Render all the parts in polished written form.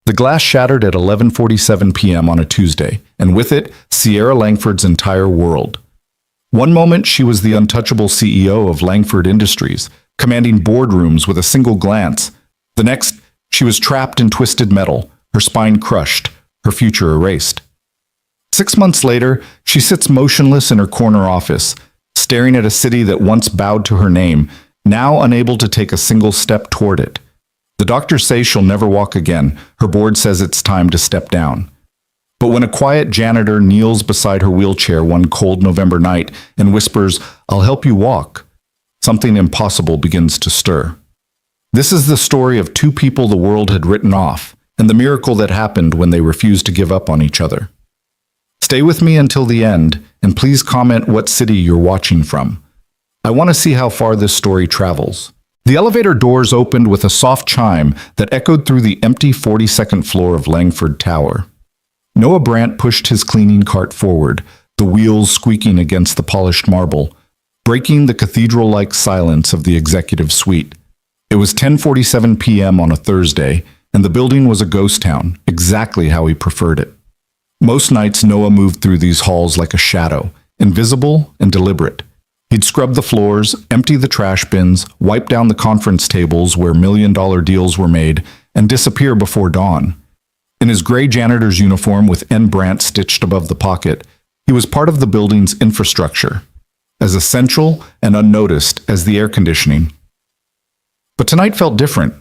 The glass shattered at 11:47 p.m. on a Tuesday, and with it, Sierra Langford's entire world. One moment, she was the untouchable CEO of Langford Industries, commanding boardrooms with a single glance. The next, she was trapped in twisted metal, her spine crushed, her future erased. 6 months later, she sits motionless in her corner office, staring at a city that once bowed to her name, now unable to take a single step toward it. The doctors say she'll never walk again. Her board says it's time to step down. But when a quiet janitor kneels beside her wheelchair one cold November night and whispers, "I'll help you walk," something impossible begins to stir. This is the story of two people the world had written off, and the miracle that happened when they refused to give up on each other. Stay with me until the end, and please comment what city you're watching from. I want to see how far this story travels. The elevator doors opened with a soft chime that echoed through the empty 42nd floor of Langford Tower. Noah Brandt pushed his cleaning cart forward, the wheels squeaking against the polished marble, breaking the cathedral-like silence of the executive suite. It was 10:47 p.m. on a Thursday, and the building was a ghost town, exactly how he preferred it. Most nights, Noah moved through these halls like a shadow, invisible and deliberate. He'd scrub the floors, empty the trash bins, wipe down the conference tables where million-dollar deals were made, and disappear before dawn. In his gray janitor's uniform with N. Brandt stitched above the pocket, he was part of the building's infrastructure, as essential and unnoticed as the air conditioning. But tonight felt different.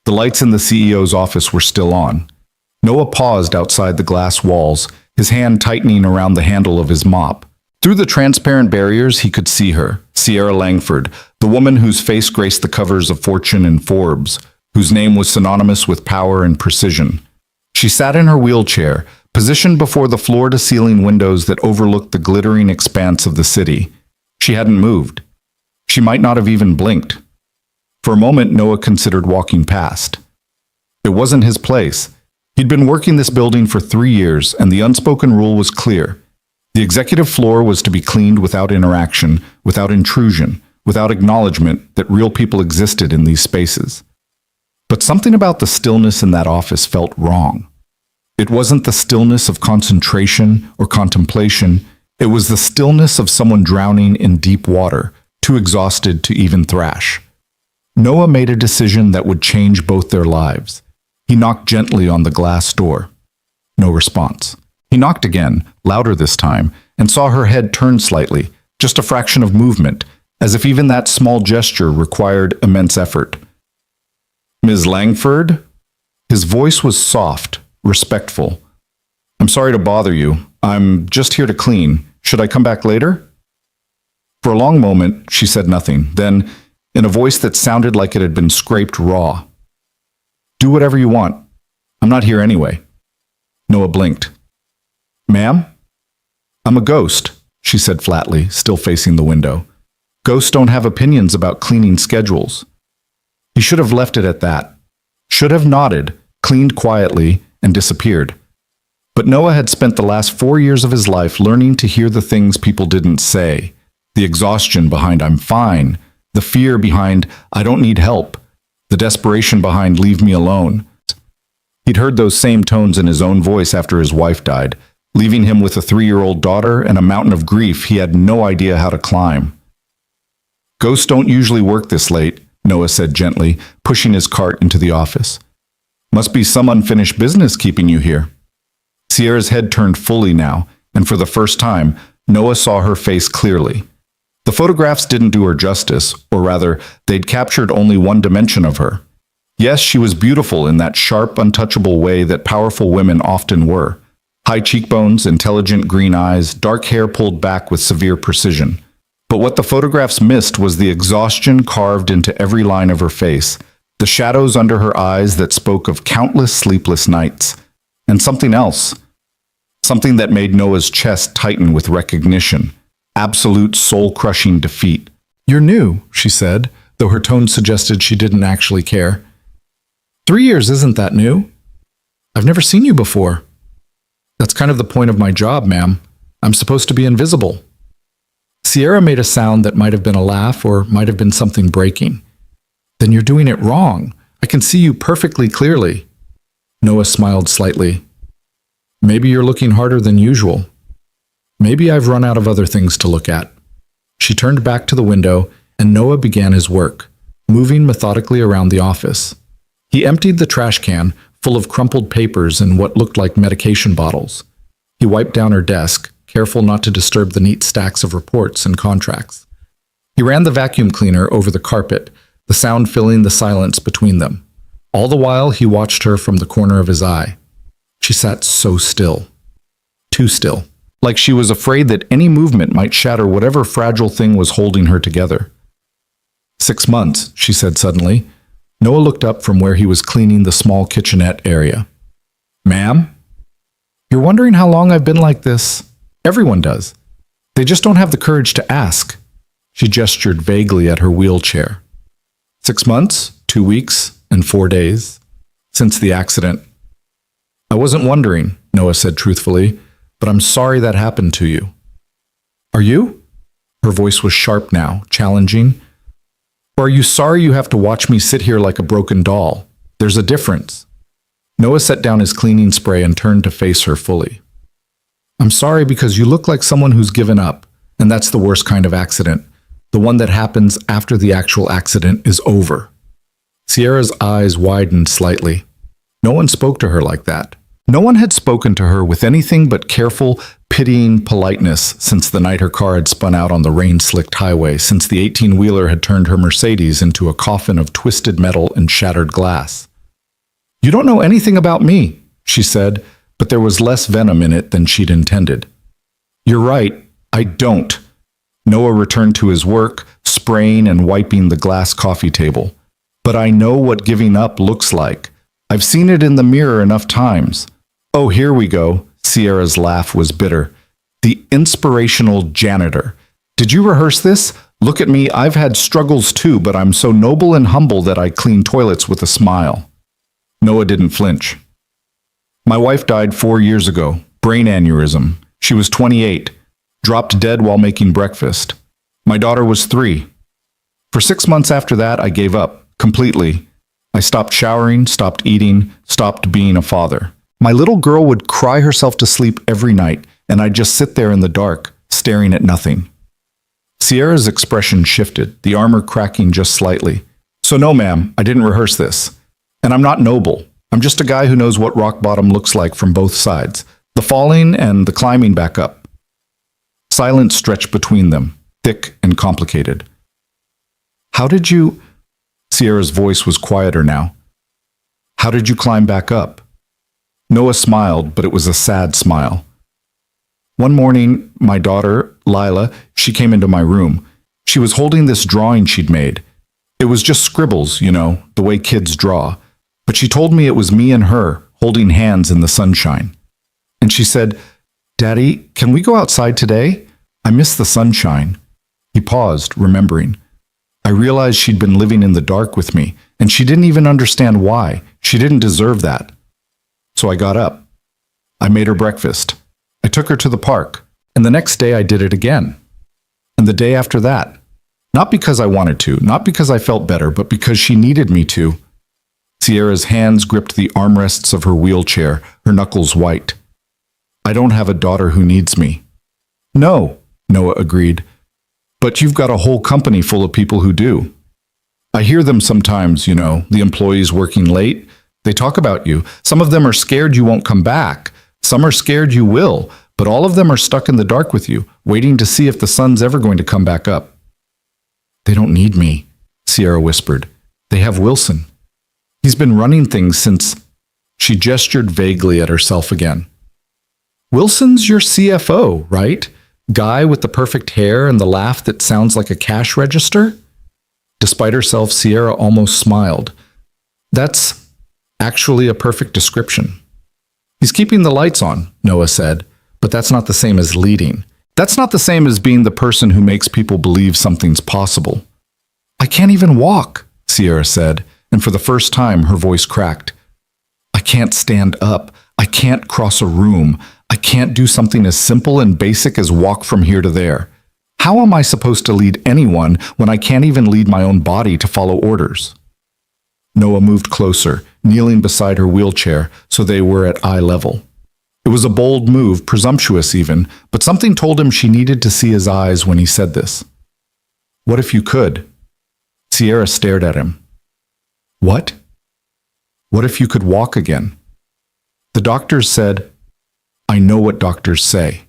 The lights in the CEO's office were still on. Noah paused outside the glass walls, his hand tightening around the handle of his mop. Through the transparent barriers, he could see her, Sierra Langford, the woman whose face graced the covers of Fortune and Forbes, whose name was synonymous with power and precision. She sat in her wheelchair, positioned before the floor-to-ceiling windows that overlooked the glittering expanse of the city. She hadn't moved. She might not have even blinked. For a moment, Noah considered walking past. It wasn't his place. He'd been working this building for 3 years, and the unspoken rule was clear. The executive floor was to be cleaned without interaction, without intrusion, without acknowledgement that real people existed in these spaces. But something about the stillness in that office felt wrong. It wasn't the stillness of concentration or contemplation. It was the stillness of someone drowning in deep water, too exhausted to even thrash. Noah made a decision that would change both their lives. He knocked gently on the glass door. No response. He knocked again, louder this time, and saw her head turn slightly, just a fraction of movement, as if even that small gesture required immense effort. "Ms. Langford?" His voice was soft, respectful. "I'm sorry to bother you. I'm just here to clean. Should I come back later?" For a long moment, she said nothing. Then, in a voice that sounded like it had been scraped raw, "Do whatever you want. I'm not here anyway." Noah blinked. "Ma'am?" "I'm a ghost," she said flatly, still facing the window. "Ghosts don't have opinions about cleaning schedules." He should have left it at that. Should have nodded, cleaned quietly, and disappeared. But Noah had spent the last 4 years of his life learning to hear the things people didn't say. The exhaustion behind "I'm fine," the fear behind "I don't need help," the desperation behind "leave me alone." He'd heard those same tones in his own voice after his wife died, leaving him with a 3-year-old daughter and a mountain of grief he had no idea how to climb. "Ghosts don't usually work this late," Noah said gently, pushing his cart into the office. "Must be some unfinished business keeping you here." Sierra's head turned fully now, and for the first time, Noah saw her face clearly. The photographs didn't do her justice, or rather, they'd captured only one dimension of her. Yes, she was beautiful in that sharp, untouchable way that powerful women often were. High cheekbones, intelligent green eyes, dark hair pulled back with severe precision. But what the photographs missed was the exhaustion carved into every line of her face, the shadows under her eyes that spoke of countless sleepless nights, and something else. Something that made Noah's chest tighten with recognition. Absolute soul-crushing defeat. "You're new," she said, though her tone suggested she didn't actually care. 3 years isn't that new. I've never seen you before." "That's kind of the point of my job, ma'am. I'm supposed to be invisible." Sierra made a sound that might have been a laugh or might have been something breaking. "Then you're doing it wrong. I can see you perfectly clearly." Noah smiled slightly. Maybe you're looking harder than usual. Maybe I've run out of other things to look at. She turned back to the window, and Noah began his work, moving methodically around the office. He emptied the trash can, full of crumpled papers and what looked like medication bottles. He wiped down her desk, careful not to disturb the neat stacks of reports and contracts. He ran the vacuum cleaner over the carpet, the sound filling the silence between them. All the while, he watched her from the corner of his eye. She sat so still. Too still. Like she was afraid that any movement might shatter whatever fragile thing was holding her together. 6 months, she said suddenly. Noah looked up from where he was cleaning the small kitchenette area. Ma'am? You're wondering how long I've been like this? Everyone does. They just don't have the courage to ask. She gestured vaguely at her wheelchair. 6 months, 2 weeks, and 4 days. Since the accident. I wasn't wondering, Noah said truthfully, but I'm sorry that happened to you. Are you? Her voice was sharp now, challenging. Or are you sorry you have to watch me sit here like a broken doll? There's a difference. Noah set down his cleaning spray and turned to face her fully. I'm sorry because you look like someone who's given up, and that's the worst kind of accident. The one that happens after the actual accident is over. Sierra's eyes widened slightly. No one spoke to her like that. No one had spoken to her with anything but careful, pitying politeness since the night her car had spun out on the rain-slicked highway, since the 18-wheeler had turned her Mercedes into a coffin of twisted metal and shattered glass. You don't know anything about me, she said, but there was less venom in it than she'd intended. You're right, I don't. Noah returned to his work, spraying and wiping the glass coffee table. But I know what giving up looks like. I've seen it in the mirror enough times. Oh, here we go. Sierra's laugh was bitter. The inspirational janitor. Did you rehearse this? Look at me, I've had struggles too, but I'm so noble and humble that I clean toilets with a smile. Noah didn't flinch. My wife died 4 years ago. Brain aneurysm. She was 28. Dropped dead while making breakfast. My daughter was 3. For 6 months after that, I gave up. Completely. I stopped showering, stopped eating, stopped being a father. My little girl would cry herself to sleep every night, and I'd just sit there in the dark, staring at nothing. Sierra's expression shifted, the armor cracking just slightly. So no, ma'am, I didn't rehearse this. And I'm not noble. I'm just a guy who knows what rock bottom looks like from both sides, the falling and the climbing back up. Silence stretched between them, thick and complicated. How did you... Sierra's voice was quieter now. How did you climb back up? Noah smiled, but it was a sad smile. One morning, my daughter, Lila, she came into my room. She was holding this drawing she'd made. It was just scribbles, you know, the way kids draw. But she told me it was me and her, holding hands in the sunshine. And she said, Daddy, can we go outside today? I miss the sunshine. He paused, remembering. I realized she'd been living in the dark with me, and she didn't even understand why. She didn't deserve that. So I got up. I made her breakfast. I took her to the park, and the next day I did it again. And the day after that. Not because I wanted to, not because I felt better, but because she needed me to. Sierra's hands gripped the armrests of her wheelchair, her knuckles white. I don't have a daughter who needs me. No, Noah agreed. But you've got a whole company full of people who do. I hear them sometimes, you know, the employees working late. They talk about you. Some of them are scared you won't come back. Some are scared you will, but all of them are stuck in the dark with you, waiting to see if the sun's ever going to come back up. They don't need me, Sierra whispered. They have Wilson. He's been running things since... She gestured vaguely at herself again. Wilson's your CFO, right? Guy with the perfect hair and the laugh that sounds like a cash register? Despite herself, Sierra almost smiled. That's actually a perfect description. He's keeping the lights on, Noah said, but that's not the same as leading. That's not the same as being the person who makes people believe something's possible. I can't even walk, Sierra said, and for the first time her voice cracked. I can't stand up. I can't cross a room. I can't do something as simple and basic as walk from here to there. How am I supposed to lead anyone when I can't even lead my own body to follow orders? Noah moved closer, kneeling beside her wheelchair so they were at eye level. It was a bold move, presumptuous even, but something told him she needed to see his eyes when he said this. "What if you could?" Sierra stared at him. "What?" "What if you could walk again?" The doctors said, "I know what doctors say.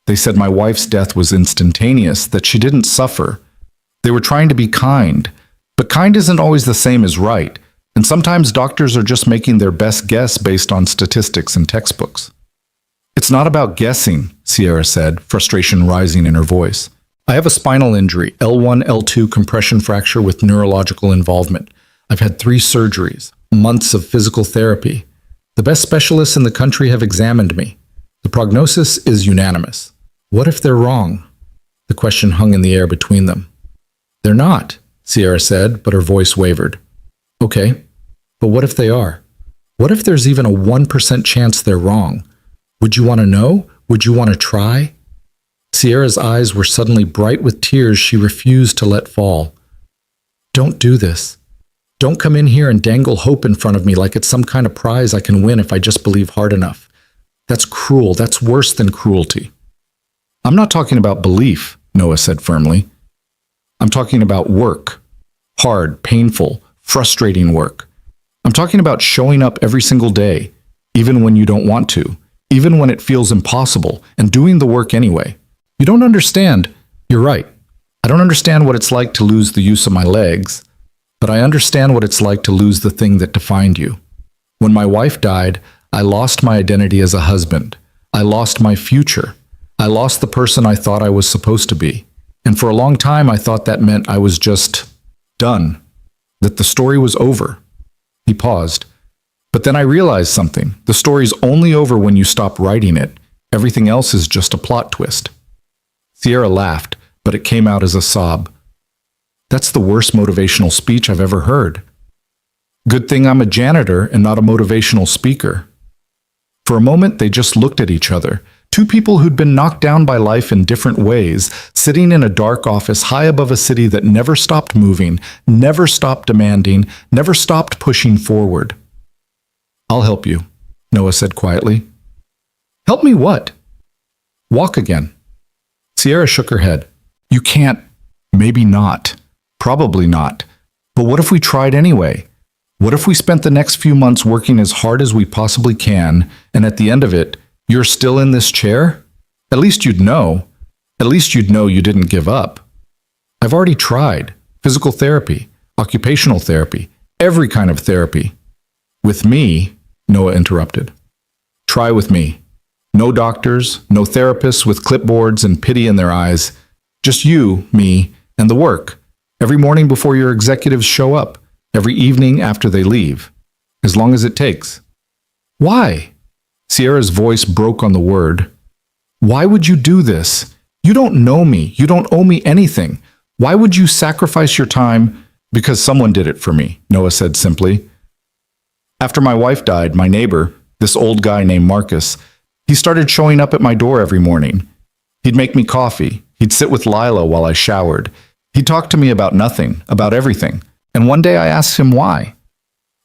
They said my wife's death was instantaneous, that she didn't suffer. They were trying to be kind, but kind isn't always the same as right, and sometimes doctors are just making their best guess based on statistics and textbooks." "It's not about guessing," Sierra said, frustration rising in her voice. "I have a spinal injury, L1, L2 compression fracture with neurological involvement. I've had 3 surgeries, months of physical therapy. The best specialists in the country have examined me. The prognosis is unanimous. What if they're wrong?" The question hung in the air between them. "They're not," Sierra said, but her voice wavered. "Okay, but what if they are? What if there's even a 1% chance they're wrong? Would you want to know? Would you want to try?" Sierra's eyes were suddenly bright with tears she refused to let fall. "Don't do this. Don't come in here and dangle hope in front of me like it's some kind of prize I can win if I just believe hard enough. That's cruel. That's worse than cruelty." "I'm not talking about belief," Noah said firmly. "I'm talking about work. Hard, painful, frustrating work. I'm talking about showing up every single day, even when you don't want to, even when it feels impossible, and doing the work anyway. You don't understand. You're right. I don't understand what it's like to lose the use of my legs, but I understand what it's like to lose the thing that defined you. When my wife died, I lost my identity as a husband. I lost my future. I lost the person I thought I was supposed to be. And for a long time, I thought that meant I was just done, that the story was over." He paused. "But then I realized something. The story's only over when you stop writing it. Everything else is just a plot twist." Sierra laughed, but it came out as a sob. "That's the worst motivational speech I've ever heard. Good thing I'm a janitor and not a motivational speaker." For a moment, they just looked at each other. Two people who'd been knocked down by life in different ways, sitting in a dark office high above a city that never stopped moving, never stopped demanding, never stopped pushing forward. "I'll help you," Noah said quietly. "Help me what?" "Walk again." Sierra shook her head. "You can't. Maybe not. Probably not. But what if we tried anyway? What if we spent the next few months working as hard as we possibly can, and at the end of it, you're still in this chair? At least you'd know. At least you'd know you didn't give up. I've already tried. Physical therapy, occupational therapy, every kind of therapy. With me," Noah interrupted. "Try with me. No doctors, no therapists with clipboards and pity in their eyes. Just you, me, and the work. Every morning before your executives show up. Every evening after they leave. As long as it takes." "Why?" Sierra's voice broke on the word. "Why would you do this? You don't know me. You don't owe me anything. Why would you sacrifice your time?" "Because someone did it for me," Noah said simply. "After my wife died, my neighbor, this old guy named Marcus, he started showing up at my door every morning. He'd make me coffee. He'd sit with Lila while I showered. He'd talk to me about nothing, about everything. And one day I asked him why.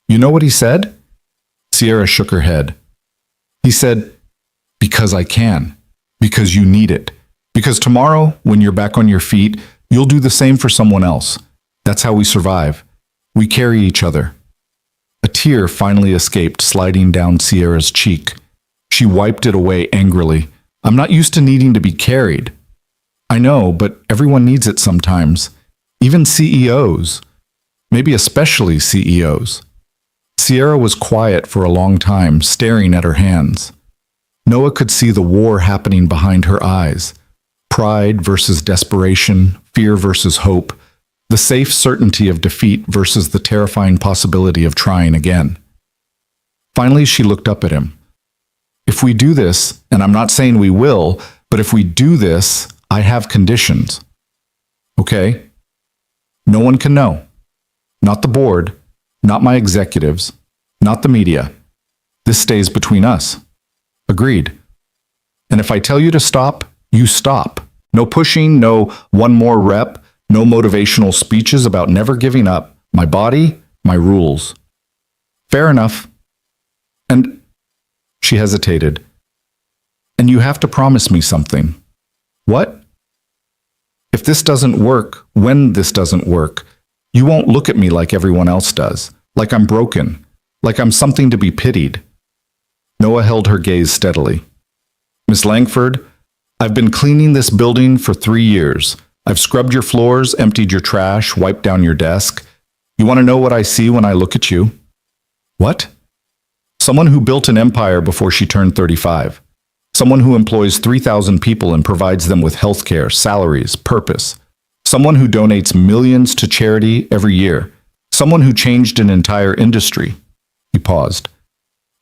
You know what he said?" Sierra shook her head. He said, "Because I can. Because you need it. Because tomorrow, when you're back on your feet, you'll do the same for someone else. That's how we survive. We carry each other." A tear finally escaped, sliding down Sierra's cheek. She wiped it away angrily. "I'm not used to needing to be carried." "I know, but everyone needs it sometimes. Even CEOs. Maybe especially CEOs." Sierra was quiet for a long time, staring at her hands. Noah could see the war happening behind her eyes. Pride versus desperation, fear versus hope, the safe certainty of defeat versus the terrifying possibility of trying again. Finally, she looked up at him. "If we do this, and I'm not saying we will, but if we do this, I have conditions." "Okay." "No one can know. Not the board, not my executives, not the media. This stays between us." "Agreed." "And if I tell you to stop, you stop. No pushing, no one more rep, no motivational speeches about never giving up. My body, my rules." Fair enough. And she hesitated. And you have to promise me something. What? If this doesn't work, when this doesn't work, you won't look at me like everyone else does, like I'm broken, like I'm something to be pitied. Noah held her gaze steadily. Miss Langford, I've been cleaning this building for 3 years. I've scrubbed your floors, emptied your trash, wiped down your desk. You want to know what I see when I look at you? What? Someone who built an empire before she turned 35. Someone who employs 3,000 people and provides them with healthcare, salaries, purpose. Someone who donates millions to charity every year. Someone who changed an entire industry. He paused.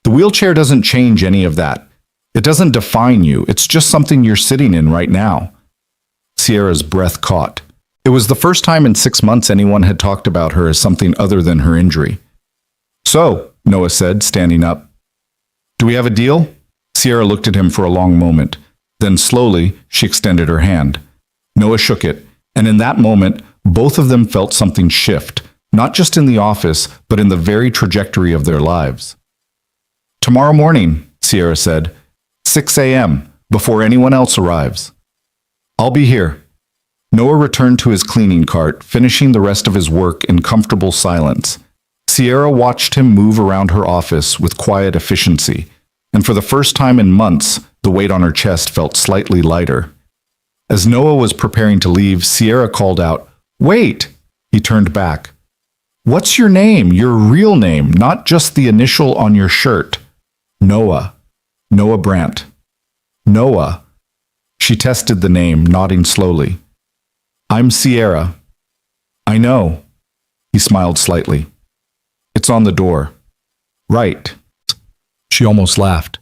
The wheelchair doesn't change any of that. It doesn't define you. It's just something you're sitting in right now. Sierra's breath caught. It was the first time in 6 months anyone had talked about her as something other than her injury. So, Noah said, standing up. Do we have a deal? Sierra looked at him for a long moment. Then slowly, she extended her hand. Noah shook it, and in that moment, both of them felt something shift, not just in the office, but in the very trajectory of their lives. Tomorrow morning, Sierra said, 6 a.m., before anyone else arrives. I'll be here. Noah returned to his cleaning cart, finishing the rest of his work in comfortable silence. Sierra watched him move around her office with quiet efficiency, and for the first time in months, the weight on her chest felt slightly lighter. As Noah was preparing to leave, Sierra called out, "Wait!" He turned back. "What's your name? Your real name, not just the initial on your shirt." Noah. Noah Brandt. Noah. She tested the name, nodding slowly. "I'm Sierra." "I know." He smiled slightly. "It's on the door." "Right." She almost laughed.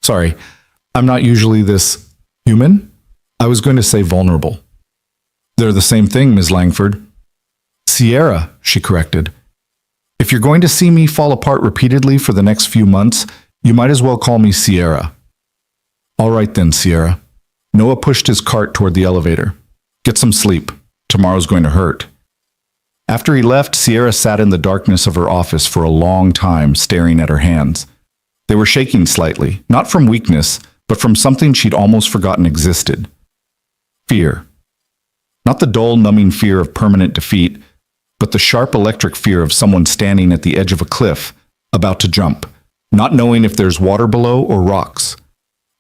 "Sorry, I'm not usually this human. I was going to say vulnerable." "They're the same thing, Ms. Langford." "Sierra," she corrected. "If you're going to see me fall apart repeatedly for the next few months, you might as well call me Sierra." "All right then, Sierra." Noah pushed his cart toward the elevator. "Get some sleep. Tomorrow's going to hurt." After he left, Sierra sat in the darkness of her office for a long time, staring at her hands. They were shaking slightly, not from weakness, but from something she'd almost forgotten existed. Fear. Not the dull, numbing fear of permanent defeat, but the sharp electric fear of someone standing at the edge of a cliff, about to jump, not knowing if there's water below or rocks.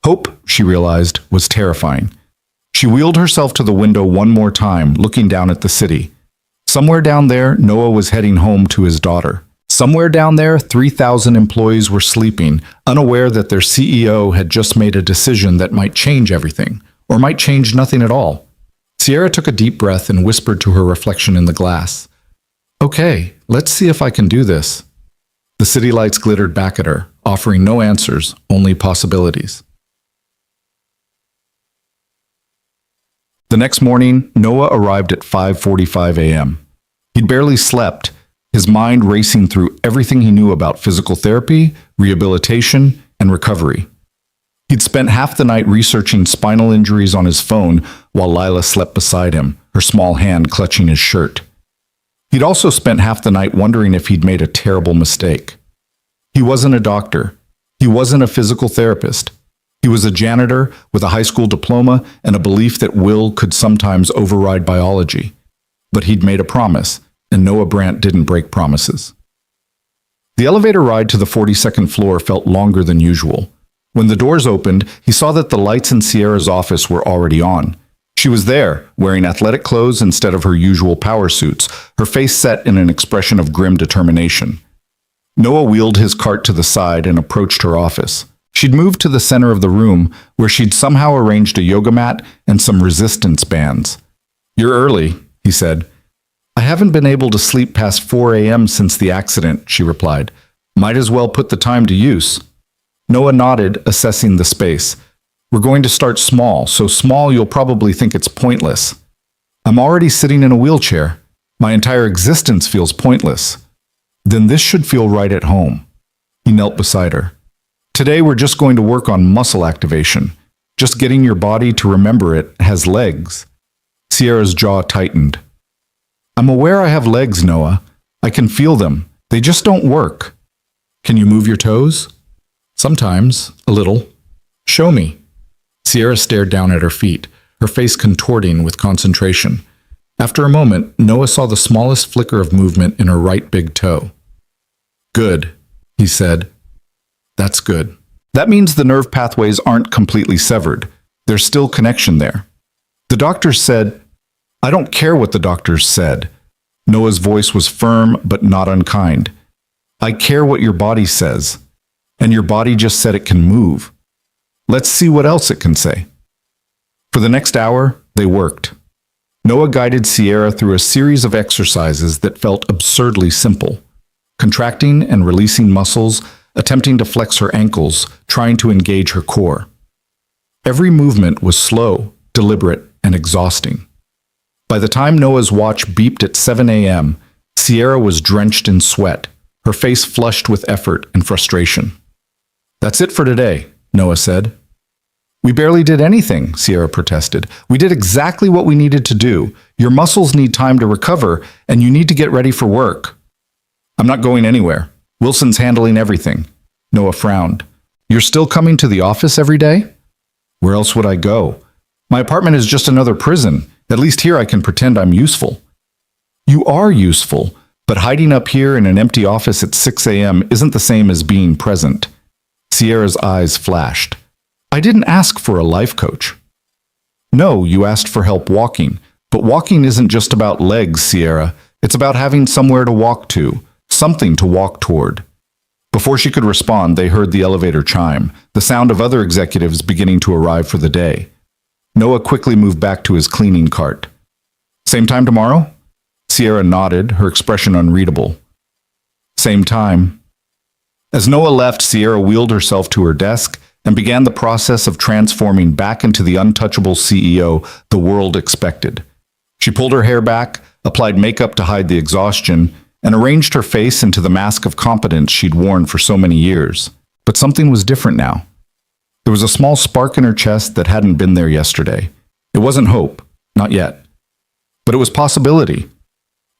Hope, she realized, was terrifying. She wheeled herself to the window one more time, looking down at the city. Somewhere down there, Noah was heading home to his daughter. Somewhere down there, 3,000 employees were sleeping, unaware that their CEO had just made a decision that might change everything, or might change nothing at all. Sierra took a deep breath and whispered to her reflection in the glass, "Okay, let's see if I can do this." The city lights glittered back at her, offering no answers, only possibilities. The next morning, Noah arrived at 5:45 a.m. He'd barely slept, his mind racing through everything he knew about physical therapy, rehabilitation, and recovery. He'd spent half the night researching spinal injuries on his phone while Lila slept beside him, her small hand clutching his shirt. He'd also spent half the night wondering if he'd made a terrible mistake. He wasn't a doctor. He wasn't a physical therapist. He was a janitor with a high school diploma and a belief that will could sometimes override biology. But he'd made a promise, and Noah Brandt didn't break promises. The elevator ride to the 42nd floor felt longer than usual. When the doors opened, he saw that the lights in Sierra's office were already on. She was there, wearing athletic clothes instead of her usual power suits, her face set in an expression of grim determination. Noah wheeled his cart to the side and approached her office. She'd moved to the center of the room, where she'd somehow arranged a yoga mat and some resistance bands. "You're early," he said. "I haven't been able to sleep past 4 a.m. since the accident," she replied. "Might as well put the time to use." Noah nodded, assessing the space. "We're going to start small, so small you'll probably think it's pointless. I'm already sitting in a wheelchair. My entire existence feels pointless. Then this should feel right at home." He knelt beside her. "Today we're just going to work on muscle activation. Just getting your body to remember it has legs." Sierra's jaw tightened. "I'm aware I have legs, Noah. I can feel them. They just don't work." Can you move your toes? Sometimes, a little. Show me. Sierra stared down at her feet, her face contorting with concentration. After a moment, Noah saw the smallest flicker of movement in her right big toe. Good, he said. That's good. That means the nerve pathways aren't completely severed. There's still connection there. The doctors said, I don't care what the doctors said. Noah's voice was firm but not unkind. I care what your body says. And your body just said it can move. Let's see what else it can say. For the next hour, they worked. Noah guided Sierra through a series of exercises that felt absurdly simple. Contracting and releasing muscles, attempting to flex her ankles, trying to engage her core. Every movement was slow, deliberate, and exhausting. By the time Noah's watch beeped at 7 a.m., Sierra was drenched in sweat, her face flushed with effort and frustration. That's it for today, Noah said. We barely did anything, Sierra protested. We did exactly what we needed to do. Your muscles need time to recover, and you need to get ready for work. I'm not going anywhere. Wilson's handling everything. Noah frowned. You're still coming to the office every day? Where else would I go? My apartment is just another prison. At least here I can pretend I'm useful. You are useful, but hiding up here in an empty office at 6 a.m. isn't the same as being present. Sierra's eyes flashed. I didn't ask for a life coach. No, you asked for help walking. But walking isn't just about legs, Sierra. It's about having somewhere to walk to, something to walk toward. Before she could respond, they heard the elevator chime, the sound of other executives beginning to arrive for the day. Noah quickly moved back to his cleaning cart. Same time tomorrow? Sierra nodded, her expression unreadable. Same time. As Noah left, Sierra wheeled herself to her desk and began the process of transforming back into the untouchable CEO the world expected. She pulled her hair back, applied makeup to hide the exhaustion, and arranged her face into the mask of competence she'd worn for so many years. But something was different now. There was a small spark in her chest that hadn't been there yesterday. It wasn't hope, not yet. But it was possibility.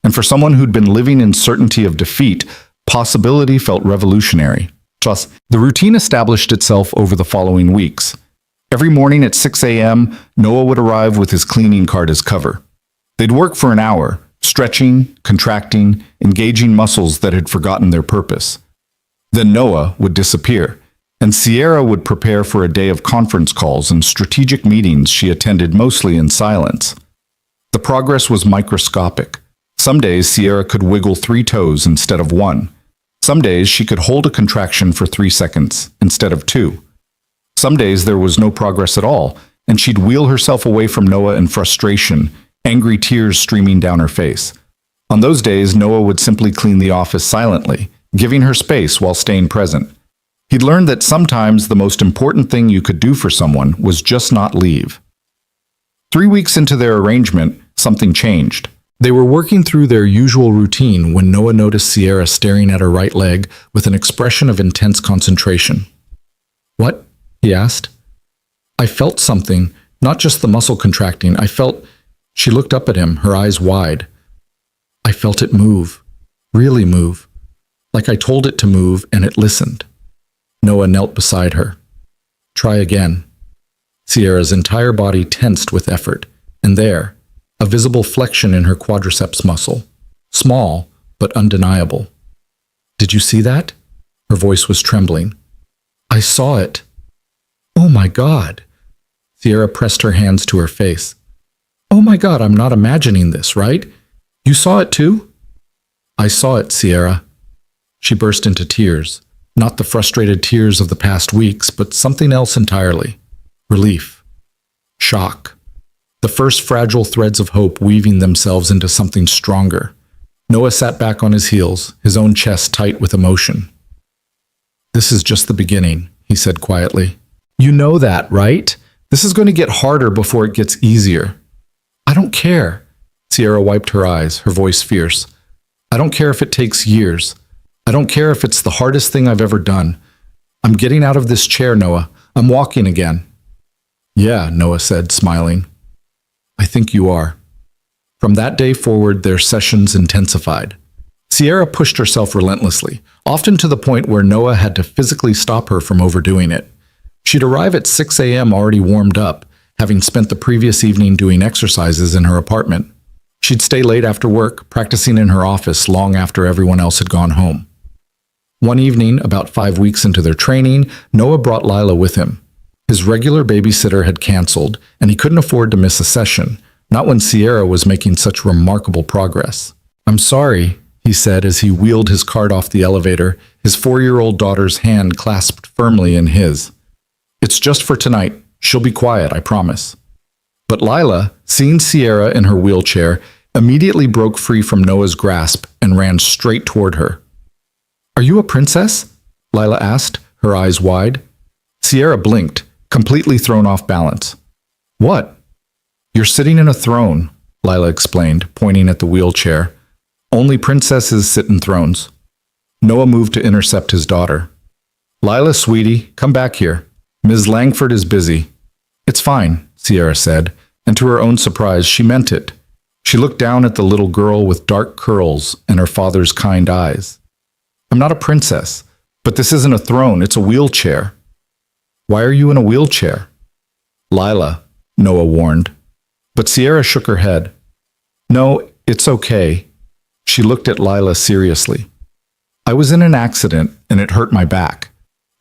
And for someone who'd been living in certainty of defeat, possibility felt revolutionary. Plus, the routine established itself over the following weeks. Every morning at 6 a.m., Noah would arrive with his cleaning cart as cover. They'd work for an hour, stretching, contracting, engaging muscles that had forgotten their purpose. Then Noah would disappear, and Sierra would prepare for a day of conference calls and strategic meetings she attended mostly in silence. The progress was microscopic. Some days Sierra could wiggle 3 toes instead of 1. Some days she could hold a contraction for 3 seconds instead of 2. Some days there was no progress at all, and she'd wheel herself away from Noah in frustration, angry tears streaming down her face. On those days, Noah would simply clean the office silently, giving her space while staying present. He'd learned that sometimes the most important thing you could do for someone was just not leave. 3 weeks into their arrangement, something changed. They were working through their usual routine when Noah noticed Sierra staring at her right leg with an expression of intense concentration. What? He asked. I felt something, not just the muscle contracting. I felt... She looked up at him, her eyes wide. I felt it move, really move, like I told it to move and it listened. Noah knelt beside her. Try again. Sierra's entire body tensed with effort, and there, a visible flexion in her quadriceps muscle. Small, but undeniable. Did you see that? Her voice was trembling. I saw it. Oh my God. Sierra pressed her hands to her face. Oh my God, I'm not imagining this, right? You saw it too? I saw it, Sierra. She burst into tears. Not the frustrated tears of the past weeks, but something else entirely. Relief. Shock. The first fragile threads of hope weaving themselves into something stronger. Noah sat back on his heels, his own chest tight with emotion. This is just the beginning, he said quietly. You know that, right? This is going to get harder before it gets easier. I don't care. Sierra wiped her eyes, her voice fierce. I don't care if it takes years. I don't care if it's the hardest thing I've ever done. I'm getting out of this chair, Noah. I'm walking again. Yeah, Noah said, smiling. I think you are. From that day forward, their sessions intensified. Sierra pushed herself relentlessly, often to the point where Noah had to physically stop her from overdoing it. She'd arrive at 6 a.m. already warmed up, having spent the previous evening doing exercises in her apartment. She'd stay late after work, practicing in her office long after everyone else had gone home. One evening, about 5 weeks into their training, Noah brought Lila with him. His regular babysitter had canceled, and he couldn't afford to miss a session, not when Sierra was making such remarkable progress. "I'm sorry," he said as he wheeled his cart off the elevator, his 4-year-old daughter's hand clasped firmly in his. "It's just for tonight. She'll be quiet, I promise." But Lila, seeing Sierra in her wheelchair, immediately broke free from Noah's grasp and ran straight toward her. "Are you a princess?" Lila asked, her eyes wide. Sierra blinked, completely thrown off balance. "What?" "You're sitting in a throne," Lila explained, pointing at the wheelchair. "Only princesses sit in thrones." Noah moved to intercept his daughter. "Lila, sweetie, come back here. Ms. Langford is busy." "It's fine," Sierra said, and to her own surprise, she meant it. She looked down at the little girl with dark curls and her father's kind eyes. "I'm not a princess, but this isn't a throne, it's a wheelchair." "Why are you in a wheelchair?" "Lila," Noah warned. But Sierra shook her head. "No, it's okay." She looked at Lila seriously. "I was in an accident and it hurt my back.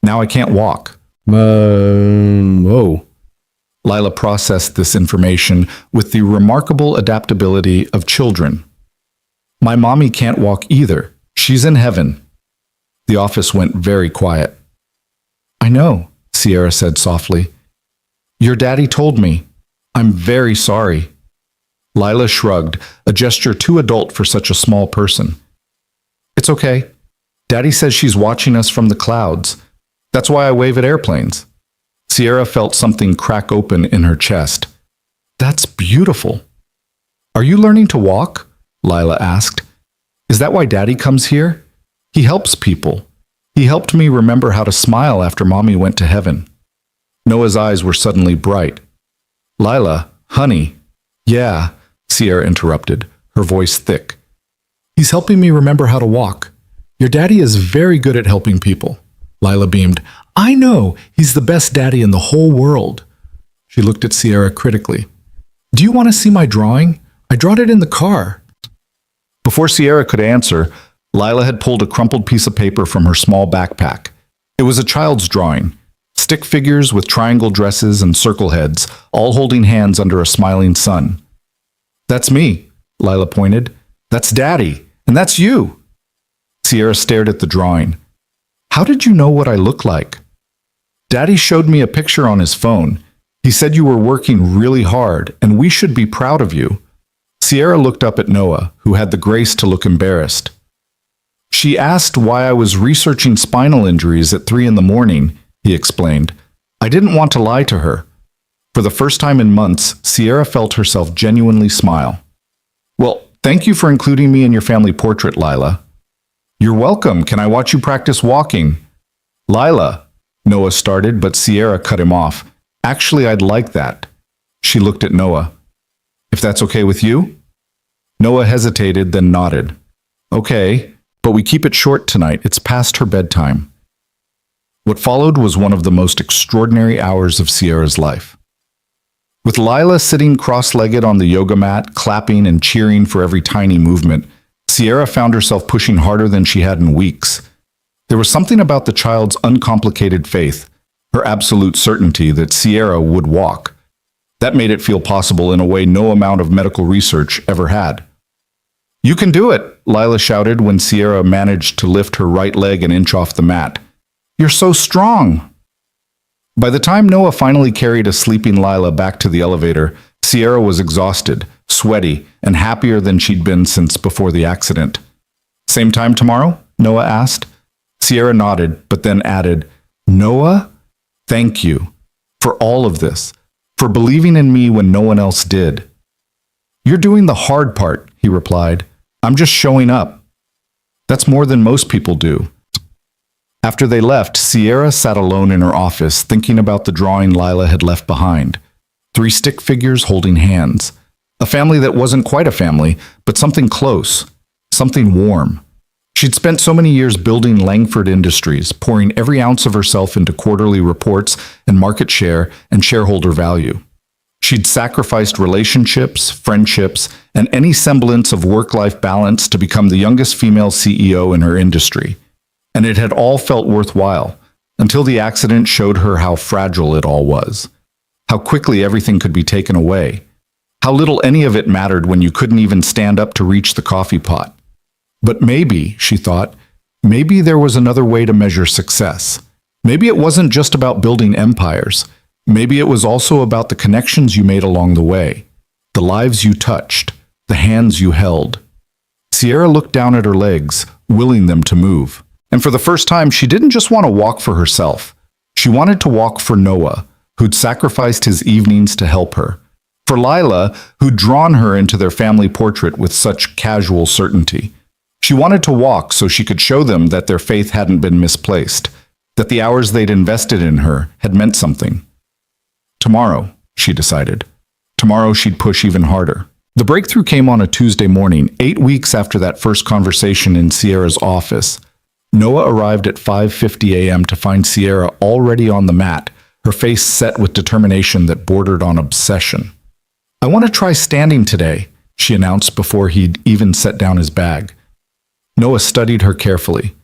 Now I can't walk." Oh. Lila processed this information with the remarkable adaptability of children. "My mommy can't walk either. She's in heaven." The office went very quiet. "I know," Sierra said softly. "Your daddy told me. I'm very sorry." Lila shrugged, a gesture too adult for such a small person. "It's okay. Daddy says she's watching us from the clouds. That's why I wave at airplanes." Sierra felt something crack open in her chest. "That's beautiful." "Are you learning to walk?" Lila asked. "Is that why Daddy comes here? He helps people. He helped me remember how to smile after Mommy went to heaven." Noah's eyes were suddenly bright. "Lila, honey." "Yeah," Sierra interrupted, her voice thick. "He's helping me remember how to walk. Your daddy is very good at helping people." Lila beamed. "I know, he's the best daddy in the whole world." She looked at Sierra critically. "Do you want to see my drawing? I drawed it in the car." Before Sierra could answer, Lila had pulled a crumpled piece of paper from her small backpack. It was a child's drawing. Stick figures with triangle dresses and circle heads, all holding hands under a smiling sun. "That's me," Lila pointed. "That's Daddy, and that's you." Sierra stared at the drawing. "How did you know what I look like?" "Daddy showed me a picture on his phone. He said you were working really hard, and we should be proud of you." Sierra looked up at Noah, who had the grace to look embarrassed. "She asked why I was researching spinal injuries at 3 in the morning, he explained. "I didn't want to lie to her." For the first time in months, Sierra felt herself genuinely smile. "Well, thank you for including me in your family portrait, Lila." "You're welcome. Can I watch you practice walking?" "Lila," Noah started, but Sierra cut him off. "Actually, I'd like that." She looked at Noah. "If that's okay with you?" Noah hesitated, then nodded. "Okay, but we keep it short tonight. It's past her bedtime." What followed was one of the most extraordinary hours of Sierra's life. With Lila sitting cross-legged on the yoga mat, clapping and cheering for every tiny movement, Sierra found herself pushing harder than she had in weeks. There was something about the child's uncomplicated faith, her absolute certainty that Sierra would walk. That made it feel possible in a way no amount of medical research ever had. "You can do it," Lila shouted when Sierra managed to lift her right leg an inch off the mat. "You're so strong." By the time Noah finally carried a sleeping Lila back to the elevator, Sierra was exhausted, sweaty, and happier than she'd been since before the accident. "Same time tomorrow?" Noah asked. Sierra nodded, but then added, "Noah, thank you for all of this, for believing in me when no one else did." "You're doing the hard part," he replied. "I'm just showing up." "That's more than most people do." After they left, Sierra sat alone in her office, thinking about the drawing Lila had left behind. 3 stick figures holding hands. A family that wasn't quite a family, but something close, something warm. She'd spent so many years building Langford Industries, pouring every ounce of herself into quarterly reports and market share and shareholder value. She'd sacrificed relationships, friendships, and any semblance of work-life balance to become the youngest female CEO in her industry. And it had all felt worthwhile, until the accident showed her how fragile it all was, how quickly everything could be taken away, how little any of it mattered when you couldn't even stand up to reach the coffee pot. But maybe, she thought, maybe there was another way to measure success. Maybe it wasn't just about building empires. Maybe it was also about the connections you made along the way, the lives you touched, the hands you held. Sierra looked down at her legs, willing them to move. And for the first time, she didn't just want to walk for herself. She wanted to walk for Noah, who'd sacrificed his evenings to help her. For Lila, who'd drawn her into their family portrait with such casual certainty. She wanted to walk so she could show them that their faith hadn't been misplaced, that the hours they'd invested in her had meant something. Tomorrow, she decided. Tomorrow she'd push even harder. The breakthrough came on a Tuesday morning, 8 weeks after that first conversation in Sierra's office. Noah arrived at 5:50 a.m. to find Sierra already on the mat, her face set with determination that bordered on obsession. "I want to try standing today," she announced before he'd even set down his bag. Noah studied her carefully.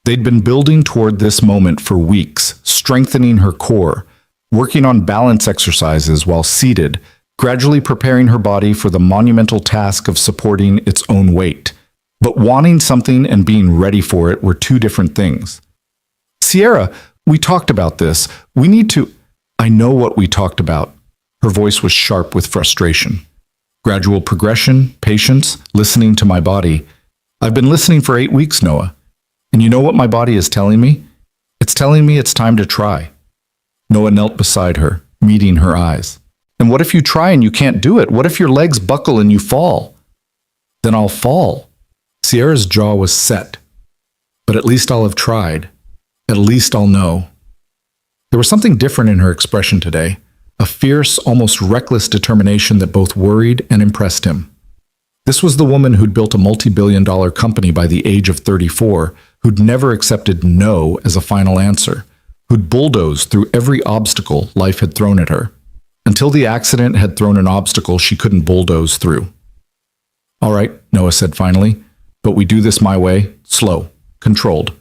They'd been building toward this moment for weeks, strengthening her core, working on balance exercises while seated, gradually preparing her body for the monumental task of supporting its own weight. But wanting something and being ready for it were two different things. "Sierra, we talked about this. We need to—" "I know what we talked about." Her voice was sharp with frustration. "Gradual progression, patience, listening to my body. I've been listening for 8 weeks, Noah. And you know what my body is telling me? It's telling me it's time to try." Noah knelt beside her, meeting her eyes. "And what if you try and you can't do it? What if your legs buckle and you fall?" "Then I'll fall." Sierra's jaw was set. "But at least I'll have tried. At least I'll know." There was something different in her expression today, a fierce, almost reckless determination that both worried and impressed him. This was the woman who'd built a multi-billion-dollar company by the age of 34, who'd never accepted no as a final answer, who'd bulldozed through every obstacle life had thrown at her, until the accident had thrown an obstacle she couldn't bulldoze through. "All right," Noah said finally, "but we do this my way, slow, controlled.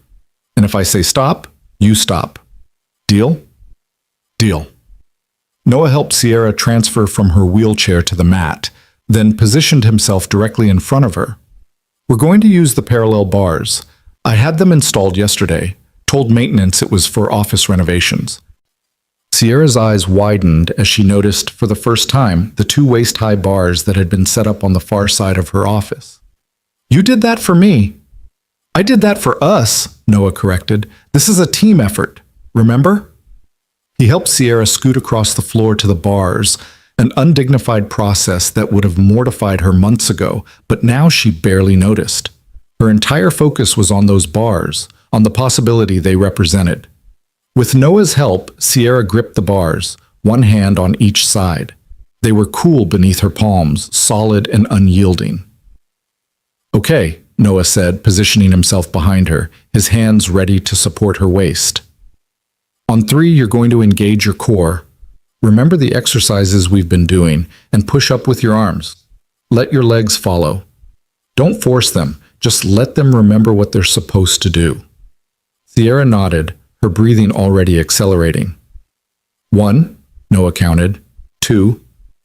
And if I say stop, you stop. Deal?" "Deal." Noah helped Sierra transfer from her wheelchair to the mat, then positioned himself directly in front of her. "We're going to use the parallel bars. I had them installed yesterday, told maintenance it was for office renovations." Sierra's eyes widened as she noticed, for the first time, the 2 waist-high bars that had been set up on the far side of her office. "You did that for me." "I did that for us," Noah corrected. "This is a team effort, remember?" He helped Sierra scoot across the floor to the bars, an undignified process that would have mortified her months ago, but now she barely noticed. Her entire focus was on those bars, on the possibility they represented. With Noah's help, Sierra gripped the bars, one hand on each side. They were cool beneath her palms, solid and unyielding. "Okay," Noah said, positioning himself behind her, his hands ready to support her waist. "On 3, you're going to engage your core. Remember the exercises we've been doing, and push up with your arms. Let your legs follow. Don't force them, just let them remember what they're supposed to do." Sierra nodded, her breathing already accelerating. 1, Noah counted. 2,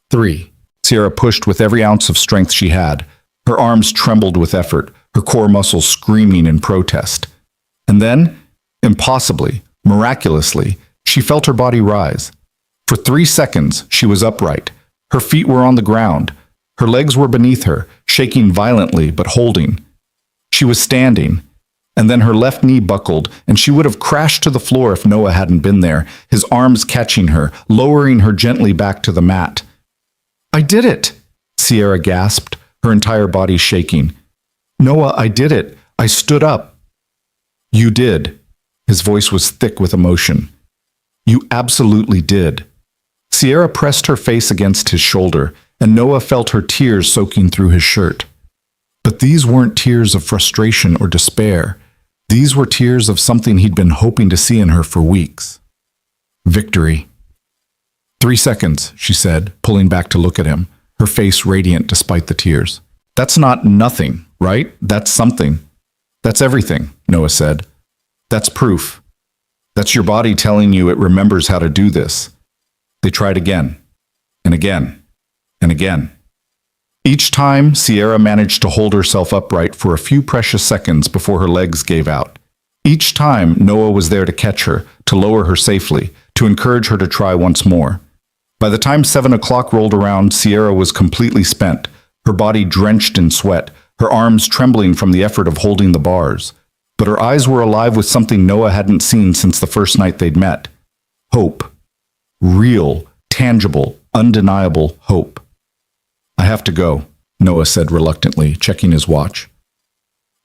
3. Sierra pushed with every ounce of strength she had. Her arms trembled with effort, her core muscles screaming in protest. And then, impossibly, miraculously, she felt her body rise. For 3 seconds, she was upright. Her feet were on the ground. Her legs were beneath her, shaking violently but holding. She was standing, and then her left knee buckled, and she would have crashed to the floor if Noah hadn't been there, his arms catching her, lowering her gently back to the mat. "I did it!" Sierra gasped, her entire body shaking. "Noah, I did it. I stood up." "You did." His voice was thick with emotion. "You absolutely did." Sierra pressed her face against his shoulder, and Noah felt her tears soaking through his shirt. But these weren't tears of frustration or despair. These were tears of something he'd been hoping to see in her for weeks. Victory. 3 seconds, she said, pulling back to look at him, her face radiant despite the tears. That's not nothing, right? That's something. That's everything, Noah said. That's proof. That's your body telling you it remembers how to do this. They tried again, and again, and again. Each time, Sierra managed to hold herself upright for a few precious seconds before her legs gave out. Each time, Noah was there to catch her, to lower her safely, to encourage her to try once more. By the time 7 o'clock rolled around, Sierra was completely spent, her body drenched in sweat, her arms trembling from the effort of holding the bars. But her eyes were alive with something Noah hadn't seen since the first night they'd met. Hope. Real, tangible, undeniable hope. I have to go, Noah said reluctantly, checking his watch.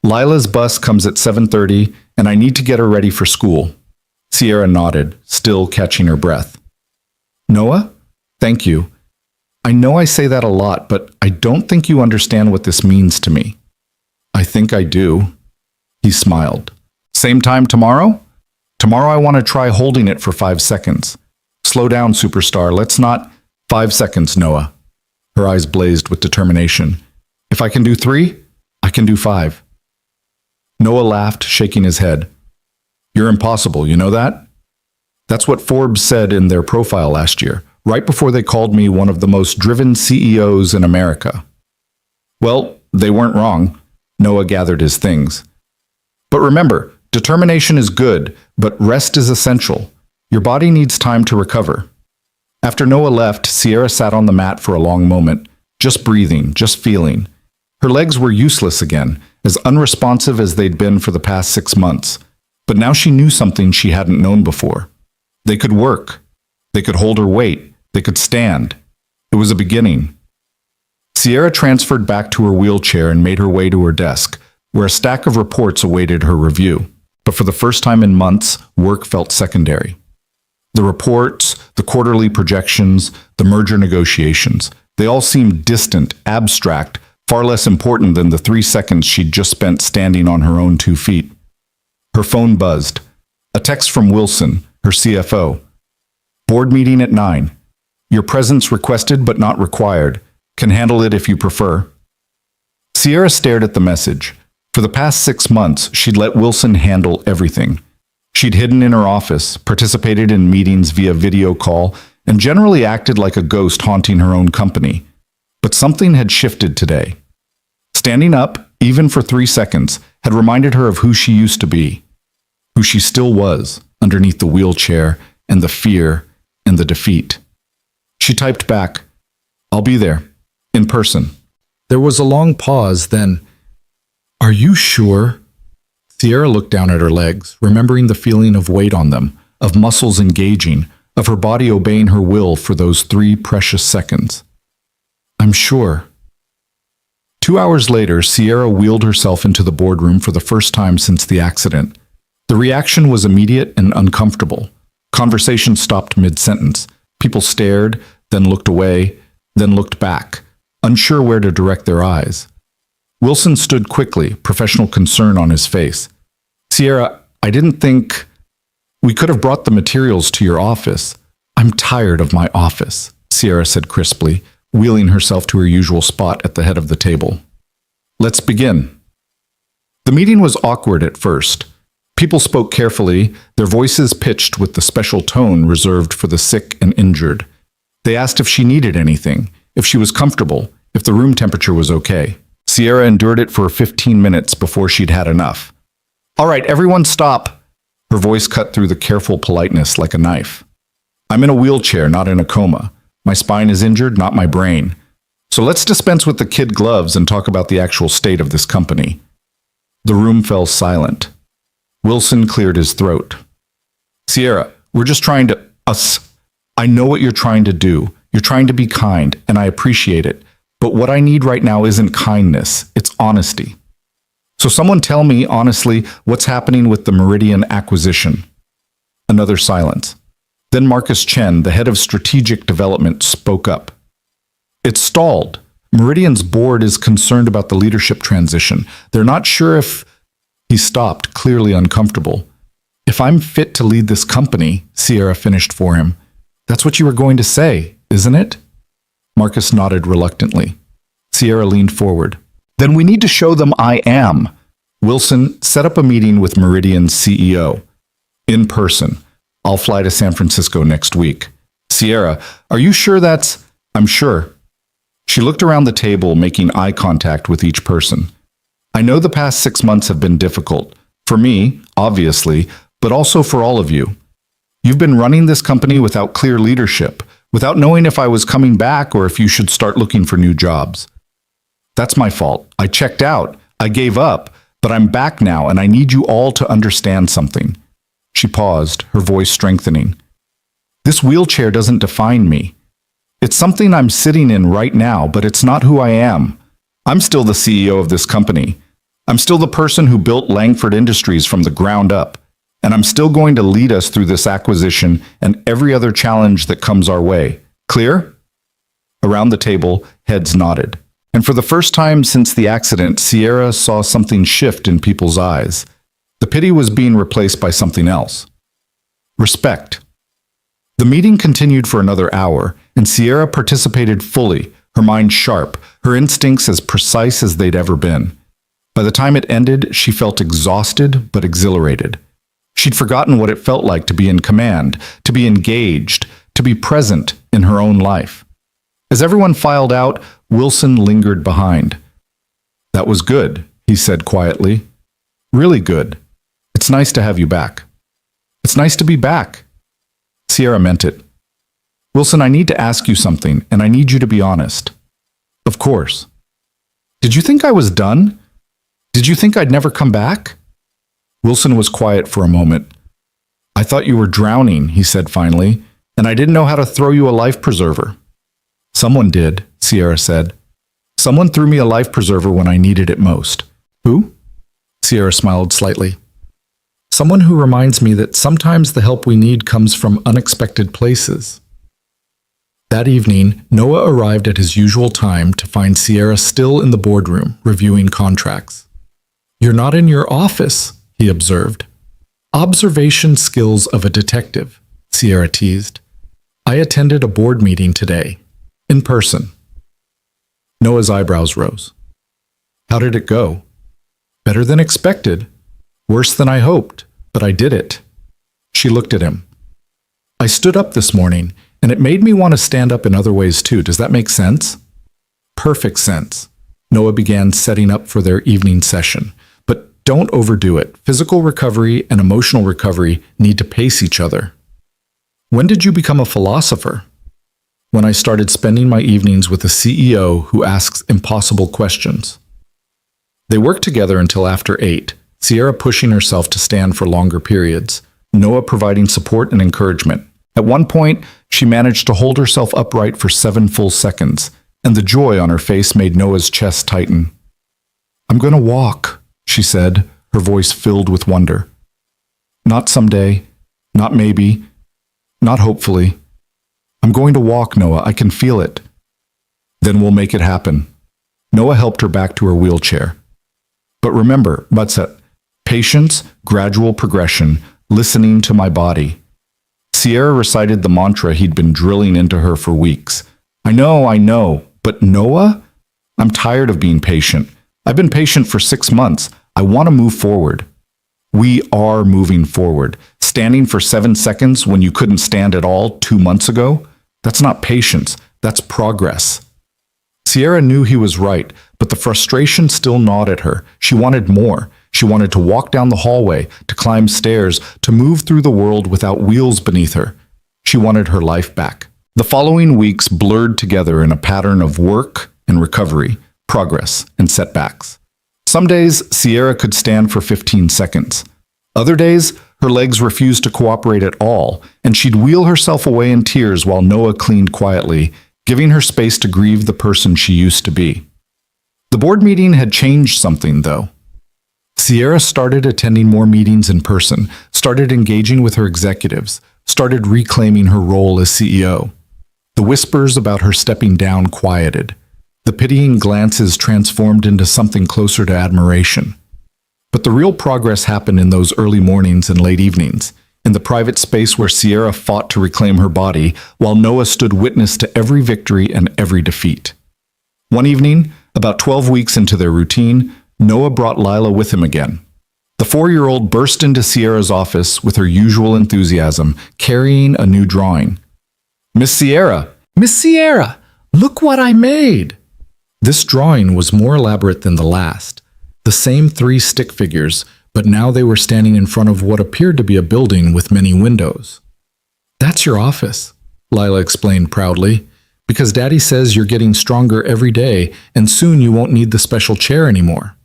Lila's bus comes at 7:30, and I need to get her ready for school. Sierra nodded, still catching her breath. Noah? Thank you. I know I say that a lot, but I don't think you understand what this means to me. I think I do. He smiled. Same time tomorrow? Tomorrow I want to try holding it for 5 seconds. Slow down, superstar. Let's not... 5 seconds, Noah. Her eyes blazed with determination. If I can do 3, I can do 5. Noah laughed, shaking his head. You're impossible, you know that? That's what Forbes said in their profile last year, right before they called me one of the most driven CEOs in America. Well, they weren't wrong. Noah gathered his things. But remember, determination is good, but rest is essential. Your body needs time to recover. After Noah left, Sierra sat on the mat for a long moment, just breathing, just feeling. Her legs were useless again, as unresponsive as they'd been for the past 6 months. But now she knew something she hadn't known before. They could work. They could hold her weight. They could stand. It was a beginning. Sierra transferred back to her wheelchair and made her way to her desk, where a stack of reports awaited her review. But for the first time in months, work felt secondary. The reports, the quarterly projections, the merger negotiations, they all seemed distant, abstract, far less important than the 3 seconds she'd just spent standing on her own 2 feet. Her phone buzzed. A text from Wilson, her CFO. Board meeting at 9. Your presence requested but not required. Can handle it if you prefer. Sierra stared at the message. For the past 6 months, she'd let Wilson handle everything. She'd hidden in her office, participated in meetings via video call, and generally acted like a ghost haunting her own company. But something had shifted today. Standing up, even for 3 seconds, had reminded her of who she used to be, who she still was, underneath the wheelchair and the fear and the defeat. She typed back, I'll be there, in person. There was a long pause, then, Are you sure? Sierra looked down at her legs, remembering the feeling of weight on them, of muscles engaging, of her body obeying her will for those 3 precious seconds. I'm sure. 2 hours later, Sierra wheeled herself into the boardroom for the first time since the accident. The reaction was immediate and uncomfortable. Conversation stopped mid-sentence. People stared, then looked away, then looked back, unsure where to direct their eyes. Wilson stood quickly, professional concern on his face. Sierra, I didn't think... We could have brought the materials to your office. I'm tired of my office, Sierra said crisply, wheeling herself to her usual spot at the head of the table. Let's begin. The meeting was awkward at first. People spoke carefully, their voices pitched with the special tone reserved for the sick and injured. They asked if she needed anything, if she was comfortable, if the room temperature was okay. Sierra endured it for 15 minutes before she'd had enough. All right, everyone stop. Her voice cut through the careful politeness like a knife. I'm in a wheelchair, not in a coma. My spine is injured, not my brain. So let's dispense with the kid gloves and talk about the actual state of this company. The room fell silent. Wilson cleared his throat. Sierra, we're just trying to... I know what you're trying to do. You're trying to be kind, and I appreciate it. But what I need right now isn't kindness, it's honesty. So someone tell me, honestly, what's happening with the Meridian acquisition? Another silence. Then Marcus Chen, the head of strategic development, spoke up. It's stalled. Meridian's board is concerned about the leadership transition. They're not sure if... He stopped, clearly uncomfortable. If I'm fit to lead this company, Sierra finished for him. That's what you were going to say, isn't it? Marcus nodded reluctantly. Sierra leaned forward. Then we need to show them I am. Wilson, set up a meeting with Meridian's CEO. In person. I'll fly to San Francisco next week. Sierra, are you sure that's... I'm sure. She looked around the table, making eye contact with each person. I know the past 6 months have been difficult. For me, obviously, but also for all of you. You've been running this company without clear leadership, without knowing if I was coming back or if you should start looking for new jobs. That's my fault. I checked out. I gave up. But I'm back now, and I need you all to understand something. She paused, her voice strengthening. This wheelchair doesn't define me. It's something I'm sitting in right now, but it's not who I am. I'm still the CEO of this company. I'm still the person who built Langford Industries from the ground up. And I'm still going to lead us through this acquisition and every other challenge that comes our way. Clear? Around the table, heads nodded. And for the first time since the accident, Sierra saw something shift in people's eyes. The pity was being replaced by something else. Respect. The meeting continued for another hour, and Sierra participated fully, her mind sharp, her instincts as precise as they'd ever been. By the time it ended, she felt exhausted but exhilarated. She'd forgotten what it felt like to be in command, to be engaged, to be present in her own life. As everyone filed out, Wilson lingered behind. That was good, he said quietly. Really good. It's nice to have you back. It's nice to be back. Sierra meant it. Wilson, I need to ask you something, and I need you to be honest. Of course. Did you think I was done? Did you think I'd never come back? Wilson was quiet for a moment. I thought you were drowning, he said finally, and I didn't know how to throw you a life preserver. Someone did, Sierra said. Someone threw me a life preserver when I needed it most. Who? Sierra smiled slightly. Someone who reminds me that sometimes the help we need comes from unexpected places. That evening, Noah arrived at his usual time to find Sierra still in the boardroom, reviewing contracts. You're not in your office, he observed. Observation skills of a detective, Sierra teased. I attended a board meeting today. In person. Noah's eyebrows rose. How did it go? Better than expected. Worse than I hoped, but I did it. She looked at him. I stood up this morning, and it made me want to stand up in other ways too. Does that make sense? Perfect sense. Noah began setting up for their evening session. But don't overdo it. Physical recovery and emotional recovery need to pace each other. When did you become a philosopher? When I started spending my evenings with a CEO who asks impossible questions. They worked together until after 8, Sierra pushing herself to stand for longer periods, Noah providing support and encouragement. At one point, she managed to hold herself upright for 7 full seconds, and the joy on her face made Noah's chest tighten. I'm going to walk, she said, her voice filled with wonder. Not someday, not maybe, not hopefully. I'm going to walk, Noah. I can feel it. Then we'll make it happen. Noah helped her back to her wheelchair. But remember, Mutsa, patience, gradual progression, listening to my body. Sierra recited the mantra he'd been drilling into her for weeks. I know, but Noah? I'm tired of being patient. I've been patient for 6 months. I want to move forward. We are moving forward. Standing for 7 seconds when you couldn't stand at all 2 months ago? That's not patience. That's progress. Sierra knew he was right, but the frustration still gnawed at her. She wanted more. She wanted to walk down the hallway, to climb stairs, to move through the world without wheels beneath her. She wanted her life back. The following weeks blurred together in a pattern of work and recovery, progress and setbacks. Some days, Sierra could stand for 15 seconds. Other days, her legs refused to cooperate at all, and she'd wheel herself away in tears while Noah cleaned quietly, giving her space to grieve the person she used to be. The board meeting had changed something, though. Sierra started attending more meetings in person, started engaging with her executives, started reclaiming her role as CEO. The whispers about her stepping down quieted. The pitying glances transformed into something closer to admiration. But the real progress happened in those early mornings and late evenings, in the private space where Sierra fought to reclaim her body, while Noah stood witness to every victory and every defeat. One evening, about 12 weeks into their routine, Noah brought Lila with him again. The 4-year-old burst into Sierra's office with her usual enthusiasm, carrying a new drawing. Miss Sierra! Miss Sierra! Look what I made! This drawing was more elaborate than the last. The same 3 stick figures, but now they were standing in front of what appeared to be a building with many windows. That's your office, Lila explained proudly, because Daddy says you're getting stronger every day and soon you won't need the special chair anymore.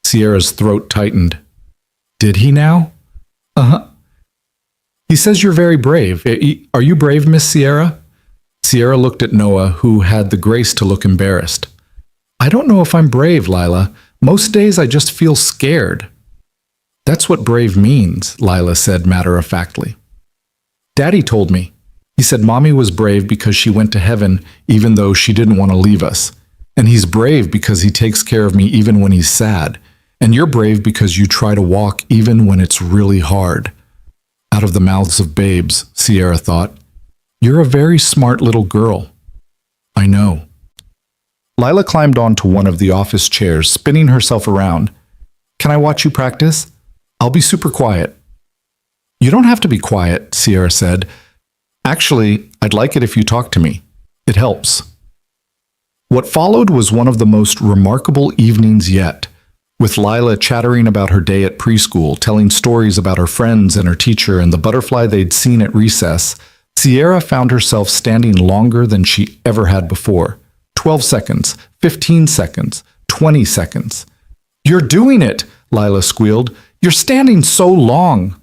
Sierra's throat tightened. Did he now? Uh-huh. He says you're very brave. Are you brave, Miss Sierra? Sierra looked at Noah, who had the grace to look embarrassed. I don't know if I'm brave, Lila. Most days I just feel scared. That's what brave means, Lila said matter-of-factly. Daddy told me. He said Mommy was brave because she went to heaven even though she didn't want to leave us. And he's brave because he takes care of me even when he's sad. And you're brave because you try to walk even when it's really hard. Out of the mouths of babes, Sierra thought. You're a very smart little girl. I know. Lila climbed onto one of the office chairs, spinning herself around. Can I watch you practice? I'll be super quiet. You don't have to be quiet, Sierra said. Actually, I'd like it if you talk to me. It helps. What followed was one of the most remarkable evenings yet, with Lila chattering about her day at preschool, telling stories about her friends and her teacher and the butterfly they'd seen at recess. Sierra found herself standing longer than she ever had before. 12 seconds, 15 seconds, 20 seconds. You're doing it, Lila squealed. You're standing so long.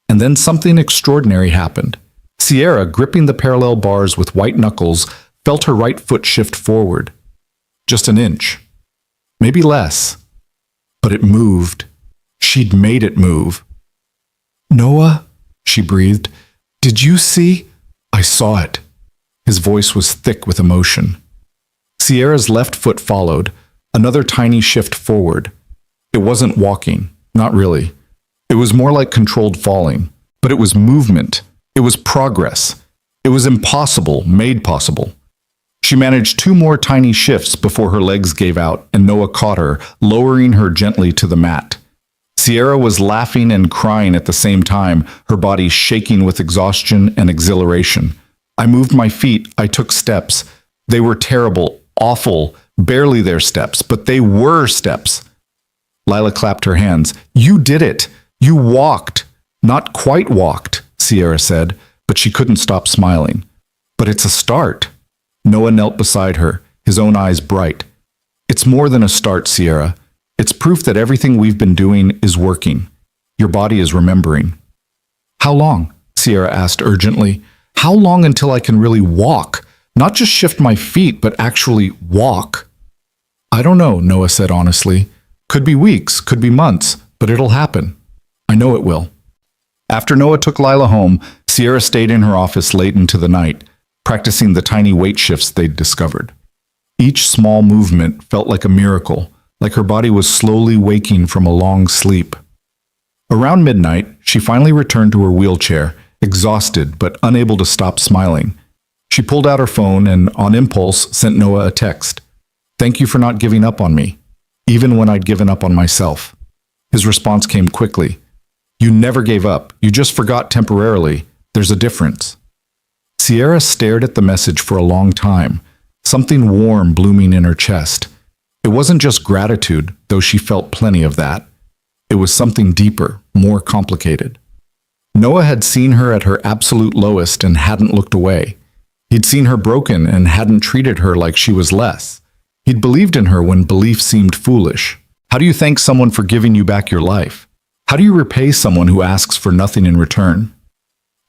And then something extraordinary happened. Sierra, gripping the parallel bars with white knuckles, felt her right foot shift forward. Just an inch. Maybe less. But it moved. She'd made it move. Noah, she breathed, did you see? I saw it. His voice was thick with emotion. Sierra's left foot followed, another tiny shift forward. It wasn't walking, not really. It was more like controlled falling, but it was movement. It was progress. It was impossible, made possible. She managed 2 more tiny shifts before her legs gave out and Noah caught her, lowering her gently to the mat. Sierra was laughing and crying at the same time, her body shaking with exhaustion and exhilaration. I moved my feet, I took steps. They were terrible, awful, barely their steps, but they were steps. Lila clapped her hands. You did it. You walked. Not quite walked, Sierra said, but she couldn't stop smiling. But it's a start. Noah knelt beside her, his own eyes bright. It's more than a start, Sierra. It's proof that everything we've been doing is working. Your body is remembering. How long? Sierra asked urgently. How long until I can really walk? Not just shift my feet, but actually walk. I don't know, Noah said honestly. Could be weeks, could be months, but it'll happen. I know it will. After Noah took Lila home, Sierra stayed in her office late into the night, practicing the tiny weight shifts they'd discovered. Each small movement felt like a miracle, like her body was slowly waking from a long sleep. Around midnight, she finally returned to her wheelchair, exhausted but unable to stop smiling. She pulled out her phone and, on impulse, sent Noah a text. Thank you for not giving up on me, even when I'd given up on myself. His response came quickly. You never gave up. You just forgot temporarily. There's a difference. Sierra stared at the message for a long time, something warm blooming in her chest. It wasn't just gratitude, though she felt plenty of that. It was something deeper, more complicated. Noah had seen her at her absolute lowest and hadn't looked away. He'd seen her broken and hadn't treated her like she was less. He'd believed in her when belief seemed foolish. How do you thank someone for giving you back your life? How do you repay someone who asks for nothing in return?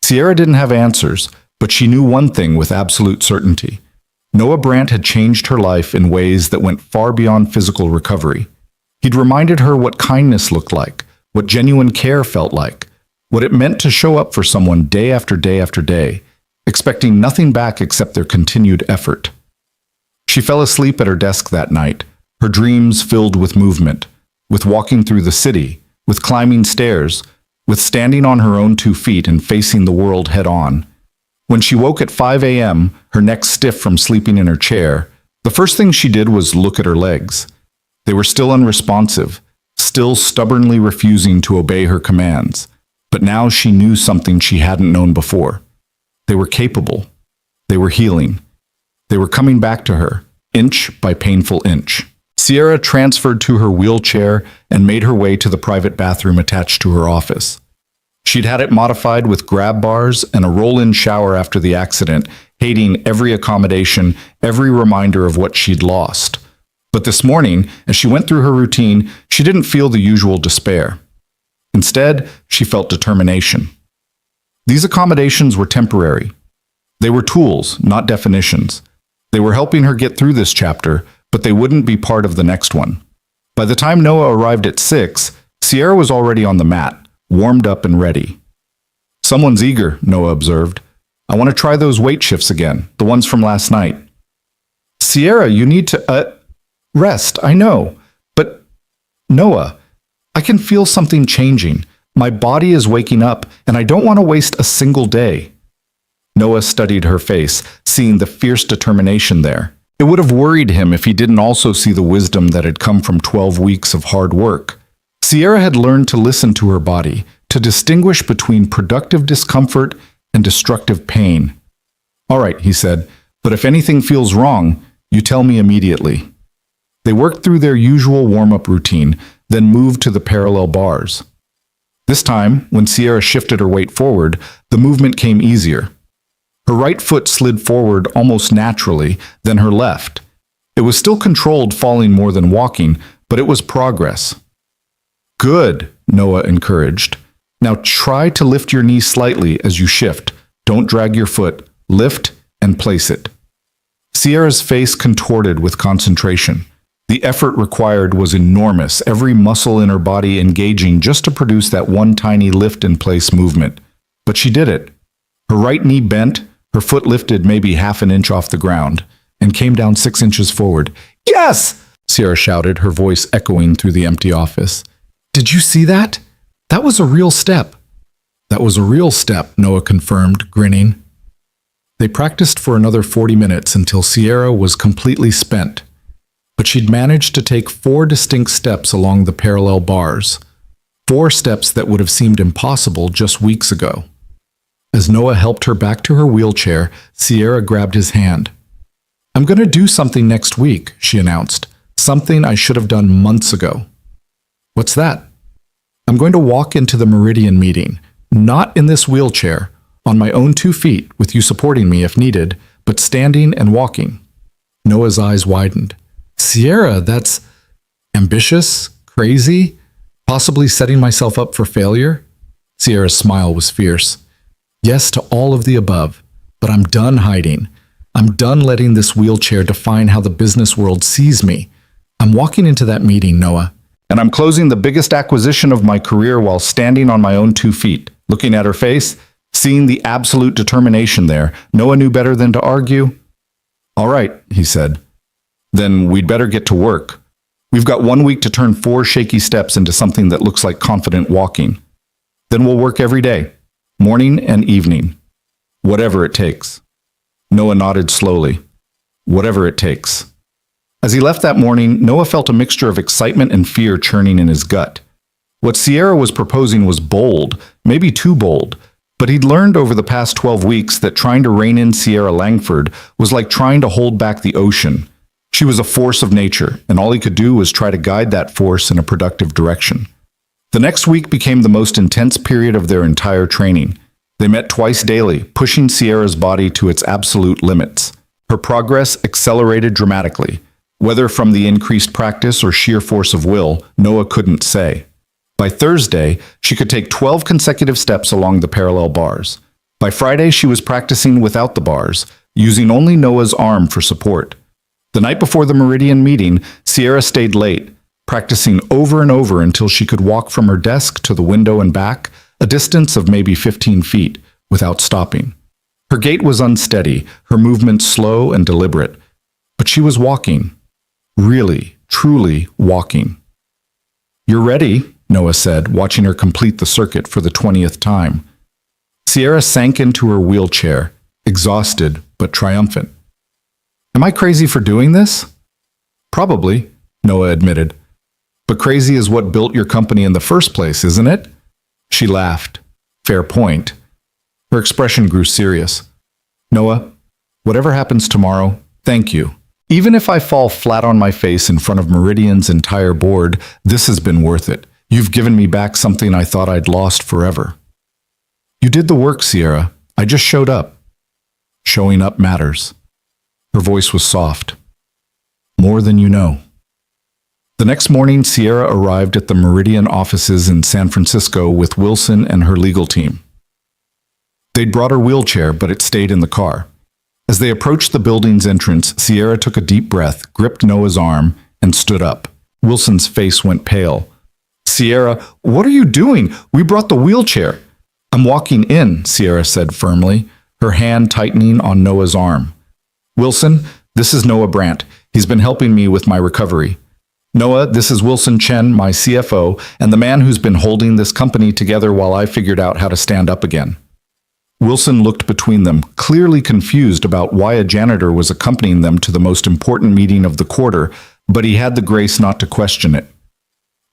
Sierra didn't have answers, but she knew one thing with absolute certainty. Noah Brandt had changed her life in ways that went far beyond physical recovery. He'd reminded her what kindness looked like, what genuine care felt like, what it meant to show up for someone day after day after day, expecting nothing back except their continued effort. She fell asleep at her desk that night, her dreams filled with movement, with walking through the city, with climbing stairs, with standing on her own 2 feet and facing the world head on. When she woke at 5 a.m., her neck stiff from sleeping in her chair, the first thing she did was look at her legs. They were still unresponsive, still stubbornly refusing to obey her commands. But now she knew something she hadn't known before. They were capable. They were healing. They were coming back to her, inch by painful inch. Sierra transferred to her wheelchair and made her way to the private bathroom attached to her office. She'd had it modified with grab bars and a roll-in shower after the accident, hating every accommodation, every reminder of what she'd lost. But this morning, as she went through her routine, she didn't feel the usual despair. Instead, she felt determination. These accommodations were temporary. They were tools, not definitions. They were helping her get through this chapter, but they wouldn't be part of the next one. By the time Noah arrived at 6, Sierra was already on the mat, warmed up and ready. "Someone's eager," Noah observed. "I want to try those weight shifts again, the ones from last night." "Sierra, you need to, rest, I know. But, Noah, I can feel something changing. My body is waking up, and I don't want to waste a single day." Noah studied her face, seeing the fierce determination there. It would have worried him if he didn't also see the wisdom that had come from 12 weeks of hard work. Sierra had learned to listen to her body, to distinguish between productive discomfort and destructive pain. "All right," he said, "but if anything feels wrong, you tell me immediately." They worked through their usual warm-up routine, then moved to the parallel bars. This time, when Sierra shifted her weight forward, the movement came easier. Her right foot slid forward almost naturally, then her left. It was still controlled falling more than walking, but it was progress. "Good," Noah encouraged. "Now try to lift your knee slightly as you shift. Don't drag your foot. Lift and place it." Sierra's face contorted with concentration. The effort required was enormous, every muscle in her body engaging just to produce that one tiny lift-in-place movement. But she did it. Her right knee bent, her foot lifted maybe half an inch off the ground, and came down 6 inches forward. "Yes!" Sierra shouted, her voice echoing through the empty office. "Did you see that? That was a real step." "That was a real step," Noah confirmed, grinning. They practiced for another 40 minutes until Sierra was completely spent. But she'd managed to take 4 distinct steps along the parallel bars. 4 steps that would have seemed impossible just weeks ago. As Noah helped her back to her wheelchair, Sierra grabbed his hand. "I'm going to do something next week," she announced. "Something I should have done months ago." "What's that?" "I'm going to walk into the Meridian meeting, not in this wheelchair, on my own 2 feet, with you supporting me if needed, but standing and walking." Noah's eyes widened. "Sierra, that's ambitious, crazy, possibly setting myself up for failure?" Sierra's smile was fierce. "Yes to all of the above, but I'm done hiding. I'm done letting this wheelchair define how the business world sees me. I'm walking into that meeting, Noah, and I'm closing the biggest acquisition of my career while standing on my own 2 feet." Looking at her face, seeing the absolute determination there, Noah knew better than to argue. "All right," he said. "Then we'd better get to work. We've got 1 week to turn 4 shaky steps into something that looks like confident walking. Then we'll work every day, morning and evening. Whatever it takes." Noah nodded slowly. Whatever it takes. As he left that morning, Noah felt a mixture of excitement and fear churning in his gut. What Sierra was proposing was bold, maybe too bold, but he'd learned over the past 12 weeks that trying to rein in Sierra Langford was like trying to hold back the ocean. She was a force of nature, and all he could do was try to guide that force in a productive direction. The next week became the most intense period of their entire training. They met twice daily, pushing Sierra's body to its absolute limits. Her progress accelerated dramatically. Whether from the increased practice or sheer force of will, Noah couldn't say. By Thursday, she could take 12 consecutive steps along the parallel bars. By Friday, she was practicing without the bars, using only Noah's arm for support. The night before the Meridian meeting, Sierra stayed late, practicing over and over until she could walk from her desk to the window and back, a distance of maybe 15 feet, without stopping. Her gait was unsteady, her movements slow and deliberate, but but she was walking. Really, truly walking. "You're ready," Noah said, watching her complete the circuit for the 20th time. Sierra sank into her wheelchair, exhausted but triumphant. "Am I crazy for doing this?" "Probably," Noah admitted. "But crazy is what built your company in the first place, isn't it?" She laughed. "Fair point." Her expression grew serious. "Noah, whatever happens tomorrow, thank you. Even if I fall flat on my face in front of Meridian's entire board, this has been worth it. You've given me back something I thought I'd lost forever." "You did the work, Sierra. I just showed up." "Showing up matters." Her voice was soft. "More than you know." The next morning, Sierra arrived at the Meridian offices in San Francisco with Wilson and her legal team. They'd brought her wheelchair, but it stayed in the car. As they approached the building's entrance, Sierra took a deep breath, gripped Noah's arm, and stood up. Wilson's face went pale. "Sierra, what are you doing? We brought the wheelchair." "I'm walking in," Sierra said firmly, her hand tightening on Noah's arm. "Wilson, this is Noah Brandt. He's been helping me with my recovery. Noah, this is Wilson Chen, my CFO, and the man who's been holding this company together while I figured out how to stand up again." Wilson looked between them, clearly confused about why a janitor was accompanying them to the most important meeting of the quarter, but he had the grace not to question it.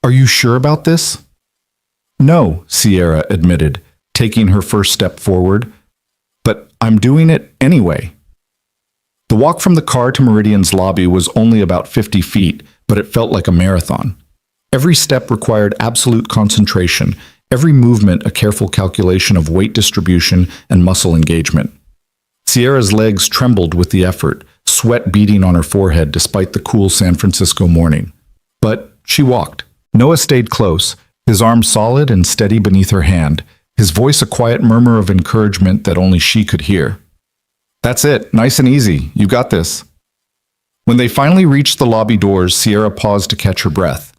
"Are you sure about this?" "No," Sierra admitted, taking her first step forward. "But I'm doing it anyway." The walk from the car to Meridian's lobby was only about 50 feet, but it felt like a marathon. Every step required absolute concentration, every movement a careful calculation of weight distribution and muscle engagement. Sierra's legs trembled with the effort, sweat beading on her forehead despite the cool San Francisco morning. But she walked. Noah stayed close, his arm solid and steady beneath her hand, his voice a quiet murmur of encouragement that only she could hear. "That's it, nice and easy, you got this." When they finally reached the lobby doors, Sierra paused to catch her breath.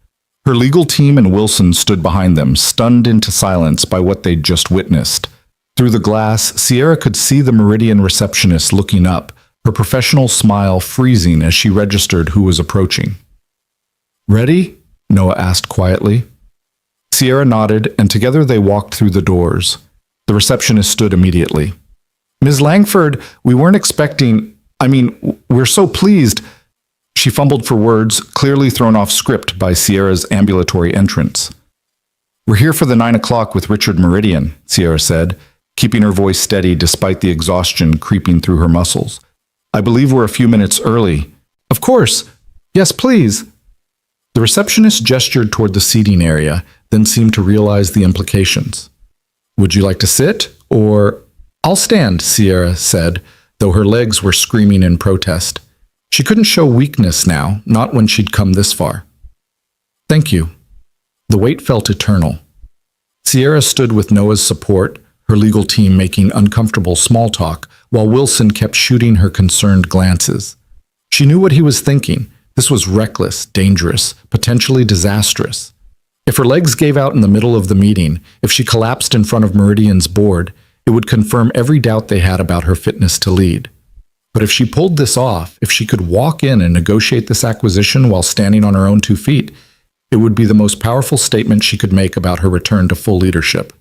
Her legal team and Wilson stood behind them, stunned into silence by what they'd just witnessed. Through the glass, Sierra could see the Meridian receptionist looking up, her professional smile freezing as she registered who was approaching. "Ready?" Noah asked quietly. Sierra nodded, and together they walked through the doors. The receptionist stood immediately. "Ms. Langford, we weren't expecting... we're so pleased..." She fumbled for words, clearly thrown off script by Sierra's ambulatory entrance. "We're here for the 9 o'clock with Richard Meridian," Sierra said, keeping her voice steady despite the exhaustion creeping through her muscles. "I believe we're a few minutes early." "Of course. Yes, please." The receptionist gestured toward the seating area, then seemed to realize the implications. "Would you like to sit, or—" "I'll stand," Sierra said, though her legs were screaming in protest. She couldn't show weakness now, not when she'd come this far. "Thank you." The wait felt eternal. Sierra stood with Noah's support, her legal team making uncomfortable small talk, while Wilson kept shooting her concerned glances. She knew what he was thinking. This was reckless, dangerous, potentially disastrous. If her legs gave out in the middle of the meeting, if she collapsed in front of Meridian's board, it would confirm every doubt they had about her fitness to lead. But if she pulled this off, if she could walk in and negotiate this acquisition while standing on her own 2 feet, it would be the most powerful statement she could make about her return to full leadership.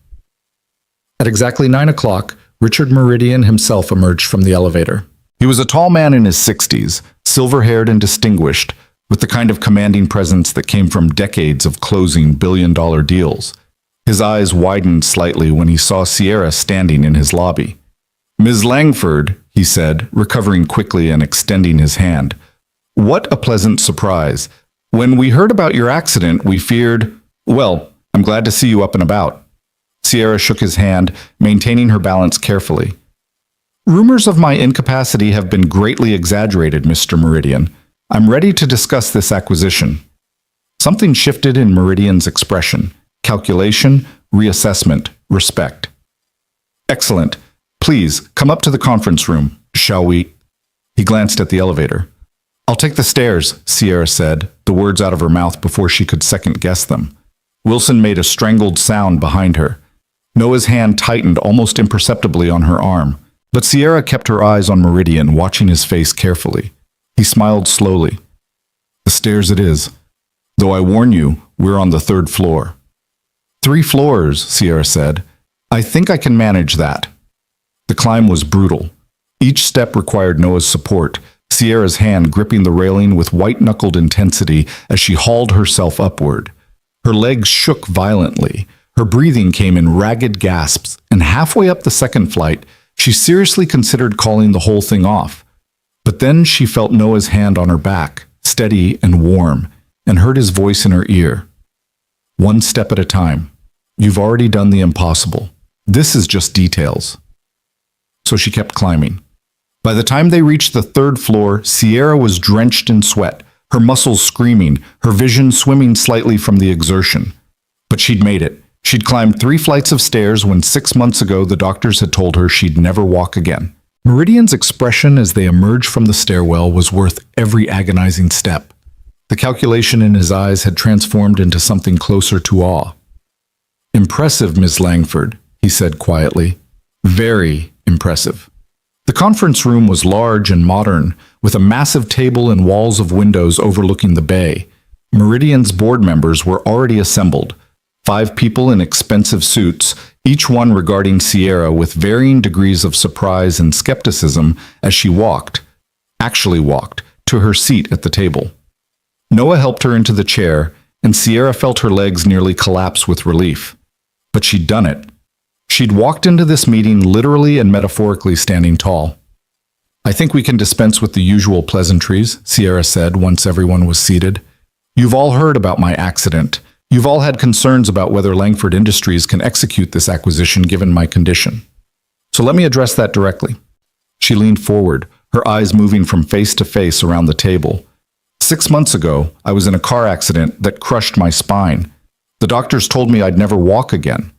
At exactly 9 o'clock, Richard Meridian himself emerged from the elevator. He was a tall man in his 60s, silver-haired and distinguished, with the kind of commanding presence that came from decades of closing billion-dollar deals. His eyes widened slightly when he saw Sierra standing in his lobby. "Ms. Langford," he said, recovering quickly and extending his hand. "What a pleasant surprise. When we heard about your accident, we feared... Well, I'm glad to see you up and about." Sierra shook his hand, maintaining her balance carefully. "Rumors of my incapacity have been greatly exaggerated, Mr. Meridian. I'm ready to discuss this acquisition." Something shifted in Meridian's expression. Calculation, reassessment, respect. "Excellent. Please, come up to the conference room, shall we?" He glanced at the elevator. "I'll take the stairs," Sierra said, the words out of her mouth before she could second-guess them. Wilson made a strangled sound behind her. Noah's hand tightened almost imperceptibly on her arm, but Sierra kept her eyes on Meridian, watching his face carefully. He smiled slowly. The stairs it is. Though I warn you, we're on the 3rd floor. 3 floors, Sierra said. I think I can manage that. The climb was brutal. Each step required Noah's support, Sierra's hand gripping the railing with white-knuckled intensity as she hauled herself upward. Her legs shook violently. Her breathing came in ragged gasps, and halfway up the 2nd flight, she seriously considered calling the whole thing off. But then she felt Noah's hand on her back, steady and warm, and heard his voice in her ear. One step at a time. You've already done the impossible. This is just details. So she kept climbing. By the time they reached the 3rd floor, Sierra was drenched in sweat, her muscles screaming, her vision swimming slightly from the exertion. But she'd made it. She'd climbed 3 flights of stairs when 6 months ago the doctors had told her she'd never walk again. Meridian's expression as they emerged from the stairwell was worth every agonizing step. The calculation in his eyes had transformed into something closer to awe. Impressive, Miss Langford, he said quietly. Very impressive. The conference room was large and modern, with a massive table and walls of windows overlooking the bay. Meridian's board members were already assembled, 5 people in expensive suits, each one regarding Sierra with varying degrees of surprise and skepticism as she actually walked, to her seat at the table. Noah helped her into the chair, and Sierra felt her legs nearly collapse with relief. But she'd done it. She'd walked into this meeting literally and metaphorically standing tall. I think we can dispense with the usual pleasantries, Sierra said once everyone was seated. You've all heard about my accident. You've all had concerns about whether Langford Industries can execute this acquisition given my condition. So let me address that directly. She leaned forward, her eyes moving from face to face around the table. 6 months ago, I was in a car accident that crushed my spine. The doctors told me I'd never walk again.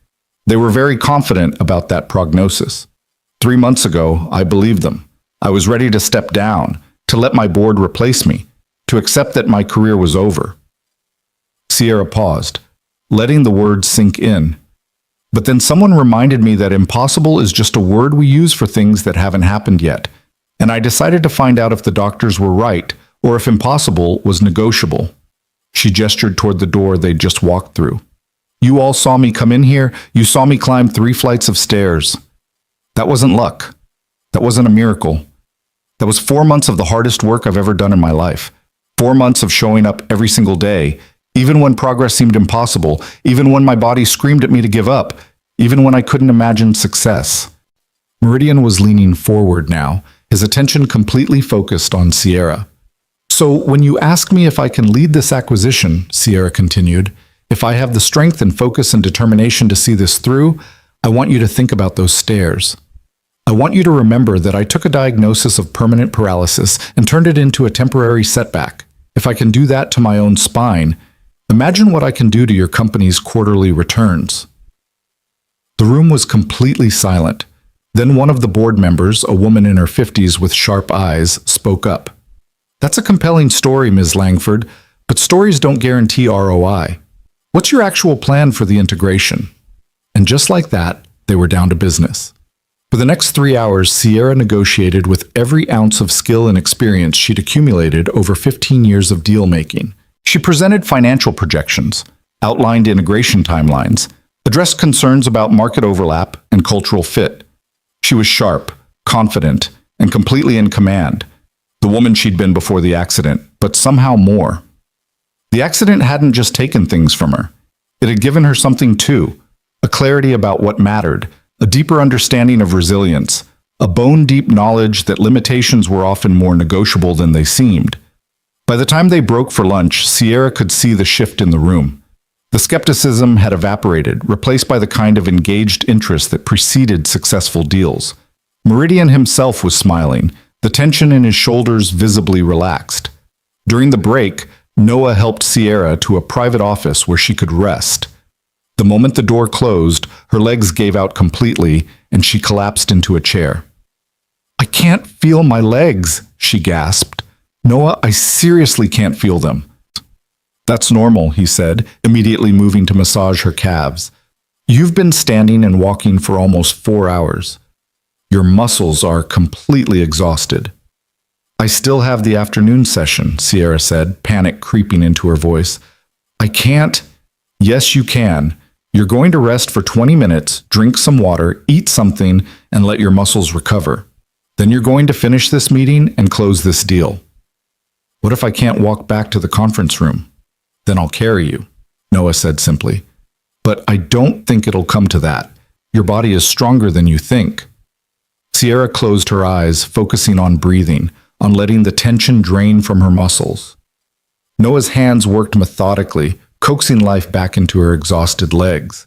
They were very confident about that prognosis. 3 months ago, I believed them. I was ready to step down, to let my board replace me, to accept that my career was over. Sierra paused, letting the words sink in. But then someone reminded me that impossible is just a word we use for things that haven't happened yet, and I decided to find out if the doctors were right or if impossible was negotiable. She gestured toward the door they'd just walked through. You all saw me come in here. You saw me climb 3 flights of stairs. That wasn't luck. That wasn't a miracle. That was 4 months of the hardest work I've ever done in my life. 4 months of showing up every single day, even when progress seemed impossible, even when my body screamed at me to give up, even when I couldn't imagine success. Meridian was leaning forward now, his attention completely focused on Sierra. So when you ask me if I can lead this acquisition, Sierra continued, if I have the strength and focus and determination to see this through, I want you to think about those stairs. I want you to remember that I took a diagnosis of permanent paralysis and turned it into a temporary setback. If I can do that to my own spine, imagine what I can do to your company's quarterly returns. The room was completely silent. Then one of the board members, a woman in her 50s with sharp eyes, spoke up. That's a compelling story, Ms. Langford, but stories don't guarantee ROI. What's your actual plan for the integration? And just like that, they were down to business. For the next 3 hours, Sierra negotiated with every ounce of skill and experience she'd accumulated over 15 years of deal-making. She presented financial projections, outlined integration timelines, addressed concerns about market overlap and cultural fit. She was sharp, confident, and completely in command, the woman she'd been before the accident, but somehow more. The accident hadn't just taken things from her. It had given her something too, a clarity about what mattered, a deeper understanding of resilience, a bone-deep knowledge that limitations were often more negotiable than they seemed. By the time they broke for lunch, Sierra could see the shift in the room. The skepticism had evaporated, replaced by the kind of engaged interest that preceded successful deals. Meridian himself was smiling, the tension in his shoulders visibly relaxed. During the break, Noah helped Sierra to a private office where she could rest. The moment the door closed, her legs gave out completely, and she collapsed into a chair. I can't feel my legs, she gasped. Noah, I seriously can't feel them. That's normal, he said, immediately moving to massage her calves. You've been standing and walking for almost 4 hours. Your muscles are completely exhausted. I still have the afternoon session, Sierra said, panic creeping into her voice. I can't. Yes, you can. You're going to rest for 20 minutes, drink some water, eat something, and let your muscles recover. Then you're going to finish this meeting and close this deal. What if I can't walk back to the conference room? Then I'll carry you, Noah said simply. But I don't think it'll come to that. Your body is stronger than you think. Sierra closed her eyes, focusing on breathing, on letting the tension drain from her muscles. Noah's hands worked methodically, coaxing life back into her exhausted legs.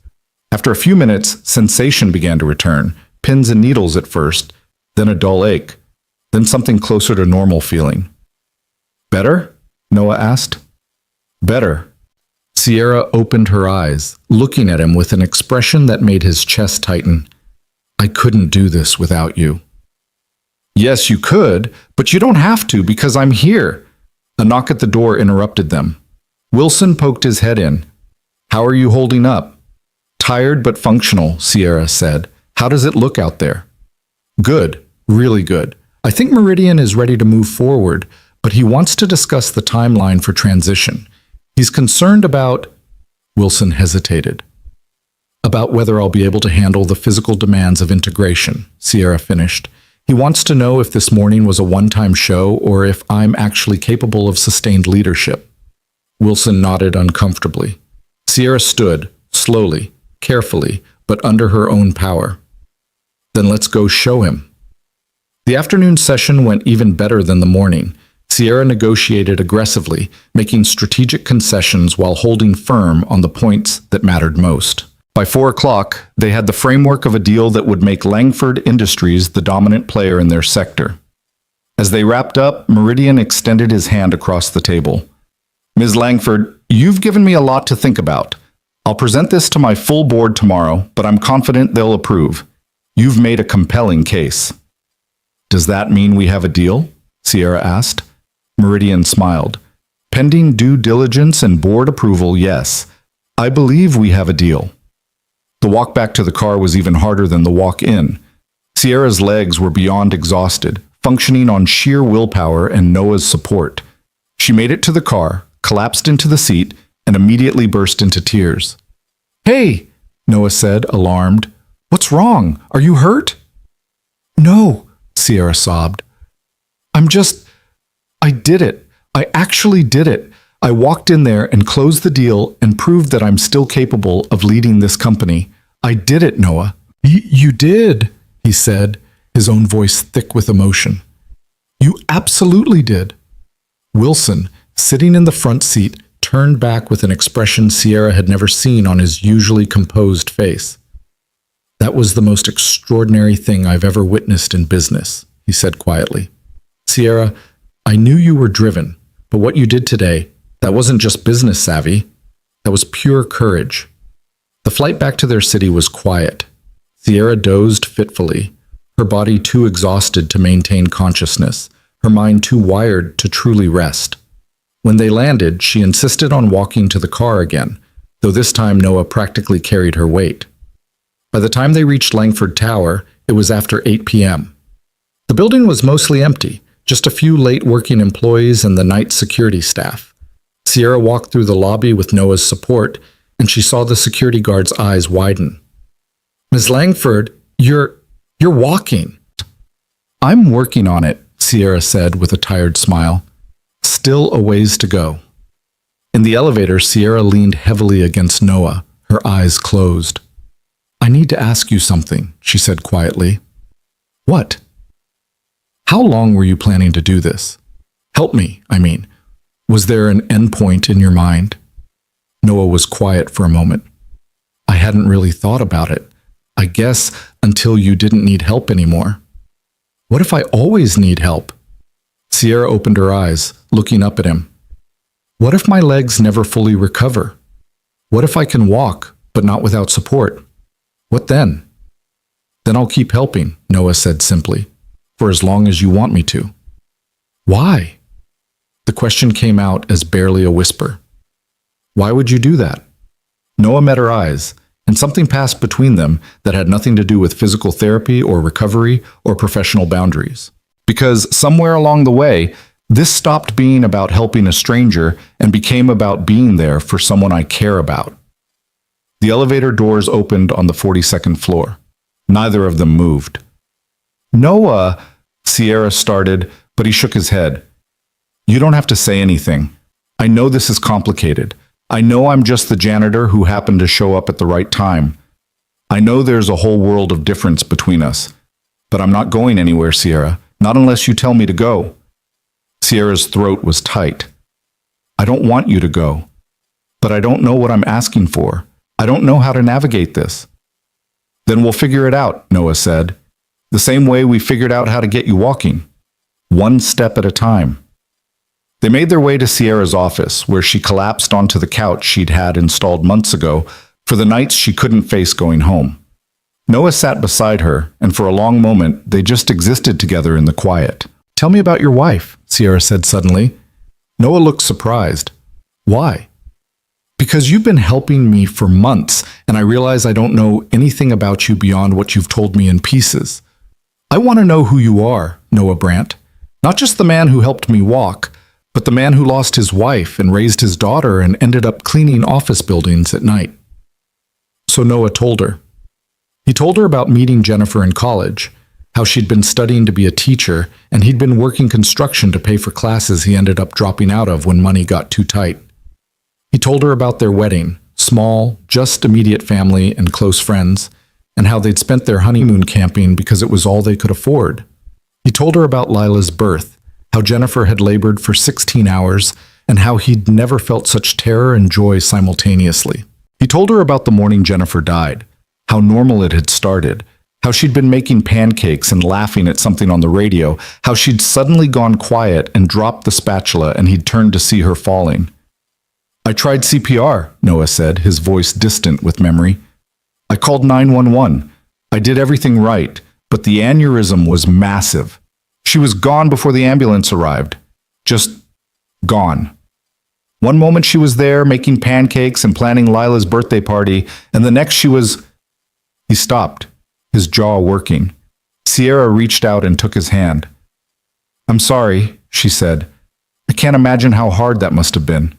After a few minutes, sensation began to return, pins and needles at first, then a dull ache, then something closer to normal feeling. Better? Noah asked. Better. Sierra opened her eyes, looking at him with an expression that made his chest tighten. I couldn't do this without you. Yes, you could, but you don't have to because I'm here. A knock at the door interrupted them. Wilson poked his head in. How are you holding up? Tired but functional, Sierra said. How does it look out there? Good, really good. I think Meridian is ready to move forward, but he wants to discuss the timeline for transition. He's concerned about... Wilson hesitated. About whether I'll be able to handle the physical demands of integration, Sierra finished. He wants to know if this morning was a one-time show or if I'm actually capable of sustained leadership. Wilson nodded uncomfortably. Sierra stood, slowly, carefully, but under her own power. Then let's go show him. The afternoon session went even better than the morning. Sierra negotiated aggressively, making strategic concessions while holding firm on the points that mattered most. By 4 o'clock, they had the framework of a deal that would make Langford Industries the dominant player in their sector. As they wrapped up, Meridian extended his hand across the table. Ms. Langford, you've given me a lot to think about. I'll present this to my full board tomorrow, but I'm confident they'll approve. You've made a compelling case. Does that mean we have a deal? Sierra asked. Meridian smiled. Pending due diligence and board approval, yes. I believe we have a deal. The walk back to the car was even harder than the walk in. Sierra's legs were beyond exhausted, functioning on sheer willpower and Noah's support. She made it to the car, collapsed into the seat, and immediately burst into tears. Hey, Noah said, alarmed. What's wrong? Are you hurt? No, Sierra sobbed. I did it. I actually did it. I walked in there and closed the deal and proved that I'm still capable of leading this company. I did it, Noah. You did, he said, his own voice thick with emotion. You absolutely did. Wilson, sitting in the front seat, turned back with an expression Sierra had never seen on his usually composed face. That was the most extraordinary thing I've ever witnessed in business, he said quietly. Sierra, I knew you were driven, but what you did today, that wasn't just business savvy. That was pure courage. The flight back to their city was quiet. Sierra dozed fitfully, her body too exhausted to maintain consciousness, her mind too wired to truly rest. When they landed, she insisted on walking to the car again, though this time Noah practically carried her weight. By the time they reached Langford Tower, it was after 8 p.m. The building was mostly empty, just a few late working employees and the night security staff. Sierra walked through the lobby with Noah's support, and she saw the security guard's eyes widen. Ms. Langford, you're walking. I'm working on it, Sierra said with a tired smile. Still a ways to go. In the elevator, Sierra leaned heavily against Noah, her eyes closed. I need to ask you something, she said quietly. What? How long were you planning to do this? Help me, I mean. Was there an endpoint in your mind? Noah was quiet for a moment. I hadn't really thought about it. I guess until you didn't need help anymore. What if I always need help? Sierra opened her eyes, looking up at him. What if my legs never fully recover? What if I can walk, but not without support? What then? Then I'll keep helping, Noah said simply, for as long as you want me to. Why? The question came out as barely a whisper. Why would you do that? Noah met her eyes, and something passed between them that had nothing to do with physical therapy or recovery or professional boundaries. Because somewhere along the way, this stopped being about helping a stranger and became about being there for someone I care about. The elevator doors opened on the 42nd floor. Neither of them moved. Noah, Sierra started, but he shook his head. You don't have to say anything. I know this is complicated. I know I'm just the janitor who happened to show up at the right time. I know there's a whole world of difference between us. But I'm not going anywhere, Sierra. Not unless you tell me to go. Sierra's throat was tight. I don't want you to go. But I don't know what I'm asking for. I don't know how to navigate this. Then we'll figure it out, Noah said. The same way we figured out how to get you walking. One step at a time. They made their way to Sierra's office, where she collapsed onto the couch she'd had installed months ago for the nights she couldn't face going home. Noah sat beside her, and for a long moment, they just existed together in the quiet. Tell me about your wife, Sierra said suddenly. Noah looked surprised. Why? Because you've been helping me for months, and I realize I don't know anything about you beyond what you've told me in pieces. I want to know who you are, Noah Brandt. Not just the man who helped me walk, but the man who lost his wife and raised his daughter and ended up cleaning office buildings at night. So Noah told her. He told her about meeting Jennifer in college, how she'd been studying to be a teacher, and he'd been working construction to pay for classes he ended up dropping out of when money got too tight. He told her about their wedding, small, just immediate family and close friends, and how they'd spent their honeymoon camping because it was all they could afford. He told her about Lila's birth, how Jennifer had labored for 16 hours, and how he'd never felt such terror and joy simultaneously. He told her about the morning Jennifer died, how normal it had started, how she'd been making pancakes and laughing at something on the radio, how she'd suddenly gone quiet and dropped the spatula and he'd turned to see her falling. I tried CPR, Noah said, his voice distant with memory. I called 911. I did everything right, but the aneurysm was massive. She was gone before the ambulance arrived. Just gone. One moment she was there making pancakes and planning Lila's birthday party, and the next she was... He stopped, his jaw working. Sierra reached out and took his hand. I'm sorry, she said. I can't imagine how hard that must have been.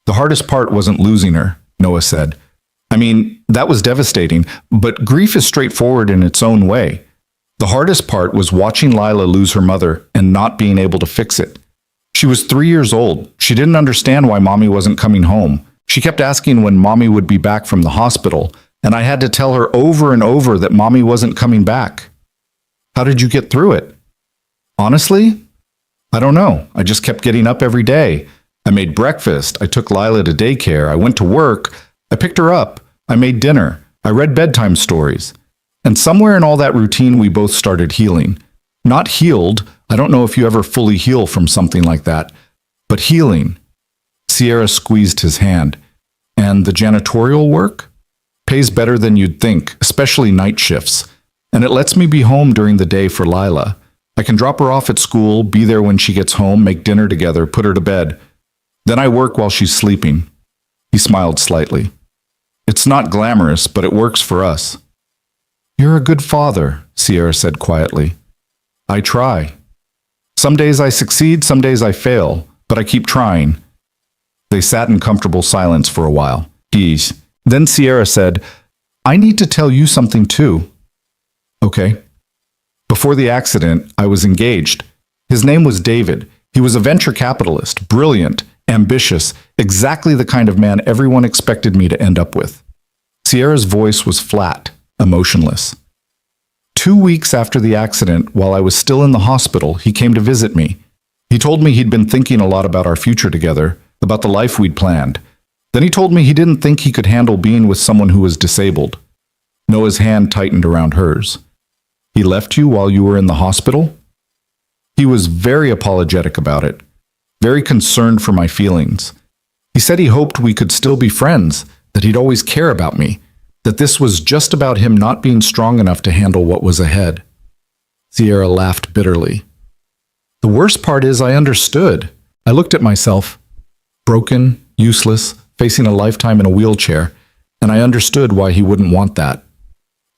The hardest part wasn't losing her, Noah said. I mean, that was devastating, but grief is straightforward in its own way. The hardest part was watching Lila lose her mother and not being able to fix it. She was 3 years old. She didn't understand why Mommy wasn't coming home. She kept asking when Mommy would be back from the hospital, and I had to tell her over and over that Mommy wasn't coming back. How did you get through it? Honestly, I don't know. I just kept getting up every day. I made breakfast. I took Lila to daycare. I went to work. I picked her up. I made dinner. I read bedtime stories. And somewhere in all that routine, we both started healing. Not healed. I don't know if you ever fully heal from something like that, but healing. Sierra squeezed his hand. And the janitorial work? Pays better than you'd think, especially night shifts. And it lets me be home during the day for Lila. I can drop her off at school, be there when she gets home, make dinner together, put her to bed. Then I work while she's sleeping. He smiled slightly. It's not glamorous, but it works for us. You're a good father, Sierra said quietly. I try. Some days I succeed, some days I fail, but I keep trying. They sat in comfortable silence for a while. Geez. Then Sierra said, I need to tell you something too. Okay. Before the accident, I was engaged. His name was David. He was a venture capitalist, brilliant, ambitious, exactly the kind of man everyone expected me to end up with. Sierra's voice was flat, emotionless. 2 weeks after the accident, while I was still in the hospital, he came to visit me. He told me he'd been thinking a lot about our future together, about the life we'd planned. Then he told me he didn't think he could handle being with someone who was disabled. Noah's hand tightened around hers. He left you while you were in the hospital? He was very apologetic about it, very concerned for my feelings. He said he hoped we could still be friends, that he'd always care about me, that this was just about him not being strong enough to handle what was ahead. Sierra laughed bitterly. The worst part is I understood. I looked at myself, broken, useless, facing a lifetime in a wheelchair, and I understood why he wouldn't want that.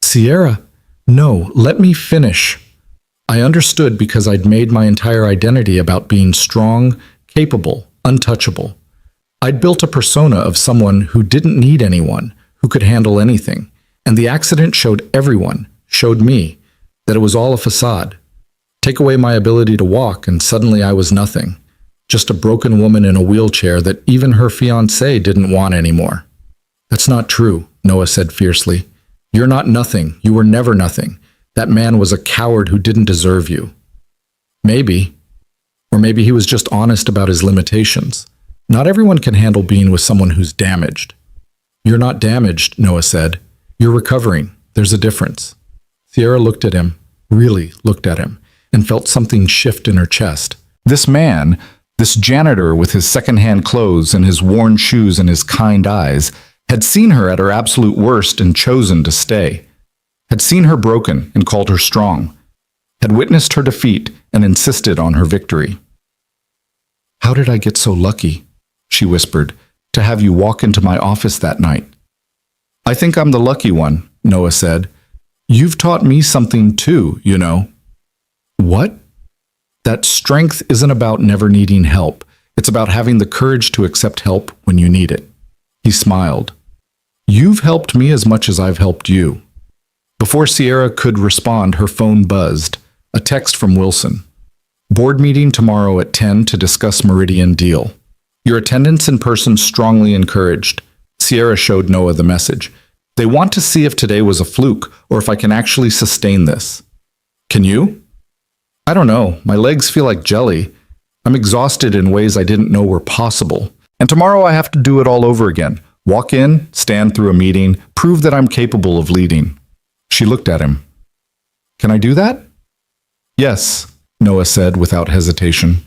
Sierra, no, let me finish. I understood because I'd made my entire identity about being strong, capable, untouchable. I'd built a persona of someone who didn't need anyone, who could handle anything. And the accident showed everyone, showed me, that it was all a facade. Take away my ability to walk, and suddenly I was nothing. Just a broken woman in a wheelchair that even her fiancé didn't want anymore. That's not true, Noah said fiercely. You're not nothing. You were never nothing. That man was a coward who didn't deserve you. Maybe. Or maybe he was just honest about his limitations. Not everyone can handle being with someone who's damaged. You're not damaged, Noah said. You're recovering. There's a difference. Sierra looked at him, really looked at him, and felt something shift in her chest. This man, this janitor with his secondhand clothes and his worn shoes and his kind eyes, had seen her at her absolute worst and chosen to stay. Had seen her broken and called her strong. Had witnessed her defeat and insisted on her victory. How did I get so lucky, she whispered, to have you walk into my office that night? I think I'm the lucky one, Noah said. You've taught me something too, you know. What? That strength isn't about never needing help. It's about having the courage to accept help when you need it. He smiled. You've helped me as much as I've helped you. Before Sierra could respond, her phone buzzed. A text from Wilson. Board meeting tomorrow at 10 to discuss Meridian deal. Your attendance in person strongly encouraged. Sierra showed Noah the message. They want to see if today was a fluke or if I can actually sustain this. Can you? I don't know. My legs feel like jelly. I'm exhausted in ways I didn't know were possible. And tomorrow I have to do it all over again. Walk in, stand through a meeting, prove that I'm capable of leading. She looked at him. Can I do that? Yes, Noah said without hesitation.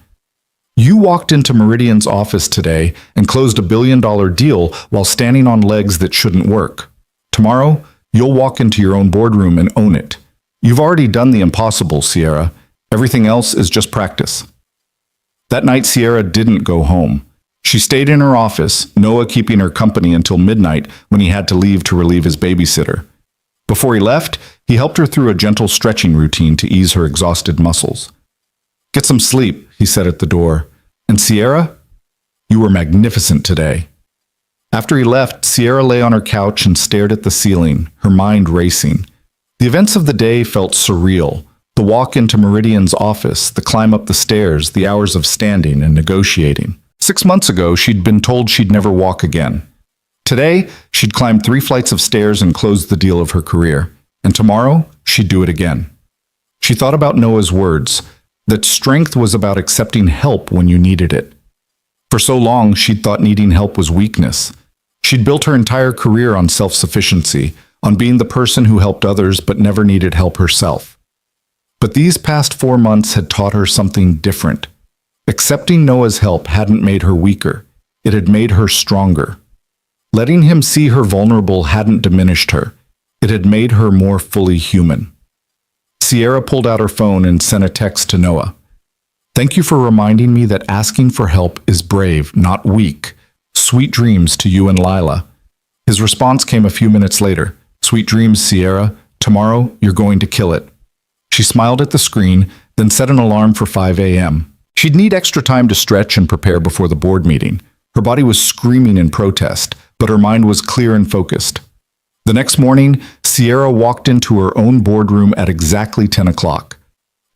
You walked into Meridian's office today and closed $1 billion deal while standing on legs that shouldn't work. Tomorrow, you'll walk into your own boardroom and own it. You've already done the impossible, Sierra. Everything else is just practice. That night, Sierra didn't go home. She stayed in her office, Noah keeping her company until midnight when he had to leave to relieve his babysitter. Before he left, he helped her through a gentle stretching routine to ease her exhausted muscles. Get some sleep, he said at the door. And Sierra, you were magnificent today. After he left, Sierra lay on her couch and stared at the ceiling, her mind racing. The events of the day felt surreal. The walk into Meridian's office, the climb up the stairs, the hours of standing and negotiating. 6 months ago, she'd been told she'd never walk again. Today, she'd climb 3 flights of stairs and close the deal of her career. And tomorrow, she'd do it again. She thought about Noah's words, that strength was about accepting help when you needed it. For so long, she'd thought needing help was weakness. She'd built her entire career on self-sufficiency, on being the person who helped others but never needed help herself. But these past 4 months had taught her something different. Accepting Noah's help hadn't made her weaker. It had made her stronger. Letting him see her vulnerable hadn't diminished her. It had made her more fully human. Sierra pulled out her phone and sent a text to Noah. Thank you for reminding me that asking for help is brave, not weak. Sweet dreams to you and Lila. His response came a few minutes later. Sweet dreams, Sierra. Tomorrow, you're going to kill it. She smiled at the screen, then set an alarm for 5 a.m. She'd need extra time to stretch and prepare before the board meeting. Her body was screaming in protest, but her mind was clear and focused. The next morning, Sierra walked into her own boardroom at exactly 10 o'clock.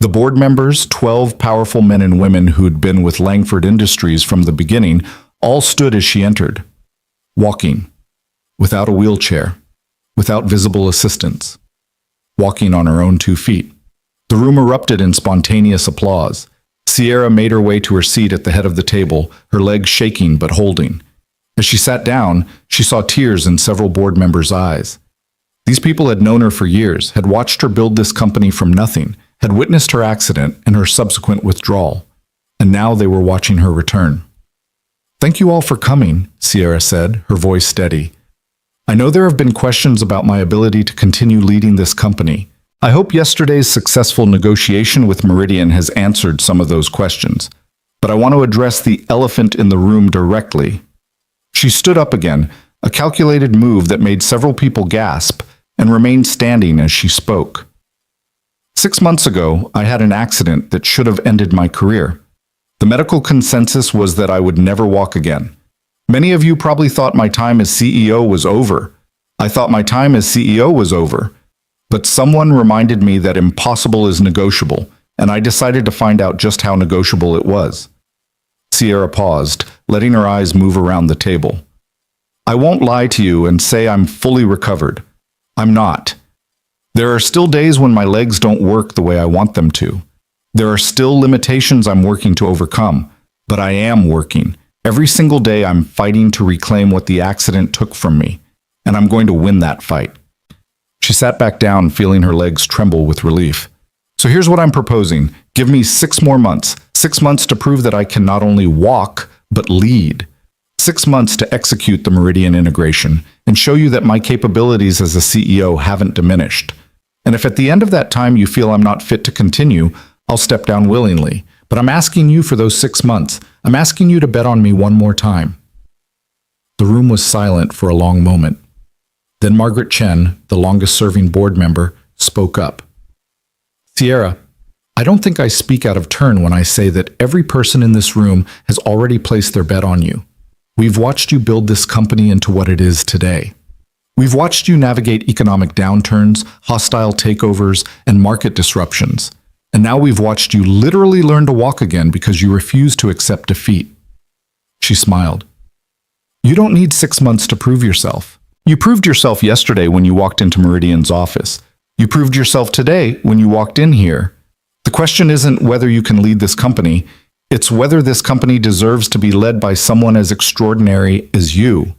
The board members, 12 powerful men and women who'd been with Langford Industries from the beginning, all stood as she entered, walking, without a wheelchair, without visible assistance, walking on her own 2 feet. The room erupted in spontaneous applause. Sierra made her way to her seat at the head of the table, her legs shaking but holding. As she sat down, she saw tears in several board members' eyes. These people had known her for years, had watched her build this company from nothing, had witnessed her accident and her subsequent withdrawal, and now they were watching her return. Thank you all for coming, Sierra said, her voice steady. I know there have been questions about my ability to continue leading this company. I hope yesterday's successful negotiation with Meridian has answered some of those questions, but I want to address the elephant in the room directly. She stood up again, a calculated move that made several people gasp, and remained standing as she spoke. 6 months ago, I had an accident that should have ended my career. The medical consensus was that I would never walk again. Many of you probably thought my time as CEO was over. I thought my time as CEO was over. But someone reminded me that impossible is negotiable, and I decided to find out just how negotiable it was. Sierra paused, letting her eyes move around the table. I won't lie to you and say I'm fully recovered. I'm not. There are still days when my legs don't work the way I want them to. There are still limitations I'm working to overcome, but I am working. Every single day I'm fighting to reclaim what the accident took from me, and I'm going to win that fight. She sat back down, feeling her legs tremble with relief. So here's what I'm proposing. Give me 6 more months. 6 months to prove that I can not only walk, but lead. 6 months to execute the Meridian integration and show you that my capabilities as a CEO haven't diminished. And if at the end of that time you feel I'm not fit to continue, I'll step down willingly. But I'm asking you for those 6 months. I'm asking you to bet on me one more time. The room was silent for a long moment. Then Margaret Chen, the longest-serving board member, spoke up. Sierra, I don't think I speak out of turn when I say that every person in this room has already placed their bet on you. We've watched you build this company into what it is today. We've watched you navigate economic downturns, hostile takeovers, and market disruptions. And now we've watched you literally learn to walk again because you refuse to accept defeat. She smiled. You don't need 6 months to prove yourself. You proved yourself yesterday when you walked into Meridian's office. You proved yourself today when you walked in here. The question isn't whether you can lead this company, it's whether this company deserves to be led by someone as extraordinary as you.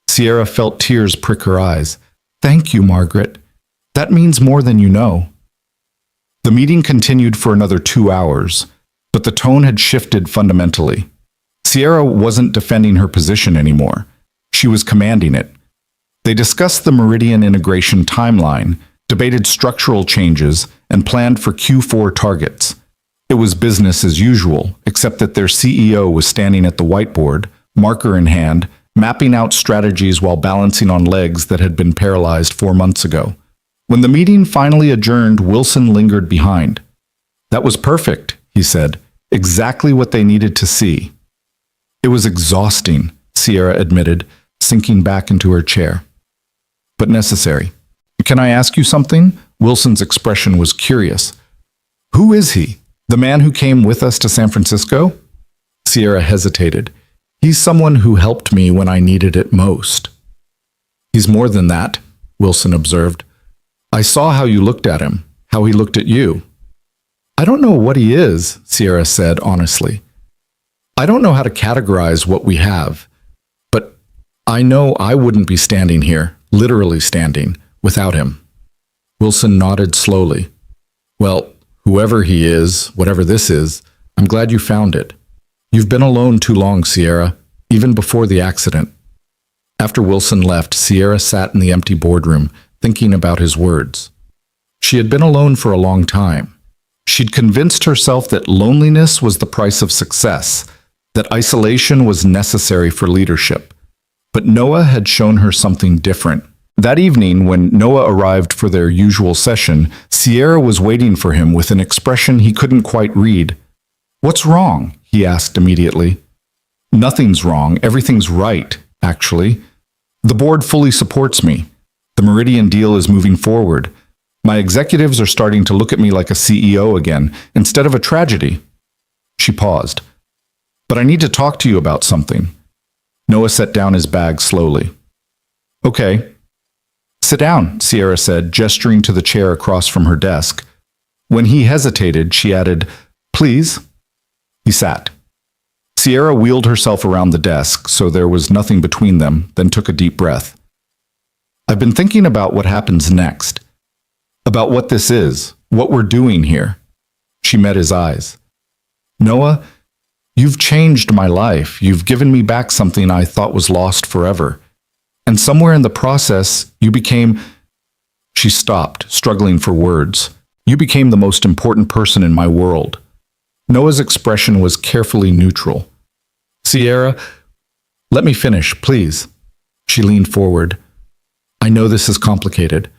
Sierra felt tears prick her eyes. Thank you, Margaret. That means more than you know. The meeting continued for another 2 hours, but the tone had shifted fundamentally. Sierra wasn't defending her position anymore. She was commanding it. They discussed the Meridian integration timeline, debated structural changes, and planned for Q4 targets. It was business as usual, except that their CEO was standing at the whiteboard, marker in hand, mapping out strategies while balancing on legs that had been paralyzed 4 months ago. When the meeting finally adjourned, Wilson lingered behind. That was perfect, he said. Exactly what they needed to see. It was exhausting, Sierra admitted, sinking back into her chair. But necessary. Can I ask you something? Wilson's expression was curious. Who is he? The man who came with us to San Francisco? Sierra hesitated. He's someone who helped me when I needed it most. He's more than that, Wilson observed. I saw how you looked at him, how he looked at you. I don't know what he is, Sierra said honestly. I don't know how to categorize what we have, but I know I wouldn't be standing here, literally standing, without him. Wilson nodded slowly. Well, whoever he is, whatever this is, I'm glad you found it. You've been alone too long, Sierra, even before the accident. After Wilson left, Sierra sat in the empty boardroom, thinking about his words. She had been alone for a long time. She'd convinced herself that loneliness was the price of success, that isolation was necessary for leadership. But Noah had shown her something different. That evening, when Noah arrived for their usual session, Sierra was waiting for him with an expression he couldn't quite read. What's wrong? He asked immediately. Nothing's wrong. Everything's right, actually. The board fully supports me. The Meridian deal is moving forward. My executives are starting to look at me like a CEO again, instead of a tragedy. She paused. But I need to talk to you about something. Noah set down his bag slowly. Okay. Sit down, Sierra said, gesturing to the chair across from her desk. When he hesitated, she added, Please. He sat. Sierra wheeled herself around the desk so there was nothing between them, then took a deep breath. I've been thinking about what happens next. About what this is, what we're doing here. She met his eyes. Noah, you've changed my life. You've given me back something I thought was lost forever. And somewhere in the process, you became... She stopped, struggling for words. You became the most important person in my world. Noah's expression was carefully neutral. Sierra, let me finish, please. She leaned forward. I know this is complicated.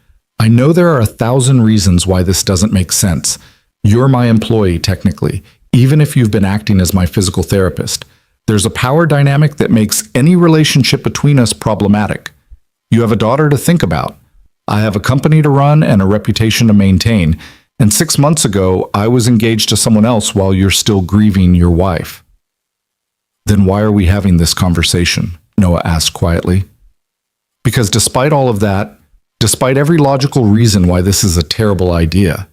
I know there are 1,000 reasons why this doesn't make sense. You're my employee, technically, even if you've been acting as my physical therapist. There's a power dynamic that makes any relationship between us problematic. You have a daughter to think about. I have a company to run and a reputation to maintain. And 6 months ago, I was engaged to someone else while you're still grieving your wife. Then why are we having this conversation? Noah asked quietly. Because despite all of that, despite every logical reason why this is a terrible idea,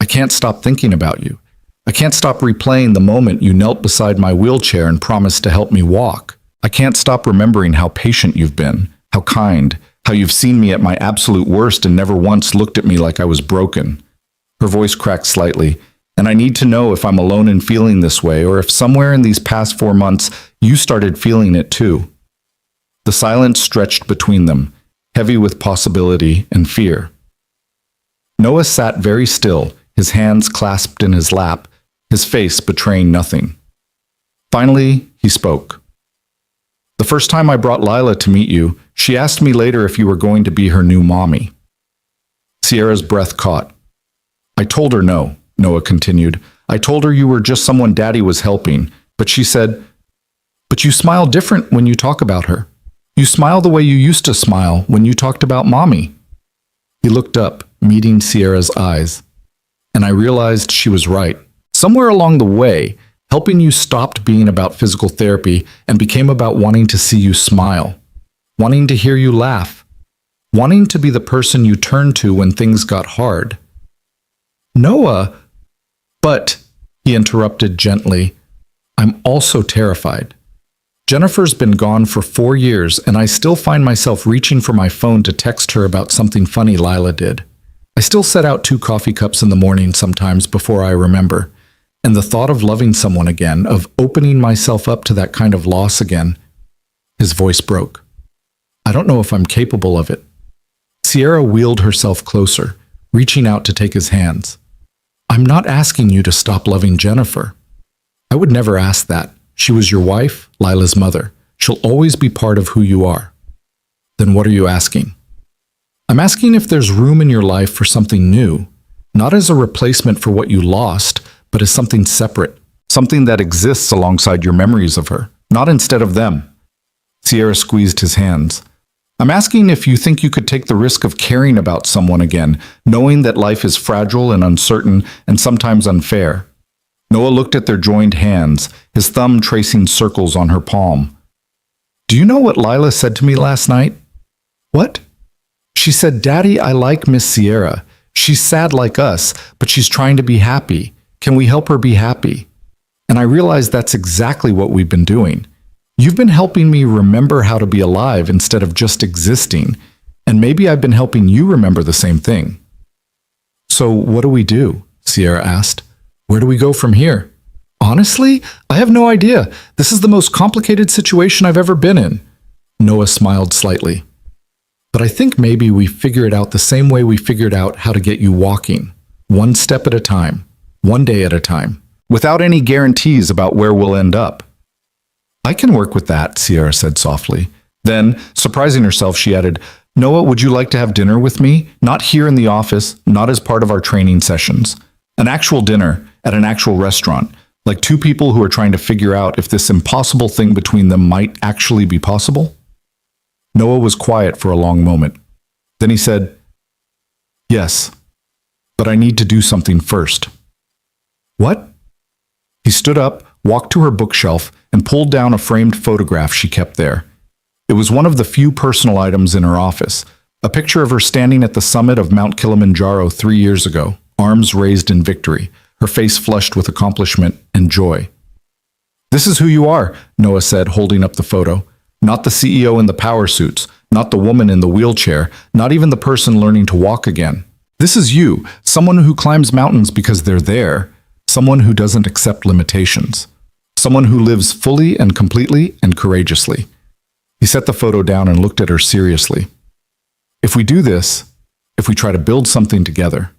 I can't stop thinking about you. I can't stop replaying the moment you knelt beside my wheelchair and promised to help me walk. I can't stop remembering how patient you've been, how kind, how you've seen me at my absolute worst and never once looked at me like I was broken. Her voice cracked slightly, and I need to know if I'm alone in feeling this way or if somewhere in these past 4 months you started feeling it too. The silence stretched between them, heavy with possibility and fear. Noah sat very still, his hands clasped in his lap, his face betraying nothing. Finally, he spoke. The first time I brought Lila to meet you, she asked me later if you were going to be her new mommy. Sierra's breath caught. I told her no, Noah continued. I told her you were just someone Daddy was helping, but she said, "But you smile different when you talk about her. You smile the way you used to smile when you talked about Mommy." He looked up, meeting Sierra's eyes, and I realized she was right. Somewhere along the way, helping you stopped being about physical therapy and became about wanting to see you smile, wanting to hear you laugh, wanting to be the person you turned to when things got hard. Noah, but, he interrupted gently, I'm also terrified. Jennifer's been gone for 4 years, and I still find myself reaching for my phone to text her about something funny Lila did. I still set out 2 coffee cups in the morning sometimes before I remember, and the thought of loving someone again, of opening myself up to that kind of loss again, his voice broke. I don't know if I'm capable of it. Sierra wheeled herself closer, reaching out to take his hands. I'm not asking you to stop loving Jennifer. I would never ask that. She was your wife, Lila's mother. She'll always be part of who you are. Then what are you asking? I'm asking if there's room in your life for something new, not as a replacement for what you lost, but as something separate, something that exists alongside your memories of her, not instead of them. Sierra squeezed his hands. I'm asking if you think you could take the risk of caring about someone again, knowing that life is fragile and uncertain and sometimes unfair. Noah looked at their joined hands, his thumb tracing circles on her palm. Do you know what Lila said to me last night? What? She said, Daddy, I like Miss Sierra. She's sad like us, but she's trying to be happy. Can we help her be happy? And I realized that's exactly what we've been doing. You've been helping me remember how to be alive instead of just existing, and maybe I've been helping you remember the same thing. So what do we do? Sierra asked. Where do we go from here? Honestly, I have no idea. This is the most complicated situation I've ever been in. Noah smiled slightly. But I think maybe we figure it out the same way we figured out how to get you walking, one step at a time, one day at a time, without any guarantees about where we'll end up. I can work with that, Sierra said softly. Then, surprising herself, she added, Noah, would you like to have dinner with me? Not here in the office, not as part of our training sessions. An actual dinner at an actual restaurant, like 2 people who are trying to figure out if this impossible thing between them might actually be possible? Noah was quiet for a long moment. Then he said, Yes, but I need to do something first. What? He stood up, walked to her bookshelf, and pulled down a framed photograph she kept there. It was one of the few personal items in her office, a picture of her standing at the summit of Mount Kilimanjaro 3 years ago, arms raised in victory, her face flushed with accomplishment and joy. This is who you are, Noah said, holding up the photo. Not the CEO in the power suits, not the woman in the wheelchair, not even the person learning to walk again. This is you, someone who climbs mountains because they're there, someone who doesn't accept limitations, someone who lives fully and completely and courageously. He set the photo down and looked at her seriously. If we do this, if we try to build something together,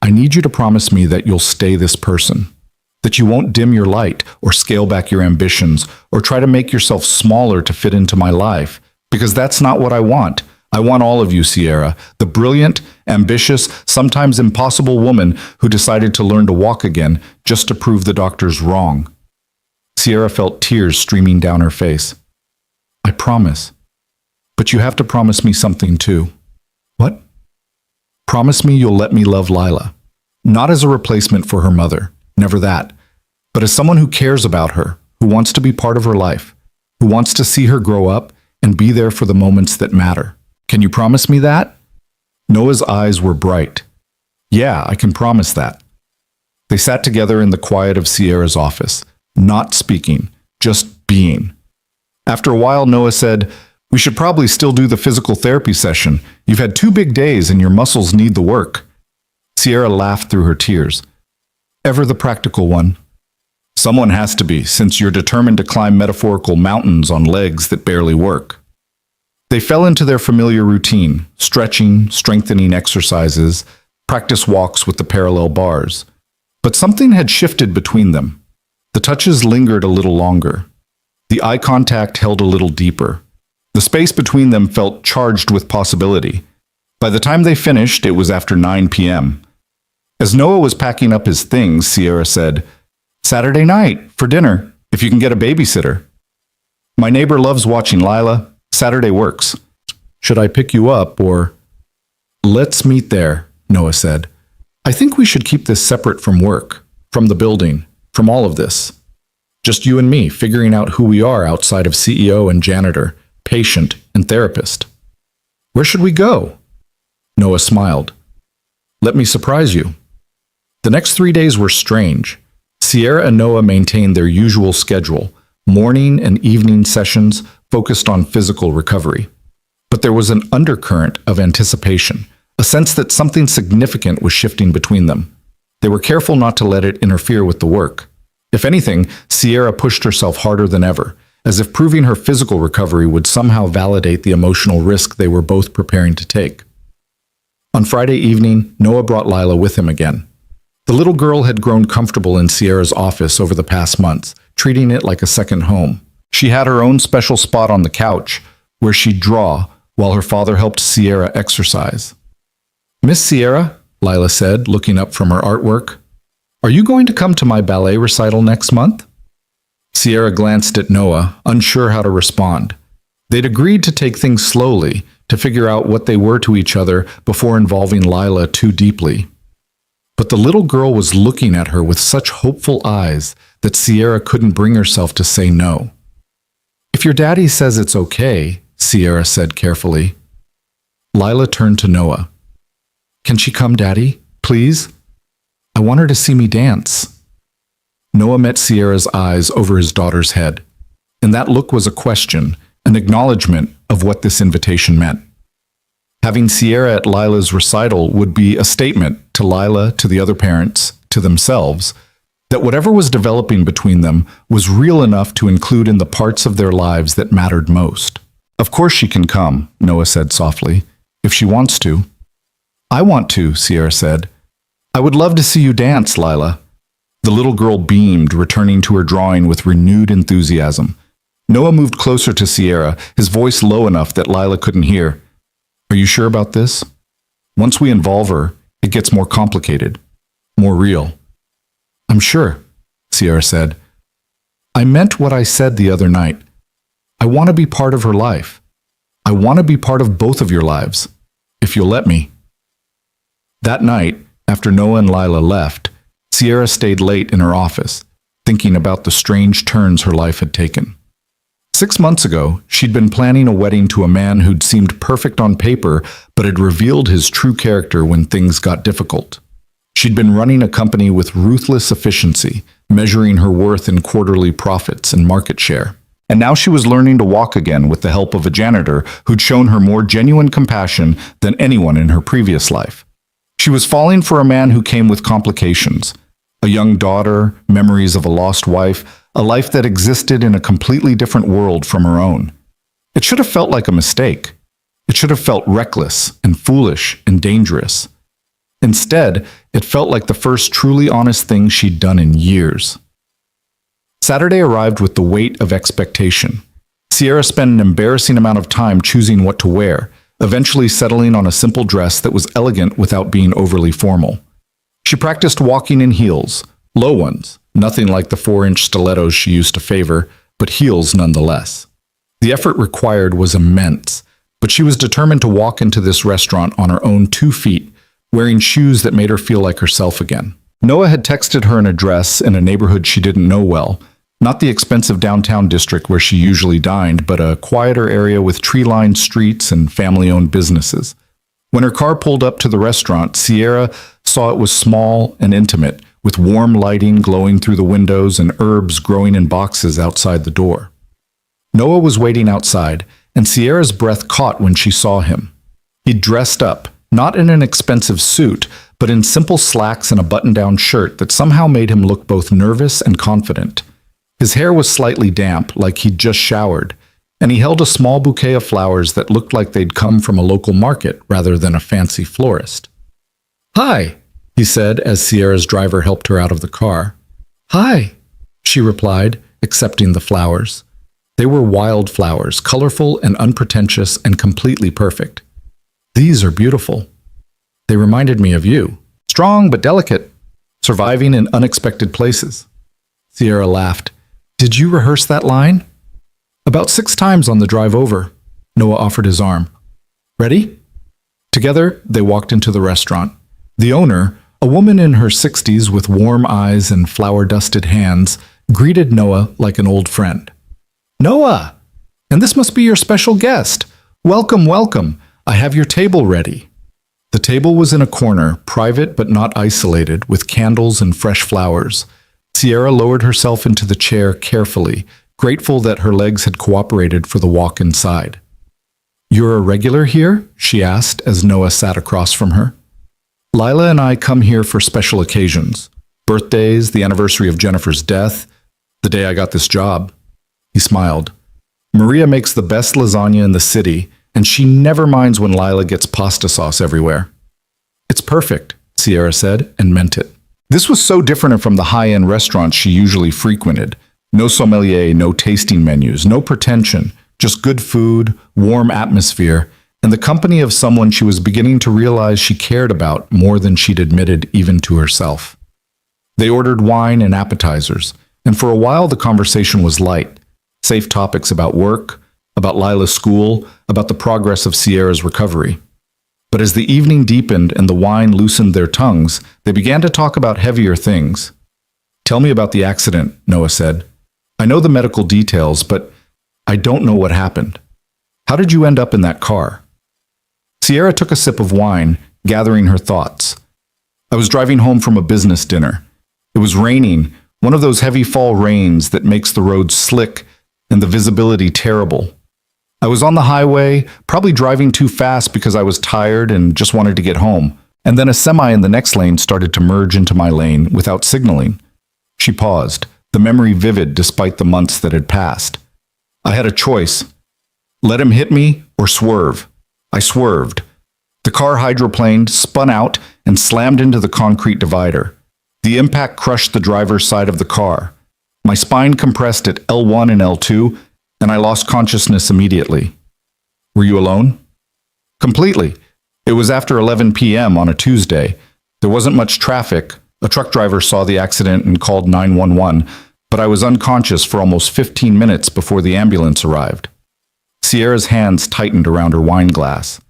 I need you to promise me that you'll stay this person, that you won't dim your light or scale back your ambitions or try to make yourself smaller to fit into my life, because that's not what I want. I want all of you, Sierra, the brilliant, ambitious, sometimes impossible woman who decided to learn to walk again just to prove the doctors wrong. Sierra felt tears streaming down her face. I promise. But you have to promise me something too. What? Promise me you'll let me love Lila. Not as a replacement for her mother, never that, but as someone who cares about her, who wants to be part of her life, who wants to see her grow up and be there for the moments that matter. Can you promise me that? Noah's eyes were bright. Yeah, I can promise that. They sat together in the quiet of Sierra's office, not speaking, just being. After a while, Noah said, "We should probably still do the physical therapy session. You've had 2 big days and your muscles need the work." Sierra laughed through her tears. Ever the practical one. Someone has to be, since you're determined to climb metaphorical mountains on legs that barely work. They fell into their familiar routine, stretching, strengthening exercises, practice walks with the parallel bars. But something had shifted between them. The touches lingered a little longer. The eye contact held a little deeper. The space between them felt charged with possibility. By the time they finished, it was after 9 p.m. As Noah was packing up his things, Sierra said, "Saturday night, for dinner, if you can get a babysitter. My neighbor loves watching Lila. Saturday works. Should I pick you up or—" "Let's meet there," Noah said. "I think we should keep this separate from work, from the building, from all of this. Just you and me figuring out who we are outside of CEO and janitor, patient and therapist. Where should we go?" Noah smiled. "Let me surprise you." The next 3 days were strange. Sierra and Noah maintained their usual schedule, morning and evening sessions focused on physical recovery. But there was an undercurrent of anticipation, a sense that something significant was shifting between them. They were careful not to let it interfere with the work. If anything, Sierra pushed herself harder than ever, as if proving her physical recovery would somehow validate the emotional risk they were both preparing to take. On Friday evening, Noah brought Lila with him again. The little girl had grown comfortable in Sierra's office over the past months, treating it like a second home. She had her own special spot on the couch, where she'd draw, while her father helped Sierra exercise. "Miss Sierra," Lila said, looking up from her artwork, "are you going to come to my ballet recital next month?" Sierra glanced at Noah, unsure how to respond. They'd agreed to take things slowly, to figure out what they were to each other before involving Lila too deeply. But the little girl was looking at her with such hopeful eyes that Sierra couldn't bring herself to say no. "If your daddy says it's okay," Sierra said carefully. Lila turned to Noah. "Can she come, Daddy? Please? I want her to see me dance." Noah met Sierra's eyes over his daughter's head, and that look was a question, an acknowledgement of what this invitation meant. Having Sierra at Lila's recital would be a statement to Lila, to the other parents, to themselves, that whatever was developing between them was real enough to include in the parts of their lives that mattered most. "Of course she can come," Noah said softly, "if she wants to." "I want to," Sierra said. "I would love to see you dance, Lila." The little girl beamed, returning to her drawing with renewed enthusiasm. Noah moved closer to Sierra, his voice low enough that Lila couldn't hear. "Are you sure about this? Once we involve her, it gets more complicated, more real." "I'm sure," Sierra said. "I meant what I said the other night. I want to be part of her life. I want to be part of both of your lives, if you'll let me." That night, after Noah and Lila left, Sierra stayed late in her office, thinking about the strange turns her life had taken. 6 months ago, she'd been planning a wedding to a man who'd seemed perfect on paper, but had revealed his true character when things got difficult. She'd been running a company with ruthless efficiency, measuring her worth in quarterly profits and market share. And now she was learning to walk again with the help of a janitor who'd shown her more genuine compassion than anyone in her previous life. She was falling for a man who came with complications. A young daughter, memories of a lost wife, a life that existed in a completely different world from her own. It should have felt like a mistake. It should have felt reckless and foolish and dangerous. Instead, it felt like the first truly honest thing she'd done in years. Saturday arrived with the weight of expectation. Sierra spent an embarrassing amount of time choosing what to wear, eventually settling on a simple dress that was elegant without being overly formal. She practiced walking in heels, low ones, nothing like the 4-inch stilettos she used to favor, but heels nonetheless. The effort required was immense, but she was determined to walk into this restaurant on her own 2 feet, wearing shoes that made her feel like herself again. Noah had texted her an address in a neighborhood she didn't know well, not the expensive downtown district where she usually dined, but a quieter area with tree-lined streets and family-owned businesses. When her car pulled up to the restaurant, Sierra saw it was small and intimate, with warm lighting glowing through the windows and herbs growing in boxes outside the door. Noah was waiting outside, and Sierra's breath caught when she saw him. He'd dressed up, not in an expensive suit, but in simple slacks and a button-down shirt that somehow made him look both nervous and confident. His hair was slightly damp, like he'd just showered, and he held a small bouquet of flowers that looked like they'd come from a local market rather than a fancy florist. "Hi," he said as Sierra's driver helped her out of the car. "Hi," she replied, accepting the flowers. They were wild flowers, colorful and unpretentious and completely perfect. "These are beautiful. They reminded me of you. Strong but delicate, surviving in unexpected places." Sierra laughed. "Did you rehearse that line?" "About 6 times on the drive over." Noah offered his arm. "Ready?" Together, they walked into the restaurant. The owner, a woman in her 60s with warm eyes and flour-dusted hands, greeted Noah like an old friend. "Noah! And this must be your special guest. Welcome, welcome. I have your table ready." The table was in a corner, private but not isolated, with candles and fresh flowers. Sierra lowered herself into the chair carefully, grateful that her legs had cooperated for the walk inside. "You're a regular here?" she asked as Noah sat across from her. "Lila and I come here for special occasions. Birthdays, the anniversary of Jennifer's death, the day I got this job." He smiled. "Maria makes the best lasagna in the city, and she never minds when Lila gets pasta sauce everywhere." "It's perfect," Sierra said, and meant it. This was so different from the high-end restaurants she usually frequented. No sommelier, no tasting menus, no pretension, just good food, warm atmosphere, and the company of someone she was beginning to realize she cared about more than she'd admitted even to herself. They ordered wine and appetizers, and for a while the conversation was light. Safe topics about work, about Lila's school, about the progress of Sierra's recovery. But as the evening deepened and the wine loosened their tongues, they began to talk about heavier things. "Tell me about the accident," Noah said. "I know the medical details, but I don't know what happened. How did you end up in that car?" Sierra took a sip of wine, gathering her thoughts. "I was driving home from a business dinner. It was raining, one of those heavy fall rains that makes the roads slick and the visibility terrible. I was on the highway, probably driving too fast because I was tired and just wanted to get home, and then a semi in the next lane started to merge into my lane without signaling." She paused, the memory vivid despite the months that had passed. "I had a choice. Let him hit me or swerve. I swerved. The car hydroplaned, spun out, and slammed into the concrete divider. The impact crushed the driver's side of the car. My spine compressed at L1 and L2, and I lost consciousness immediately." "Were you alone?" "Completely. It was after 11 p.m. on a Tuesday. There wasn't much traffic. A truck driver saw the accident and called 911, but I was unconscious for almost 15 minutes before the ambulance arrived." Sierra's hands tightened around her wine glass.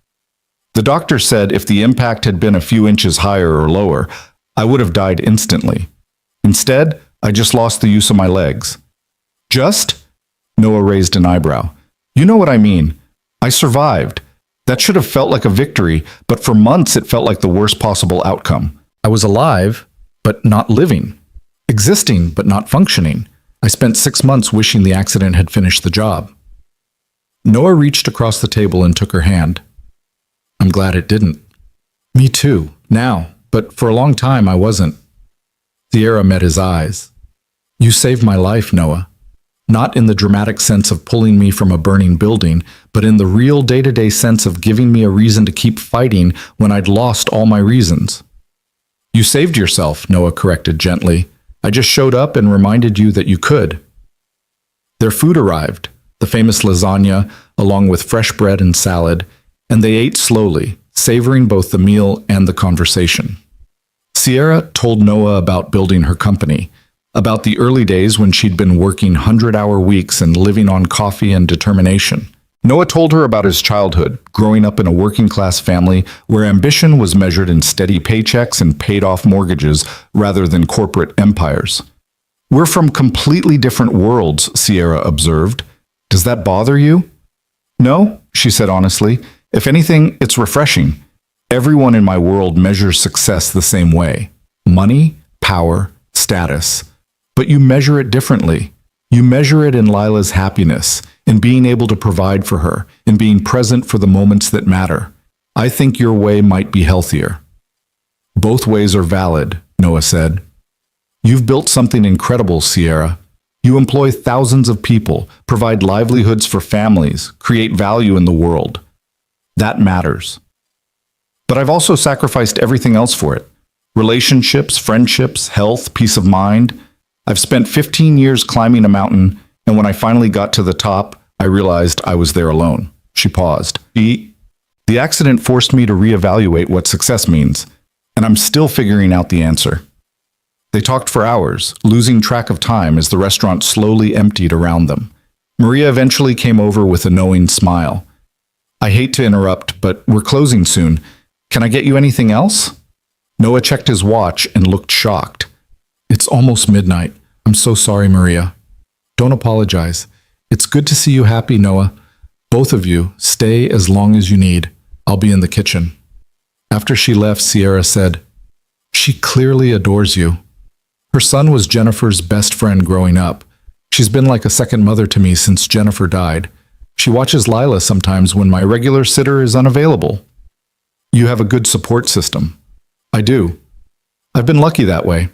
"The doctor said if the impact had been a few inches higher or lower, I would have died instantly. Instead, I just lost the use of my legs." "Just?" Noah raised an eyebrow. "You know what I mean. I survived. That should have felt like a victory, but for months it felt like the worst possible outcome. I was alive, but not living. Existing, but not functioning. I spent 6 months wishing the accident had finished the job." Noah reached across the table and took her hand. "I'm glad it didn't." "Me too, now, but for a long time I wasn't." Sierra met his eyes. "You saved my life, Noah. Not in the dramatic sense of pulling me from a burning building, but in the real day-to-day sense of giving me a reason to keep fighting when I'd lost all my reasons." "You saved yourself," Noah corrected gently. "I just showed up and reminded you that you could." Their food arrived, the famous lasagna, along with fresh bread and salad, and they ate slowly, savoring both the meal and the conversation. Sierra told Noah about building her company, about the early days when she'd been working 100-hour weeks and living on coffee and determination. Noah told her about his childhood, growing up in a working-class family where ambition was measured in steady paychecks and paid-off mortgages rather than corporate empires. "We're from completely different worlds," Sierra observed. "Does that bother you?" "No," she said honestly. "If anything, it's refreshing. Everyone in my world measures success the same way. Money, power, status. But you measure it differently. You measure it in Lila's happiness, in being able to provide for her, in being present for the moments that matter. I think your way might be healthier." "Both ways are valid," Noah said. "You've built something incredible, Sierra. You employ thousands of people, provide livelihoods for families, create value in the world. That matters. But I've also sacrificed everything else for it. Relationships, friendships, health, peace of mind. I've spent 15 years climbing a mountain, and when I finally got to the top, I realized I was there alone." She paused. The accident forced me to reevaluate what success means, and I'm still figuring out the answer." They talked for hours, losing track of time as the restaurant slowly emptied around them. Maria eventually came over with a knowing smile. "I hate to interrupt, but we're closing soon. Can I get you anything else?" Noah checked his watch and looked shocked. "It's almost midnight. I'm so sorry, Maria." "Don't apologize. It's good to see you happy, Noah. Both of you, stay as long as you need. I'll be in the kitchen." After she left, Sierra said, "She clearly adores you. Her son was Jennifer's best friend growing up. She's been like a second mother to me since Jennifer died. She watches Lila sometimes when my regular sitter is unavailable." "You have a good support system." "I do. I've been lucky that way.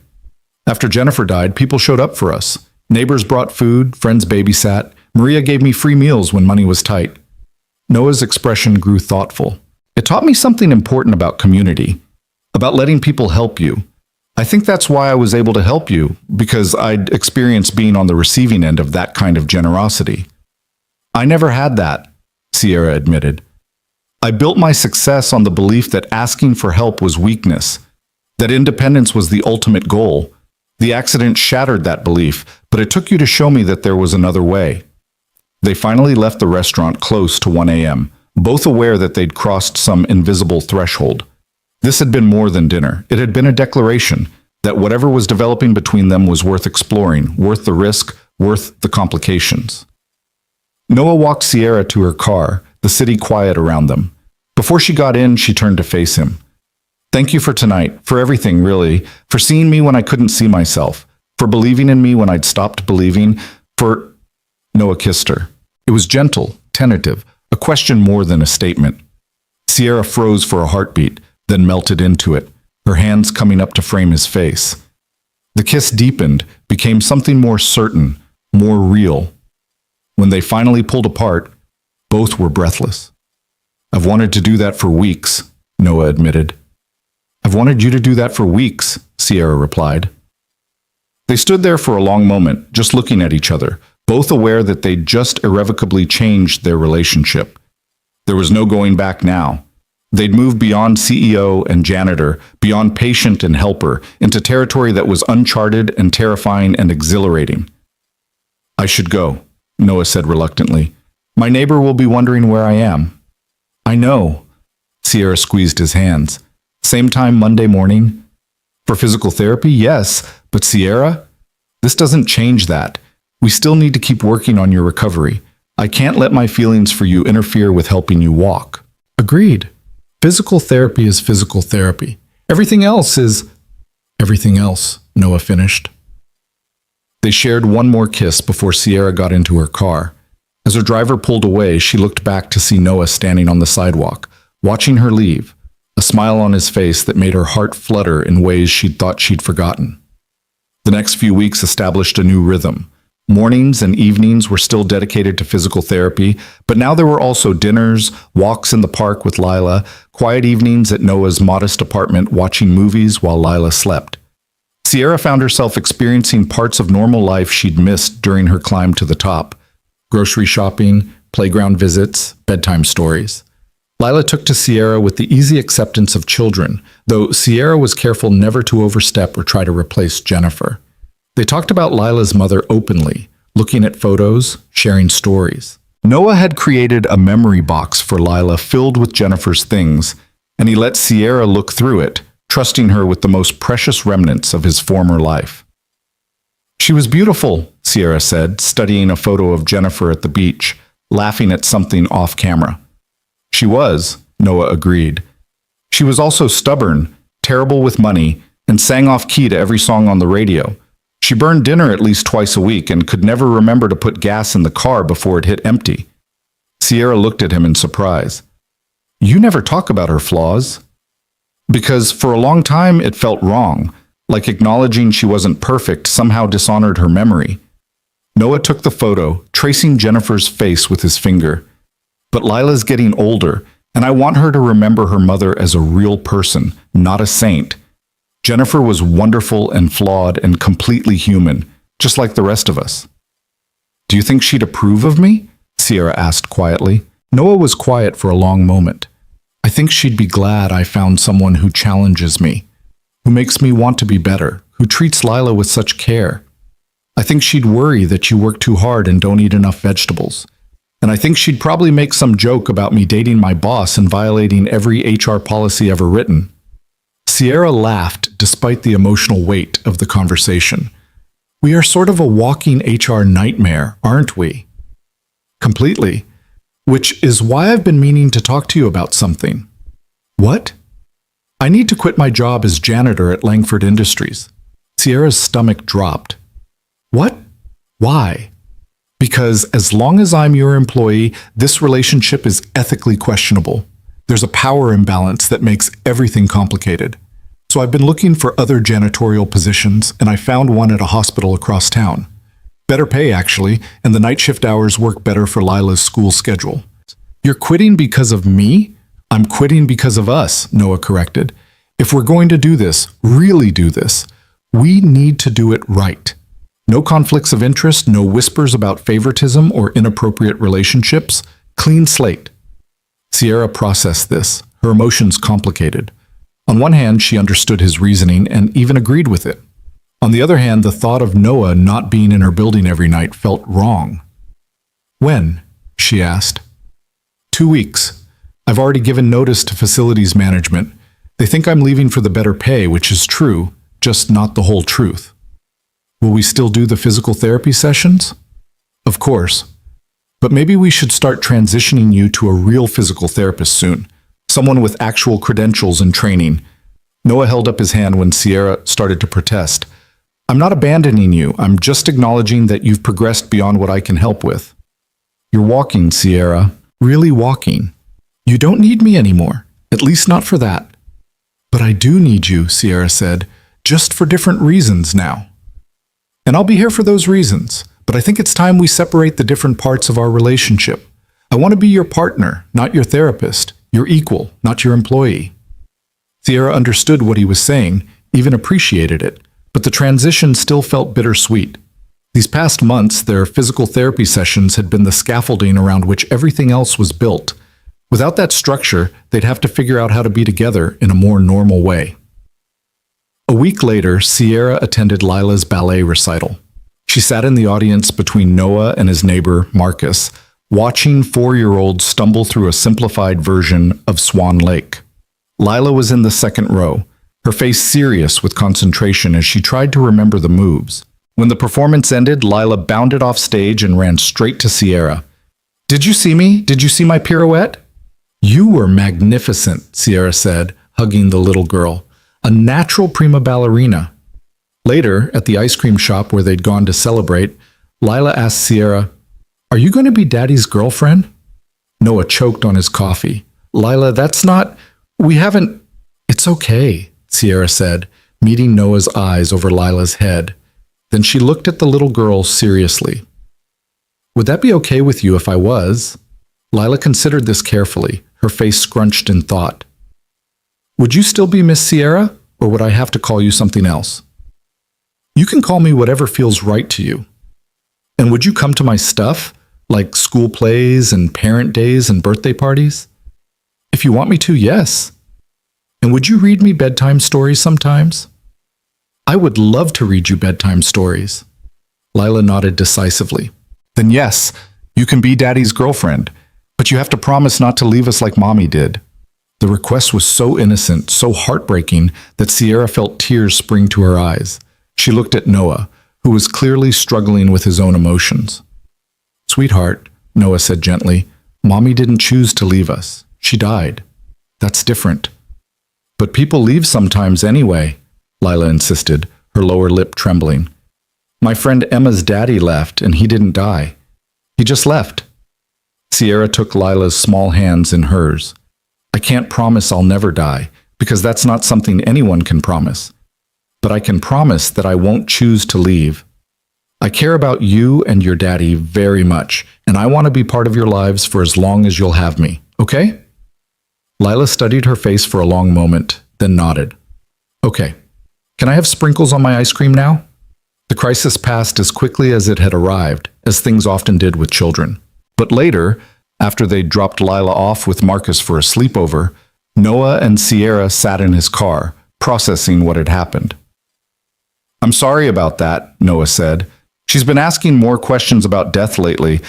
After Jennifer died, people showed up for us. Neighbors brought food, friends babysat. Maria gave me free meals when money was tight." Noah's expression grew thoughtful. "It taught me something important about community, about letting people help you. I think that's why I was able to help you, because I'd experienced being on the receiving end of that kind of generosity." "I never had that," Sierra admitted. "I built my success on the belief that asking for help was weakness, that independence was the ultimate goal. The accident shattered that belief, but it took you to show me that there was another way." They finally left the restaurant close to 1 a.m., both aware that they'd crossed some invisible threshold. This had been more than dinner. It had been a declaration that whatever was developing between them was worth exploring, worth the risk, worth the complications. Noah walked Sierra to her car, the city quiet around them. Before she got in, she turned to face him. "Thank you for tonight, for everything, really, for seeing me when I couldn't see myself, for believing in me when I'd stopped believing, for—" Noah kissed her. It was gentle, tentative, a question more than a statement. Sierra froze for a heartbeat, then melted into it, her hands coming up to frame his face. The kiss deepened, became something more certain, more real. When they finally pulled apart, both were breathless. "I've wanted to do that for weeks," Noah admitted. "I've wanted you to do that for weeks," Sierra replied. They stood there for a long moment, just looking at each other, both aware that they'd just irrevocably changed their relationship. There was no going back now. They'd moved beyond CEO and janitor, beyond patient and helper, into territory that was uncharted and terrifying and exhilarating. "I should go," Noah said reluctantly. "My neighbor will be wondering where I am." "I know." Sierra squeezed his hands. "Same time Monday morning?" "For physical therapy, yes. But Sierra, this doesn't change that. We still need to keep working on your recovery. I can't let my feelings for you interfere with helping you walk." "Agreed. Physical therapy is physical therapy. Everything else is—" "Everything else," Noah finished. They shared one more kiss before Sierra got into her car. As her driver pulled away, she looked back to see Noah standing on the sidewalk, watching her leave, a smile on his face that made her heart flutter in ways she'd thought she'd forgotten. The next few weeks established a new rhythm. Mornings and evenings were still dedicated to physical therapy, but now there were also dinners, walks in the park with Lila, quiet evenings at Noah's modest apartment watching movies while Lila slept. Sierra found herself experiencing parts of normal life she'd missed during her climb to the top. Grocery shopping, playground visits, bedtime stories. Lila took to Sierra with the easy acceptance of children, though Sierra was careful never to overstep or try to replace Jennifer. They talked about Lila's mother openly, looking at photos, sharing stories. Noah had created a memory box for Lila filled with Jennifer's things, and he let Sierra look through it, trusting her with the most precious remnants of his former life. She was beautiful, Sierra said, studying a photo of Jennifer at the beach, laughing at something off camera. She was, Noah agreed. She was also stubborn, terrible with money, and sang off key to every song on the radio. She burned dinner at least twice a week and could never remember to put gas in the car before it hit empty. Sierra looked at him in surprise. You never talk about her flaws. Because for a long time it felt wrong, like acknowledging she wasn't perfect somehow dishonored her memory. Noah took the photo, tracing Jennifer's face with his finger. But Lila's getting older, and I want her to remember her mother as a real person, not a saint. Jennifer was wonderful and flawed and completely human, just like the rest of us. Do you think she'd approve of me? Sierra asked quietly. Noah was quiet for a long moment. I think she'd be glad I found someone who challenges me, who makes me want to be better, who treats Lila with such care. I think she'd worry that you work too hard and don't eat enough vegetables. And I think she'd probably make some joke about me dating my boss and violating every HR policy ever written. Sierra laughed despite the emotional weight of the conversation. We are sort of a walking HR nightmare, aren't we? Completely. Which is why I've been meaning to talk to you about something. What? I need to quit my job as janitor at Langford Industries. Sierra's stomach dropped. What? Why? Because as long as I'm your employee, this relationship is ethically questionable. There's a power imbalance that makes everything complicated. So I've been looking for other janitorial positions, and I found one at a hospital across town. Better pay, actually, and the night shift hours work better for Lila's school schedule. You're quitting because of me? I'm quitting because of us, Noah corrected. If we're going to do this, really do this, we need to do it right. No conflicts of interest, no whispers about favoritism or inappropriate relationships. Clean slate. Sierra processed this, her emotions complicated. On one hand, she understood his reasoning and even agreed with it. On the other hand, the thought of Noah not being in her building every night felt wrong. When? She asked. 2 weeks. I've already given notice to facilities management. They think I'm leaving for the better pay, which is true, just not the whole truth. Will we still do the physical therapy sessions? Of course. But maybe we should start transitioning you to a real physical therapist soon. Someone with actual credentials and training. Noah held up his hand when Sierra started to protest. I'm not abandoning you. I'm just acknowledging that you've progressed beyond what I can help with. You're walking, Sierra. Really walking. You don't need me anymore. At least not for that. But I do need you, Sierra said, just for different reasons now. And I'll be here for those reasons, but I think it's time we separate the different parts of our relationship. I want to be your partner, not your therapist, your equal, not your employee. Sierra understood what he was saying, even appreciated it, but the transition still felt bittersweet. These past months, their physical therapy sessions had been the scaffolding around which everything else was built. Without that structure, they'd have to figure out how to be together in a more normal way. A week later, Sierra attended Lila's ballet recital. She sat in the audience between Noah and his neighbor, Marcus, watching 4-year-olds stumble through a simplified version of Swan Lake. Lila was in the second row, her face serious with concentration as she tried to remember the moves. When the performance ended, Lila bounded off stage and ran straight to Sierra. Did you see me? Did you see my pirouette? You were magnificent, Sierra said, hugging the little girl. A natural prima ballerina. Later, at the ice cream shop where they'd gone to celebrate, Lila asked Sierra, Are you going to be Daddy's girlfriend? Noah choked on his coffee. Lila, that's not... We haven't... It's okay, Sierra said, meeting Noah's eyes over Lila's head. Then she looked at the little girl seriously. Would that be okay with you if I was? Lila considered this carefully, her face scrunched in thought. Would you still be Miss Sierra, or would I have to call you something else? You can call me whatever feels right to you. And would you come to my stuff, like school plays and parent days and birthday parties? If you want me to, yes. And would you read me bedtime stories sometimes? I would love to read you bedtime stories. Lila nodded decisively. Then yes, you can be Daddy's girlfriend, but you have to promise not to leave us like Mommy did. The request was so innocent, so heartbreaking, that Sierra felt tears spring to her eyes. She looked at Noah, who was clearly struggling with his own emotions. Sweetheart, Noah said gently, Mommy didn't choose to leave us. She died. That's different. But people leave sometimes anyway, Lila insisted, her lower lip trembling. My friend Emma's daddy left, and he didn't die. He just left. Sierra took Lila's small hands in hers. I can't promise I'll never die, because that's not something anyone can promise. But I can promise that I won't choose to leave. I care about you and your daddy very much, and I want to be part of your lives for as long as you'll have me, okay? Lila studied her face for a long moment, then nodded. Okay. Can I have sprinkles on my ice cream now? The crisis passed as quickly as it had arrived, as things often did with children. But later, after they dropped Lila off with Marcus for a sleepover, Noah and Sierra sat in his car, processing what had happened. I'm sorry about that, Noah said. She's been asking more questions about death lately.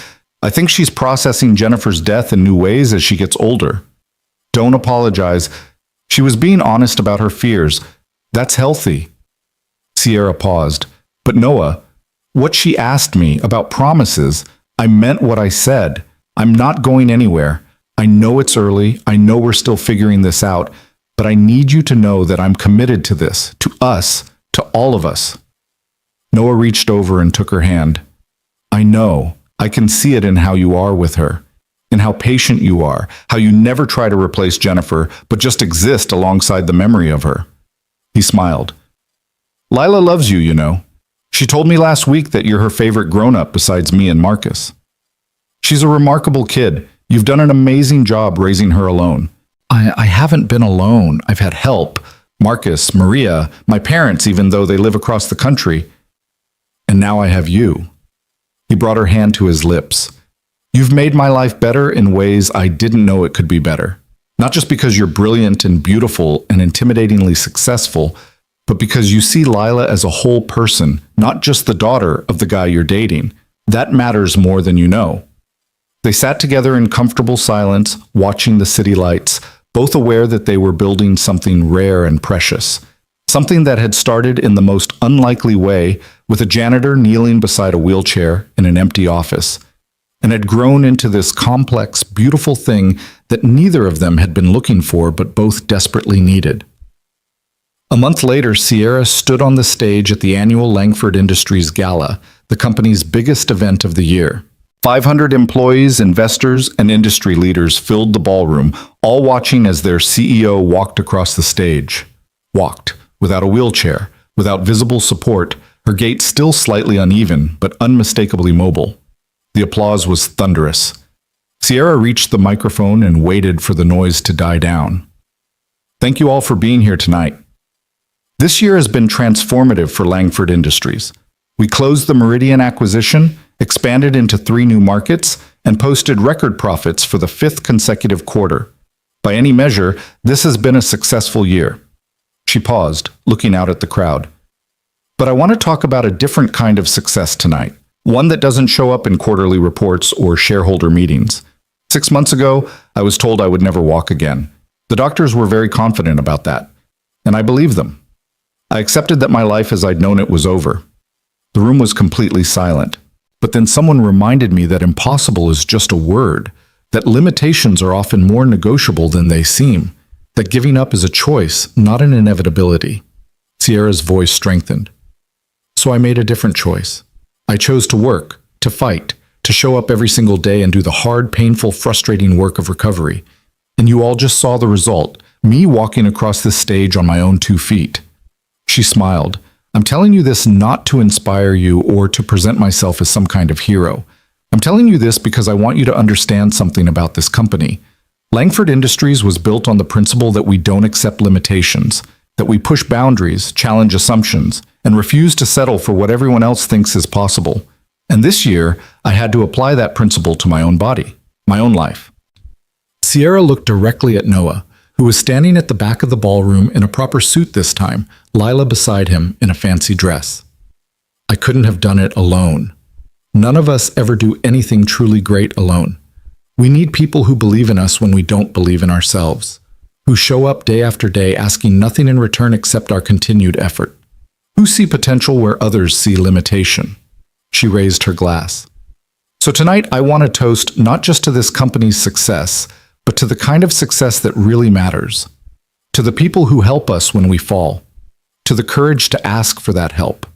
I think she's processing Jennifer's death in new ways as she gets older. Don't apologize. She was being honest about her fears. That's healthy. Sierra paused. But Noah, what she asked me about promises, I meant what I said. I'm not going anywhere. I know it's early. I know we're still figuring this out. But I need you to know that I'm committed to this, to us, to all of us. Noah reached over and took her hand. I know. I can see it in how you are with her, in how patient you are, how you never try to replace Jennifer, but just exist alongside the memory of her. He smiled. Lila loves you, you know. She told me last week that you're her favorite grown-up besides me and Marcus. She's a remarkable kid. You've done an amazing job raising her alone. I haven't been alone. I've had help. Marcus, Maria, my parents, even though they live across the country. And now I have you. He brought her hand to his lips. You've made my life better in ways I didn't know it could be better. Not just because you're brilliant and beautiful and intimidatingly successful, but because you see Lila as a whole person, not just the daughter of the guy you're dating. That matters more than you know. They sat together in comfortable silence, watching the city lights, both aware that they were building something rare and precious. Something that had started in the most unlikely way, with a janitor kneeling beside a wheelchair in an empty office, and had grown into this complex, beautiful thing that neither of them had been looking for but both desperately needed. A month later, Sierra stood on the stage at the annual Langford Industries Gala, the company's biggest event of the year. 500 employees, investors, and industry leaders filled the ballroom, all watching as their CEO walked across the stage. Walked, without a wheelchair, without visible support, her gait still slightly uneven, but unmistakably mobile. The applause was thunderous. Sierra reached the microphone and waited for the noise to die down. Thank you all for being here tonight. This year has been transformative for Langford Industries. We closed the Meridian acquisition, expanded into 3 new markets, and posted record profits for the 5th consecutive quarter. By any measure, this has been a successful year. She paused, looking out at the crowd. But I want to talk about a different kind of success tonight, one that doesn't show up in quarterly reports or shareholder meetings. 6 months ago, I was told I would never walk again. The doctors were very confident about that, and I believed them. I accepted that my life as I'd known it was over. The room was completely silent. But then someone reminded me that impossible is just a word, that limitations are often more negotiable than they seem, that giving up is a choice, not an inevitability. Sierra's voice strengthened. So I made a different choice. I chose to work, to fight, to show up every single day and do the hard, painful, frustrating work of recovery. And you all just saw the result, me walking across this stage on my own 2 feet. She smiled. I'm telling you this not to inspire you or to present myself as some kind of hero. I'm telling you this because I want you to understand something about this company. Langford Industries was built on the principle that we don't accept limitations, that we push boundaries, challenge assumptions, and refuse to settle for what everyone else thinks is possible. And this year, I had to apply that principle to my own body, my own life. Sierra looked directly at Noah, who was standing at the back of the ballroom in a proper suit this time, Lila beside him in a fancy dress. I couldn't have done it alone. None of us ever do anything truly great alone. We need people who believe in us when we don't believe in ourselves, who show up day after day asking nothing in return except our continued effort, who see potential where others see limitation. She raised her glass. So tonight I want to toast not just to this company's success, but to the kind of success that really matters, to the people who help us when we fall, to the courage to ask for that help,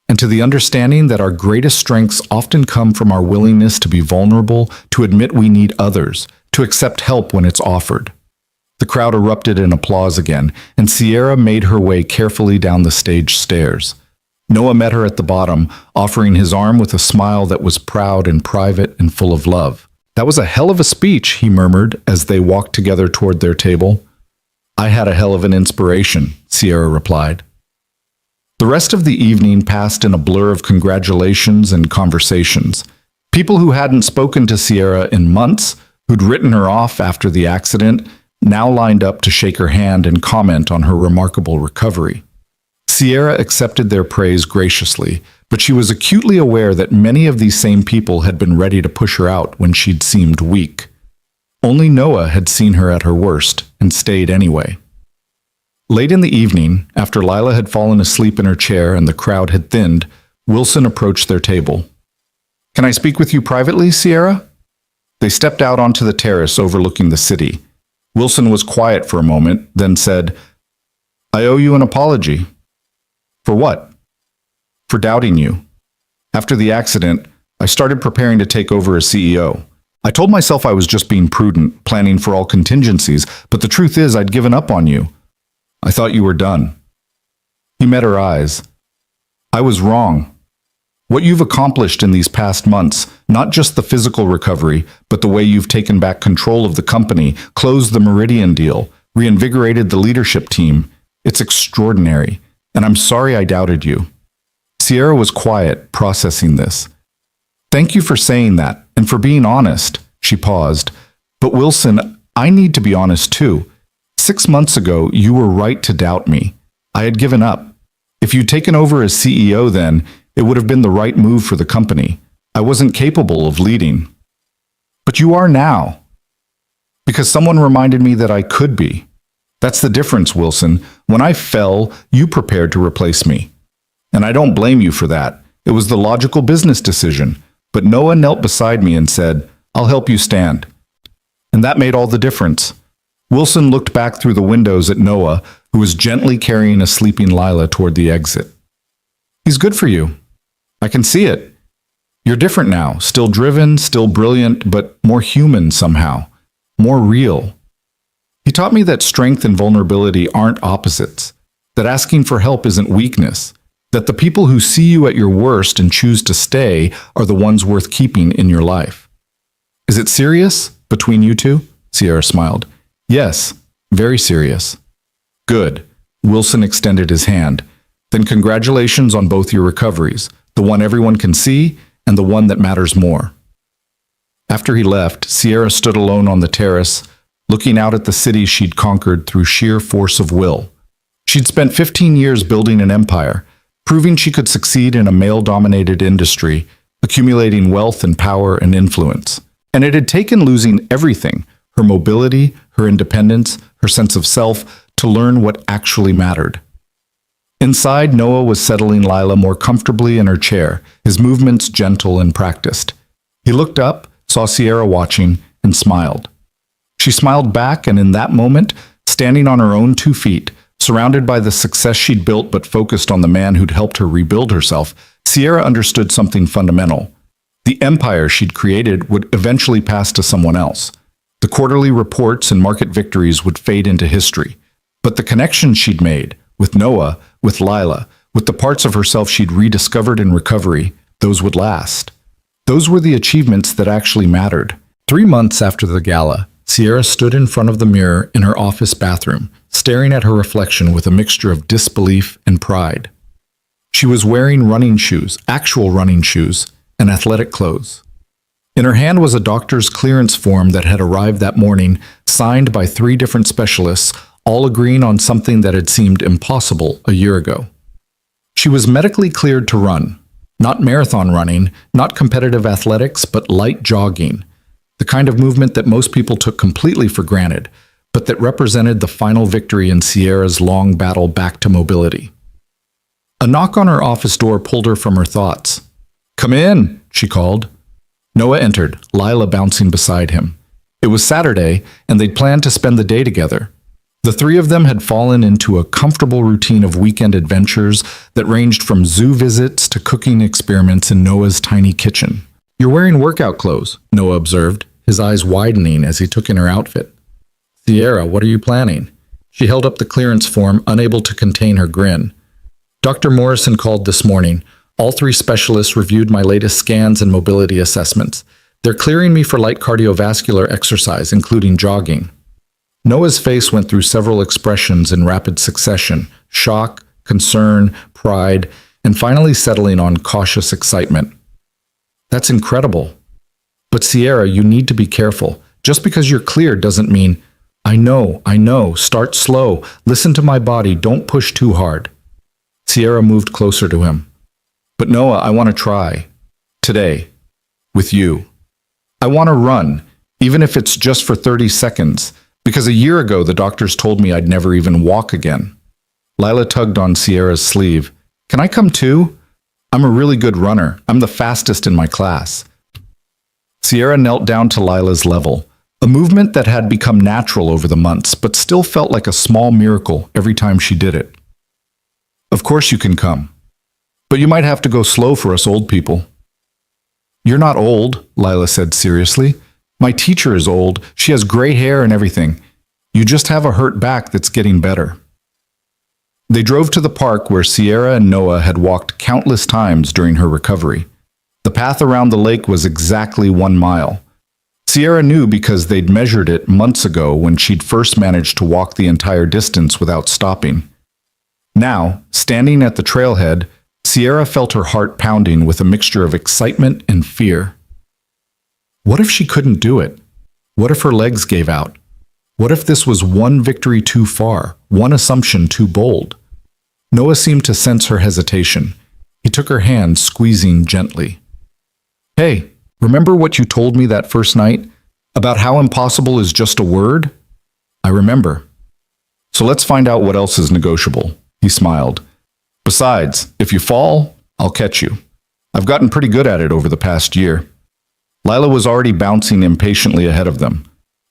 and to the understanding that our greatest strengths often come from our willingness to be vulnerable, to admit we need others, to accept help when it's offered. The crowd erupted in applause again, and Sierra made her way carefully down the stage stairs. Noah met her at the bottom, offering his arm with a smile that was proud and private and full of love. "That was a hell of a speech," he murmured as they walked together toward their table. "I had a hell of an inspiration," Sierra replied. The rest of the evening passed in a blur of congratulations and conversations. People who hadn't spoken to Sierra in months, who'd written her off after the accident, now lined up to shake her hand and comment on her remarkable recovery. Sierra accepted their praise graciously, but she was acutely aware that many of these same people had been ready to push her out when she'd seemed weak. Only Noah had seen her at her worst and stayed anyway. Late in the evening, after Lila had fallen asleep in her chair and the crowd had thinned, Wilson approached their table. "Can I speak with you privately, Sierra?" They stepped out onto the terrace overlooking the city. Wilson was quiet for a moment, then said, "I owe you an apology." "For what?" "For doubting you. After the accident, I started preparing to take over as CEO. I told myself I was just being prudent, planning for all contingencies, but the truth is I'd given up on you. I thought you were done." He met her eyes. "I was wrong. What you've accomplished in these past months, not just the physical recovery, but the way you've taken back control of the company, closed the Meridian deal, reinvigorated the leadership team, it's extraordinary, and I'm sorry I doubted you." Sierra was quiet, processing this. "Thank you for saying that, and for being honest," she paused. "But Wilson, I need to be honest too. 6 months ago, you were right to doubt me. I had given up. If you'd taken over as CEO then, it would have been the right move for the company. I wasn't capable of leading. But you are now. Because someone reminded me that I could be. That's the difference, Wilson. When I fell, you prepared to replace me. And I don't blame you for that. It was the logical business decision. But Noah knelt beside me and said, "I'll help you stand." And that made all the difference. Wilson looked back through the windows at Noah, who was gently carrying a sleeping Lila toward the exit. "He's good for you. I can see it. You're different now, still driven, still brilliant, but more human somehow, more real. He taught me that strength and vulnerability aren't opposites, that asking for help isn't weakness, that the people who see you at your worst and choose to stay are the ones worth keeping in your life." "Is it serious between you two?" Sierra smiled. "Yes, very serious." "Good." Wilson extended his hand. "Then congratulations on both your recoveries, the one everyone can see and the one that matters more." After he left, Sierra stood alone on the terrace, looking out at the city she'd conquered through sheer force of will. She'd spent 15 years building an empire, proving she could succeed in a male-dominated industry, accumulating wealth and power and influence. And it had taken losing everything, her mobility, her independence, her sense of self, to learn what actually mattered. Inside, Noah was settling Lila more comfortably in her chair, his movements gentle and practiced. He looked up, saw Sierra watching, and smiled. She smiled back, and in that moment, standing on her own 2 feet, surrounded by the success she'd built but focused on the man who'd helped her rebuild herself, Sierra understood something fundamental. The empire she'd created would eventually pass to someone else. The quarterly reports and market victories would fade into history. But the connections she'd made, with Noah, with Lila, with the parts of herself she'd rediscovered in recovery, those would last. Those were the achievements that actually mattered. 3 months after the gala, Sierra stood in front of the mirror in her office bathroom, staring at her reflection with a mixture of disbelief and pride. She was wearing running shoes, actual running shoes, and athletic clothes. In her hand was a doctor's clearance form that had arrived that morning, signed by 3 different specialists, all agreeing on something that had seemed impossible a year ago. She was medically cleared to run. Not marathon running, not competitive athletics, but light jogging. The kind of movement that most people took completely for granted, but that represented the final victory in Sierra's long battle back to mobility. A knock on her office door pulled her from her thoughts. "Come in," she called. Noah entered, Lila bouncing beside him. It was Saturday, and they'd planned to spend the day together. The 3 of them had fallen into a comfortable routine of weekend adventures that ranged from zoo visits to cooking experiments in Noah's tiny kitchen. "You're wearing workout clothes," Noah observed, his eyes widening as he took in her outfit. "Sierra, what are you planning?" She held up the clearance form, unable to contain her grin. "Dr. Morrison called this morning. All 3 specialists reviewed my latest scans and mobility assessments. They're clearing me for light cardiovascular exercise, including jogging." Noah's face went through several expressions in rapid succession: shock, concern, pride, and finally settling on cautious excitement. "That's incredible. But Sierra, you need to be careful. Just because you're cleared doesn't mean—" I know. Start slow. Listen to my body. Don't push too hard." Sierra moved closer to him. "But Noah, I want to try. Today. With you. I want to run, even if it's just for 30 seconds, because a year ago the doctors told me I'd never even walk again." Lila tugged on Sierra's sleeve. "Can I come too? I'm a really good runner. I'm the fastest in my class." Sierra knelt down to Lila's level, a movement that had become natural over the months, but still felt like a small miracle every time she did it. "Of course you can come. But you might have to go slow for us old people." "You're not old," Lila said seriously. "My teacher is old. She has gray hair and everything. You just have a hurt back that's getting better." They drove to the park where Sierra and Noah had walked countless times during her recovery. The path around the lake was exactly 1 mile. Sierra knew because they'd measured it months ago when she'd first managed to walk the entire distance without stopping. Now, standing at the trailhead, Sierra felt her heart pounding with a mixture of excitement and fear. What if she couldn't do it? What if her legs gave out? What if this was one victory too far, one assumption too bold? Noah seemed to sense her hesitation. He took her hand, squeezing gently. "Hey, remember what you told me that first night? About how impossible is just a word?" "I remember." "So let's find out what else is negotiable," he smiled. "Besides, if you fall, I'll catch you. I've gotten pretty good at it over the past year." Lila was already bouncing impatiently ahead of them.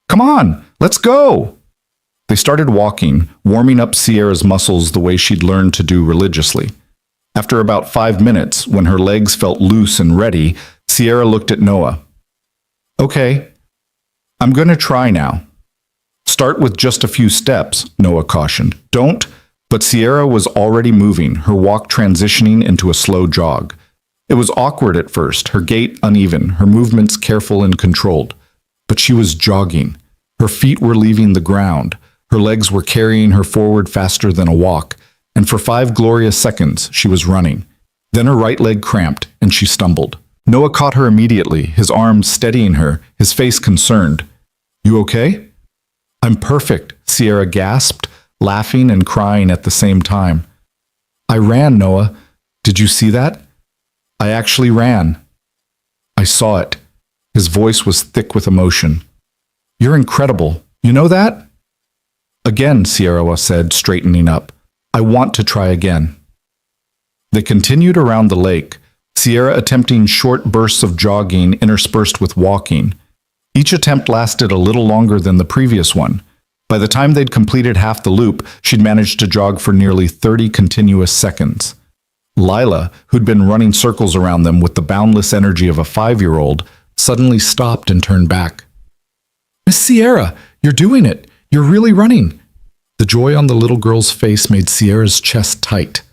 "Come on, let's go!" They started walking, warming up Sierra's muscles the way she'd learned to do religiously. After about 5 minutes, when her legs felt loose and ready, Sierra looked at Noah. "Okay, I'm going to try now." "Start with just a few steps," Noah cautioned. "Don't—" But Sierra was already moving, her walk transitioning into a slow jog. It was awkward at first, her gait uneven, her movements careful and controlled. But she was jogging. Her feet were leaving the ground. Her legs were carrying her forward faster than a walk. And for 5 glorious seconds, she was running. Then her right leg cramped, and she stumbled. Noah caught her immediately, his arms steadying her, his face concerned. "You okay?" "I'm perfect," Sierra gasped, laughing and crying at the same time. "I ran, Noah. Did you see that? I actually ran." "I saw it." His voice was thick with emotion. "You're incredible. You know that?" "Again," Sierra said, straightening up. "I want to try again." They continued around the lake, Sierra attempting short bursts of jogging interspersed with walking. Each attempt lasted a little longer than the previous one. By the time they'd completed half the loop, she'd managed to jog for nearly 30 continuous seconds. Lila, who'd been running circles around them with the boundless energy of a 5-year-old, suddenly stopped and turned back. "Miss Sierra, you're doing it! You're really running!" The joy on the little girl's face made Sierra's chest tight.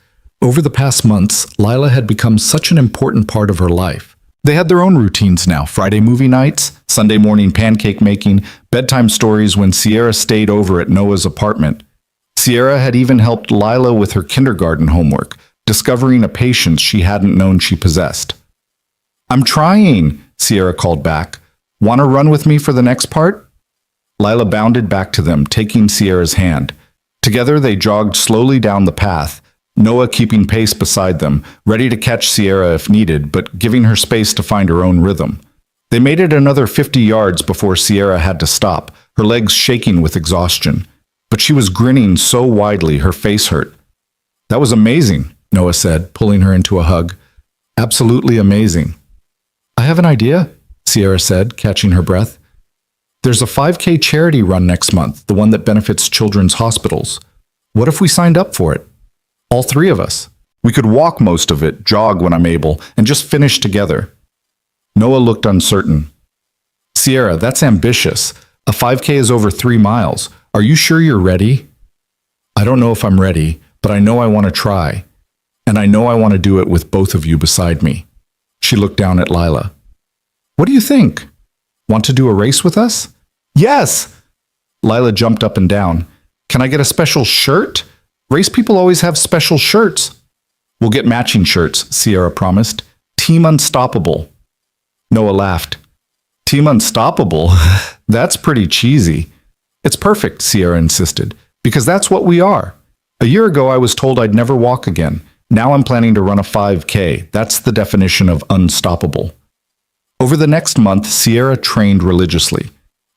Over the past months, Lila had become such an important part of her life. They had their own routines now: Friday movie nights, Sunday morning pancake making, bedtime stories when Sierra stayed over at Noah's apartment. Sierra had even helped Lila with her kindergarten homework, discovering a patience she hadn't known she possessed. "I'm trying," Sierra called back. Want to run with me for the next part? Lila bounded back to them, taking Sierra's hand. Together they jogged slowly down the path, Noah keeping pace beside them, ready to catch Sierra if needed, but giving her space to find her own rhythm. They made it another 50 yards before Sierra had to stop, her legs shaking with exhaustion. But she was grinning so widely her face hurt. That was amazing, Noah said, pulling her into a hug. Absolutely amazing. I have an idea, Sierra said, catching her breath. There's a 5K charity run next month, the one that benefits children's hospitals. What if we signed up for it? All three of us. We could walk most of it, jog when I'm able, and just finish together. Noah looked uncertain. Sierra, that's ambitious. A 5K is over 3 miles. Are you sure you're ready? I don't know if I'm ready, but I know I want to try. And I know I want to do it with both of you beside me. She looked down at Lila. What do you think? Want to do a race with us? Yes! Lila jumped up and down. Can I get a special shirt? Race people always have special shirts. We'll get matching shirts, Sierra promised. Team Unstoppable. Noah laughed. Team Unstoppable? That's pretty cheesy. It's perfect, Sierra insisted, because that's what we are. A year ago, I was told I'd never walk again. Now I'm planning to run a 5K. That's the definition of unstoppable. Over the next month, Sierra trained religiously.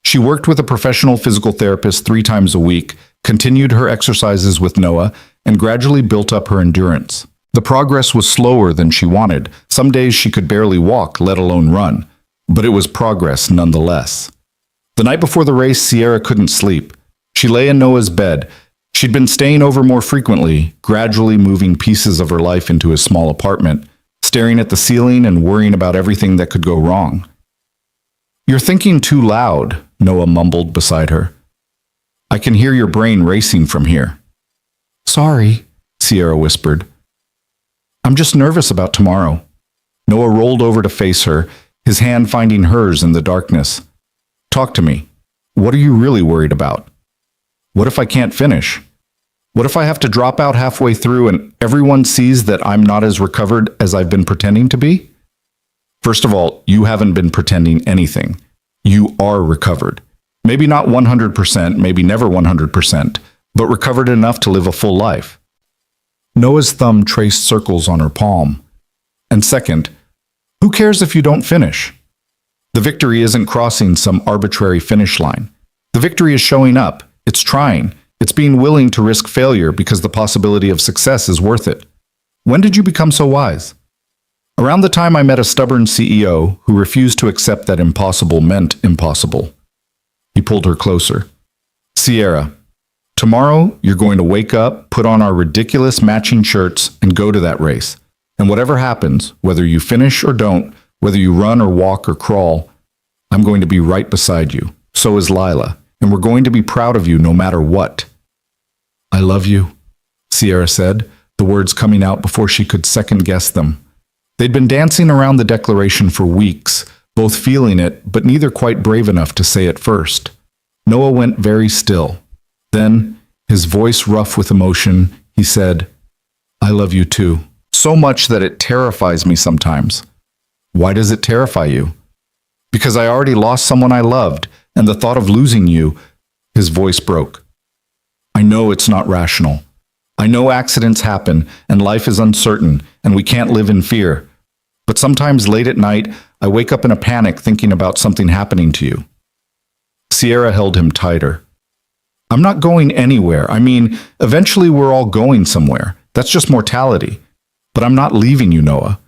She worked with a professional physical therapist 3 times a week, continued her exercises with Noah, and gradually built up her endurance. The progress was slower than she wanted. Some days she could barely walk, let alone run. But it was progress nonetheless. The night before the race, Sierra couldn't sleep. She lay in Noah's bed. She'd been staying over more frequently, gradually moving pieces of her life into his small apartment, staring at the ceiling and worrying about everything that could go wrong. You're thinking too loud, Noah mumbled beside her. I can hear your brain racing from here. Sorry, Sierra whispered. I'm just nervous about tomorrow. Noah rolled over to face her, his hand finding hers in the darkness. Talk to me. What are you really worried about? What if I can't finish? What if I have to drop out halfway through and everyone sees that I'm not as recovered as I've been pretending to be? First of all, you haven't been pretending anything. You are recovered. Maybe not 100%, maybe never 100%, but recovered enough to live a full life. Noah's thumb traced circles on her palm. And second, who cares if you don't finish? The victory isn't crossing some arbitrary finish line. The victory is showing up. It's trying. It's being willing to risk failure because the possibility of success is worth it. When did you become so wise? Around the time I met a stubborn CEO who refused to accept that impossible meant impossible. He pulled her closer. Sierra, tomorrow you're going to wake up, put on our ridiculous matching shirts, and go to that race. And whatever happens, whether you finish or don't, whether you run or walk or crawl, I'm going to be right beside you. So is Lila. And we're going to be proud of you no matter what. I love you, Sierra said, the words coming out before she could second-guess them. They'd been dancing around the declaration for weeks, both feeling it, but neither quite brave enough to say it first. Noah went very still. Then, his voice rough with emotion, he said, I love you too, so much that it terrifies me sometimes. Why does it terrify you? Because I already lost someone I loved, and the thought of losing you, his voice broke. I know it's not rational. I know accidents happen, and life is uncertain, and we can't live in fear. But sometimes late at night, I wake up in a panic thinking about something happening to you. Sierra held him tighter. I'm not going anywhere. I mean, eventually we're all going somewhere. That's just mortality. But I'm not leaving you, Noah.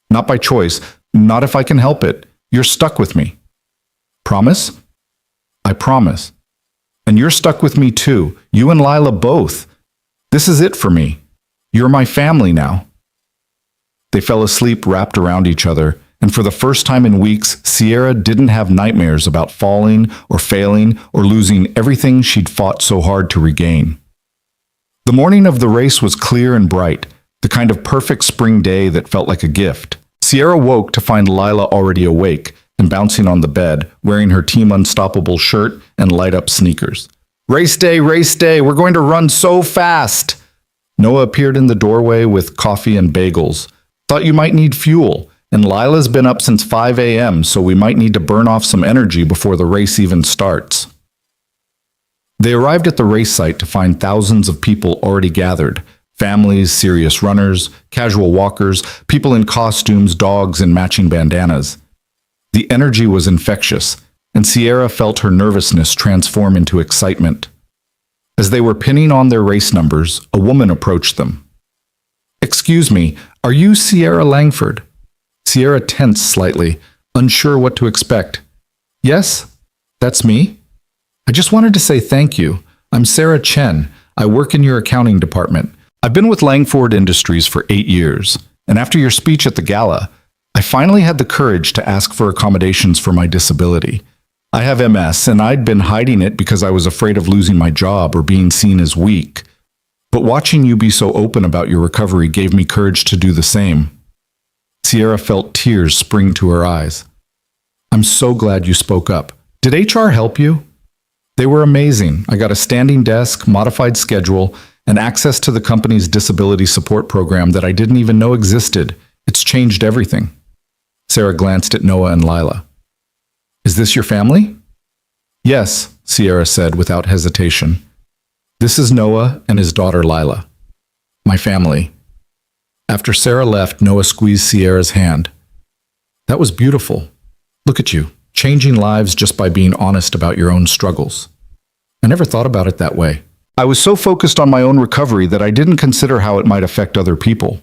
Not by choice. Not if I can help it. You're stuck with me. Promise? I promise. And you're stuck with me too. You and Lila both. This is it for me. You're my family now. They fell asleep wrapped around each other, and for the first time in weeks, Sierra didn't have nightmares about falling or failing or losing everything she'd fought so hard to regain. The morning of the race was clear and bright, the kind of perfect spring day that felt like a gift. Sierra woke to find Lila already awake and bouncing on the bed, wearing her Team Unstoppable shirt and light-up sneakers. Race day, we're going to run so fast! Noah appeared in the doorway with coffee and bagels. Thought you might need fuel. and Lila's been up since 5 a.m., so we might need to burn off some energy before the race even starts." They arrived at the race site to find thousands of people already gathered. Families, serious runners, casual walkers, people in costumes, dogs in matching bandanas. The energy was infectious, and Sierra felt her nervousness transform into excitement. As they were pinning on their race numbers, a woman approached them. "Excuse me, are you Sierra Langford?" Sierra tensed slightly, unsure what to expect. "Yes, that's me. I just wanted to say thank you. I'm Sarah Chen. I work in your accounting department. I've been with Langford Industries for 8 years, and after your speech at the gala, I finally had the courage to ask for accommodations for my disability. I have MS, and I'd been hiding it because I was afraid of losing my job or being seen as weak. But watching you be so open about your recovery gave me courage to do the same." Sierra felt tears spring to her eyes. "I'm so glad you spoke up. Did HR help you?" "They were amazing. I got a standing desk, modified schedule, and access to the company's disability support program that I didn't even know existed. It's changed everything." Sarah glanced at Noah and Lila. "Is this your family?" "Yes," Sierra said without hesitation. "This is Noah and his daughter Lila. My family." After Sarah left, Noah squeezed Sierra's hand. "That was beautiful. Look at you, changing lives just by being honest about your own struggles. I never thought about it that way. I was so focused on my own recovery that I didn't consider how it might affect other people."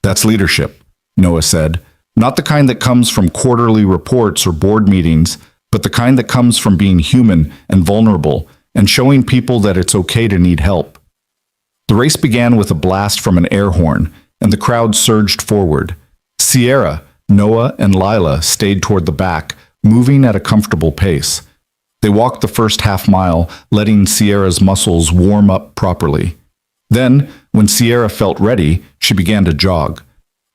"That's leadership," Noah said. "Not the kind that comes from quarterly reports or board meetings, but the kind that comes from being human and vulnerable and showing people that it's okay to need help." The race began with a blast from an air horn, and the crowd surged forward. Sierra, Noah, and Lila stayed toward the back, moving at a comfortable pace. They walked the first half mile, letting Sierra's muscles warm up properly. Then, when Sierra felt ready, she began to jog.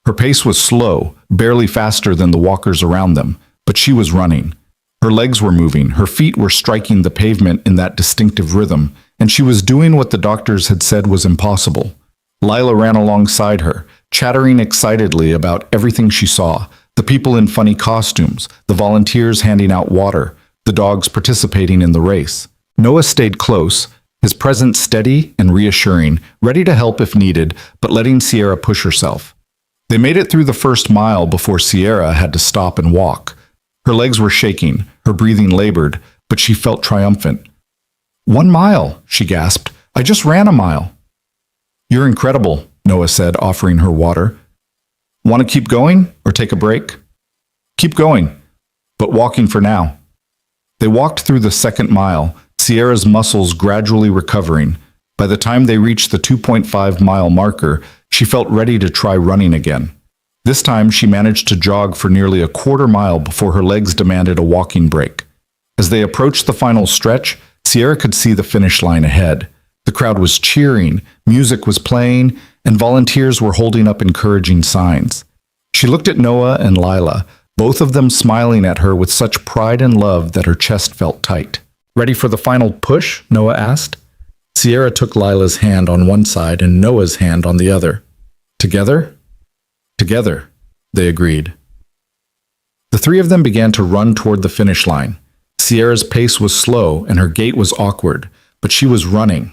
Her pace was slow, barely faster than the walkers around them, but she was running. Her legs were moving, her feet were striking the pavement in that distinctive rhythm, and she was doing what the doctors had said was impossible. Lila ran alongside her, chattering excitedly about everything she saw: the people in funny costumes, the volunteers handing out water, the dogs participating in the race. Noah stayed close, his presence steady and reassuring, ready to help if needed, but letting Sierra push herself. They made it through the first mile before Sierra had to stop and walk. Her legs were shaking, her breathing labored, but she felt triumphant. "1 mile," she gasped. "I just ran a mile." "You're incredible," Noah said, offering her water. "Want to keep going or take a break?" "Keep going, but walking for now." They walked through the second mile, Sierra's muscles gradually recovering. By the time they reached the 2.5-mile marker, she felt ready to try running again. This time, she managed to jog for nearly a quarter mile before her legs demanded a walking break. As they approached the final stretch, Sierra could see the finish line ahead. The crowd was cheering, music was playing, and volunteers were holding up encouraging signs. She looked at Noah and Lila, both of them smiling at her with such pride and love that her chest felt tight. "Ready for the final push?" Noah asked. Sierra took Lila's hand on one side and Noah's hand on the other. "Together?" "Together," they agreed. The three of them began to run toward the finish line. Sierra's pace was slow and her gait was awkward, but she was running.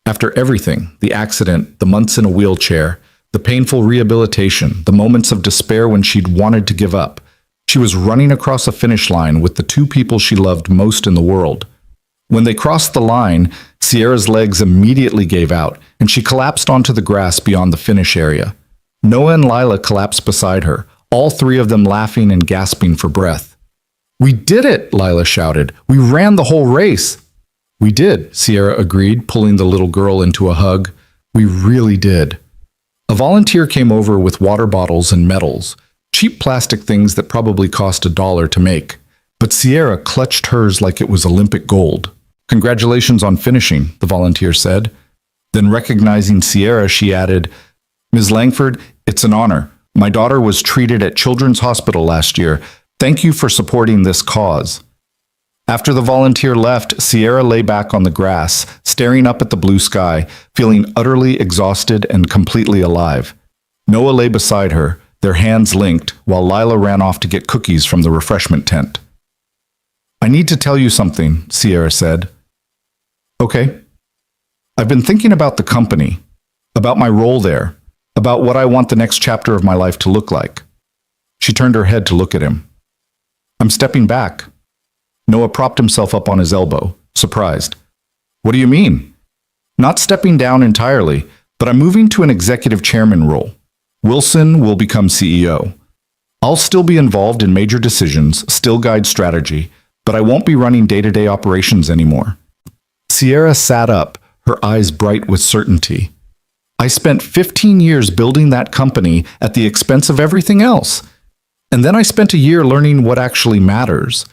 After everything, the accident, the months in a wheelchair, the painful rehabilitation, the moments of despair when she'd wanted to give up, she was running across a finish line with the two people she loved most in the world. When they crossed the line, Sierra's legs immediately gave out, and she collapsed onto the grass beyond the finish area. Noah and Lila collapsed beside her, all three of them laughing and gasping for breath. "We did it!" Lila shouted. "We ran the whole race!" "We did," Sierra agreed, pulling the little girl into a hug. "We really did." A volunteer came over with water bottles and medals, cheap plastic things that probably cost $1 to make. But Sierra clutched hers like it was Olympic gold. "Congratulations on finishing," the volunteer said. Then recognizing Sierra, she added, "Ms. Langford, it's an honor. My daughter was treated at Children's Hospital last year. Thank you for supporting this cause." After the volunteer left, Sierra lay back on the grass, staring up at the blue sky, feeling utterly exhausted and completely alive. Noah lay beside her, their hands linked, while Lila ran off to get cookies from the refreshment tent. "I need to tell you something," Sierra said. "Okay." "I've been thinking about the company, about my role there, about what I want the next chapter of my life to look like." She turned her head to look at him. "I'm stepping back." Noah propped himself up on his elbow, surprised. "What do you mean?" "Not stepping down entirely, but I'm moving to an executive chairman role. Wilson will become CEO. I'll still be involved in major decisions, still guide strategy, but I won't be running day-to-day operations anymore." Sierra sat up, her eyes bright with certainty. "I spent 15 years building that company at the expense of everything else. And then I spent a year learning what actually matters.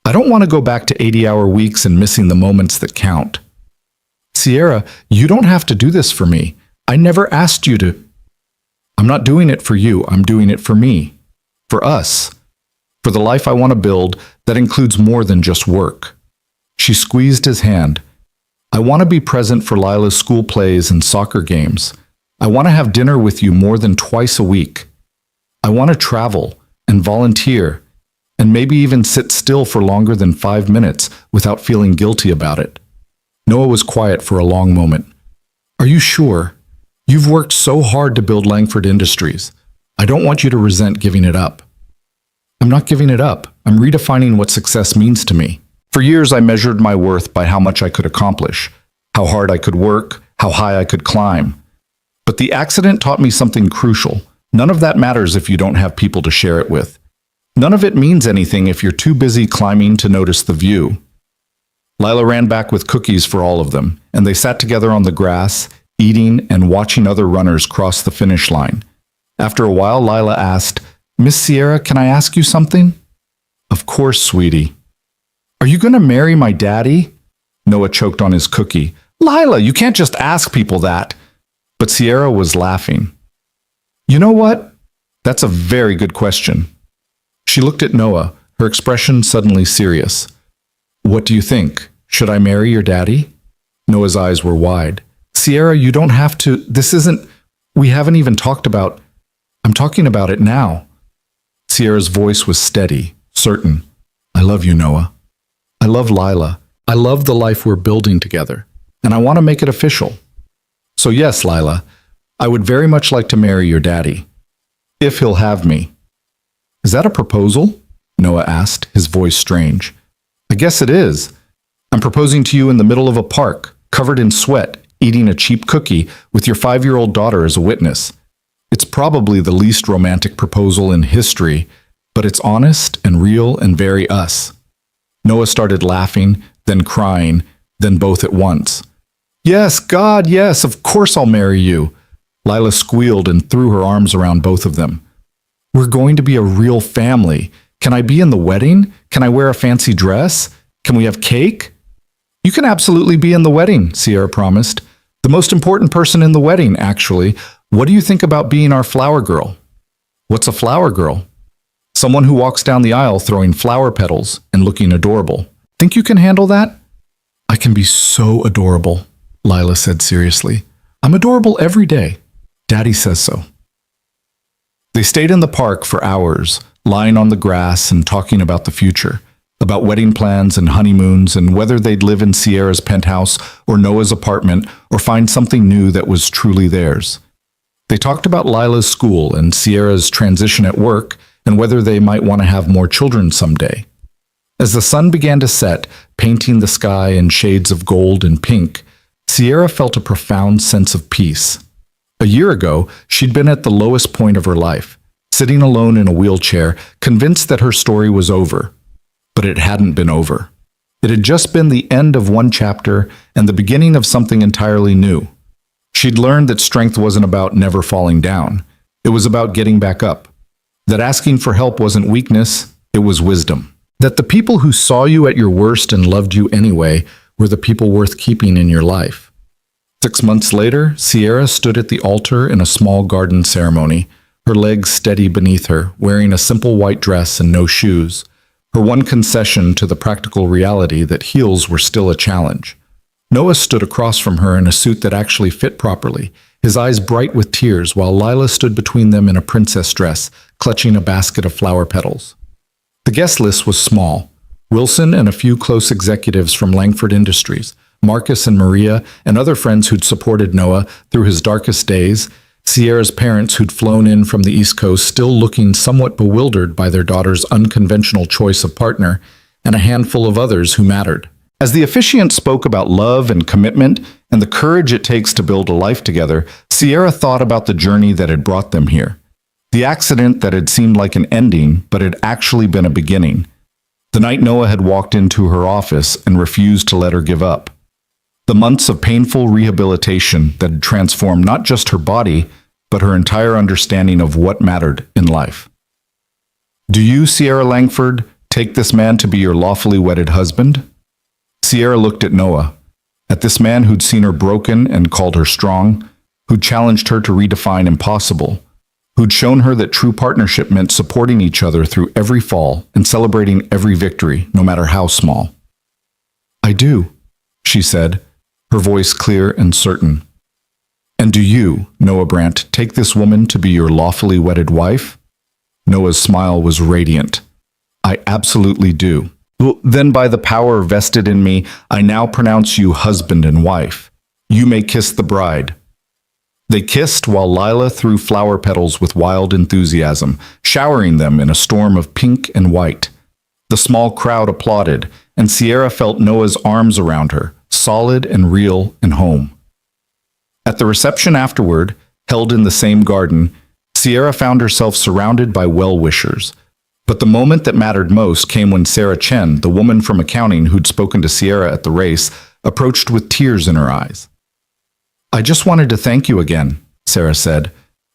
I don't want to go back to 80-hour weeks and missing the moments that count." "Sierra, you don't have to do this for me. I never asked you to." "I'm not doing it for you. I'm doing it for me. For us. For the life I want to build that includes more than just work." She squeezed his hand. "I want to be present for Lila's school plays and soccer games. I want to have dinner with you more than twice a week. I want to travel and volunteer, and maybe even sit still for longer than 5 minutes without feeling guilty about it." Noah was quiet for a long moment. "Are you sure? You've worked so hard to build Langford Industries. I don't want you to resent giving it up." "I'm not giving it up. I'm redefining what success means to me. For years, I measured my worth by how much I could accomplish, how hard I could work, how high I could climb. But the accident taught me something crucial. None of that matters if you don't have people to share it with. None of it means anything if you're too busy climbing to notice the view." Lila ran back with cookies for all of them, and they sat together on the grass, eating and watching other runners cross the finish line. After a while, Lila asked, "Miss Sierra, can I ask you something?" "Of course, sweetie." "Are you going to marry my daddy?" Noah choked on his cookie. "Lila, you can't just ask people that." But Sierra was laughing. "You know what? That's a very good question." She looked at Noah, her expression suddenly serious. "What do you think? Should I marry your daddy?" Noah's eyes were wide. "Sierra, you don't have to. This isn't. We haven't even talked about. I'm talking about it now." Sierra's voice was steady, certain. "I love you, Noah. I love Lila. I love the life we're building together, and I want to make it official. So yes, Lila, I would very much like to marry your daddy, if he'll have me." "Is that a proposal?" Noah asked, his voice strange. "I guess it is. I'm proposing to you in the middle of a park, covered in sweat, eating a cheap cookie with your 5-year-old daughter as a witness. It's probably the least romantic proposal in history, but it's honest and real and very us." Noah started laughing, then crying, then both at once. "Yes, God, yes, of course I'll marry you." Lila squealed and threw her arms around both of them. "We're going to be a real family. Can I be in the wedding? Can I wear a fancy dress? Can we have cake?" "You can absolutely be in the wedding," Sierra promised. "The most important person in the wedding, actually. What do you think about being our flower girl?" "What's a flower girl?" "Someone who walks down the aisle throwing flower petals and looking adorable. Think you can handle that?" "I can be so adorable," Lila said seriously. "I'm adorable every day. Daddy says so." They stayed in the park for hours, lying on the grass and talking about the future, about wedding plans and honeymoons and whether they'd live in Sierra's penthouse or Noah's apartment or find something new that was truly theirs. They talked about Lila's school and Sierra's transition at work and whether they might want to have more children someday. As the sun began to set, painting the sky in shades of gold and pink, Sierra felt a profound sense of peace. A year ago, she'd been at the lowest point of her life, sitting alone in a wheelchair, convinced that her story was over. But it hadn't been over. It had just been the end of one chapter and the beginning of something entirely new. She'd learned that strength wasn't about never falling down. It was about getting back up. That asking for help wasn't weakness, it was wisdom. That the people who saw you at your worst and loved you anyway were the people worth keeping in your life. 6 months later, Sierra stood at the altar in a small garden ceremony, her legs steady beneath her, wearing a simple white dress and no shoes, her one concession to the practical reality that heels were still a challenge. Noah stood across from her in a suit that actually fit properly, his eyes bright with tears, while Lila stood between them in a princess dress, clutching a basket of flower petals. The guest list was small. Wilson and a few close executives from Langford Industries, Marcus and Maria, and other friends who'd supported Noah through his darkest days, Sierra's parents who'd flown in from the East Coast still looking somewhat bewildered by their daughter's unconventional choice of partner, and a handful of others who mattered. As the officiant spoke about love and commitment and the courage it takes to build a life together, Sierra thought about the journey that had brought them here. The accident that had seemed like an ending, but had actually been a beginning. The night Noah had walked into her office and refused to let her give up. The months of painful rehabilitation that had transformed not just her body, but her entire understanding of what mattered in life. Do you, Sierra Langford, take this man to be your lawfully wedded husband? Sierra looked at Noah, at this man who'd seen her broken and called her strong, who'd challenged her to redefine impossible, who'd shown her that true partnership meant supporting each other through every fall and celebrating every victory, no matter how small. I do, she said, her voice clear and certain. And do you, Noah Brandt, take this woman to be your lawfully wedded wife? Noah's smile was radiant. I absolutely do. Well, then by the power vested in me, I now pronounce you husband and wife. You may kiss the bride. They kissed while Lila threw flower petals with wild enthusiasm, showering them in a storm of pink and white. The small crowd applauded, and Sierra felt Noah's arms around her, solid and real and home. At the reception afterward, held in the same garden, Sierra found herself surrounded by well-wishers. But the moment that mattered most came when Sarah Chen, the woman from accounting who'd spoken to Sierra at the race, approached with tears in her eyes. I just wanted to thank you again, Sarah said,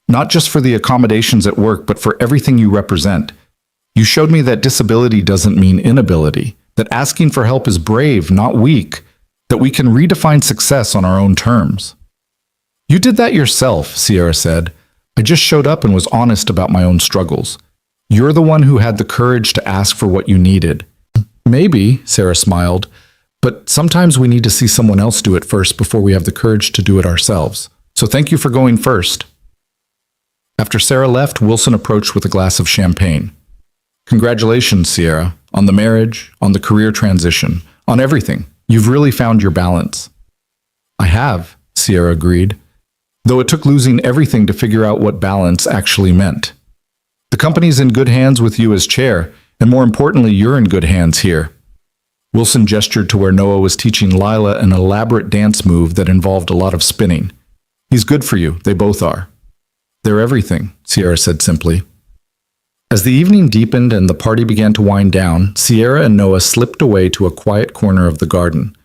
not just for the accommodations at work, but for everything you represent. You showed me that disability doesn't mean inability, that asking for help is brave, not weak, that we can redefine success on our own terms. You did that yourself, Sierra said. I just showed up and was honest about my own struggles. You're the one who had the courage to ask for what you needed. Maybe, Sarah smiled, but sometimes we need to see someone else do it first before we have the courage to do it ourselves. So thank you for going first. After Sarah left, Wilson approached with a glass of champagne. Congratulations, Sierra, on the marriage, on the career transition, on everything. You've really found your balance. I have, Sierra agreed, though it took losing everything to figure out what balance actually meant. The company's in good hands with you as chair, and more importantly, you're in good hands here. Wilson gestured to where Noah was teaching Lila an elaborate dance move that involved a lot of spinning. He's good for you, they both are. They're everything, Sierra said simply. As the evening deepened and the party began to wind down, Sierra and Noah slipped away to a quiet corner of the garden.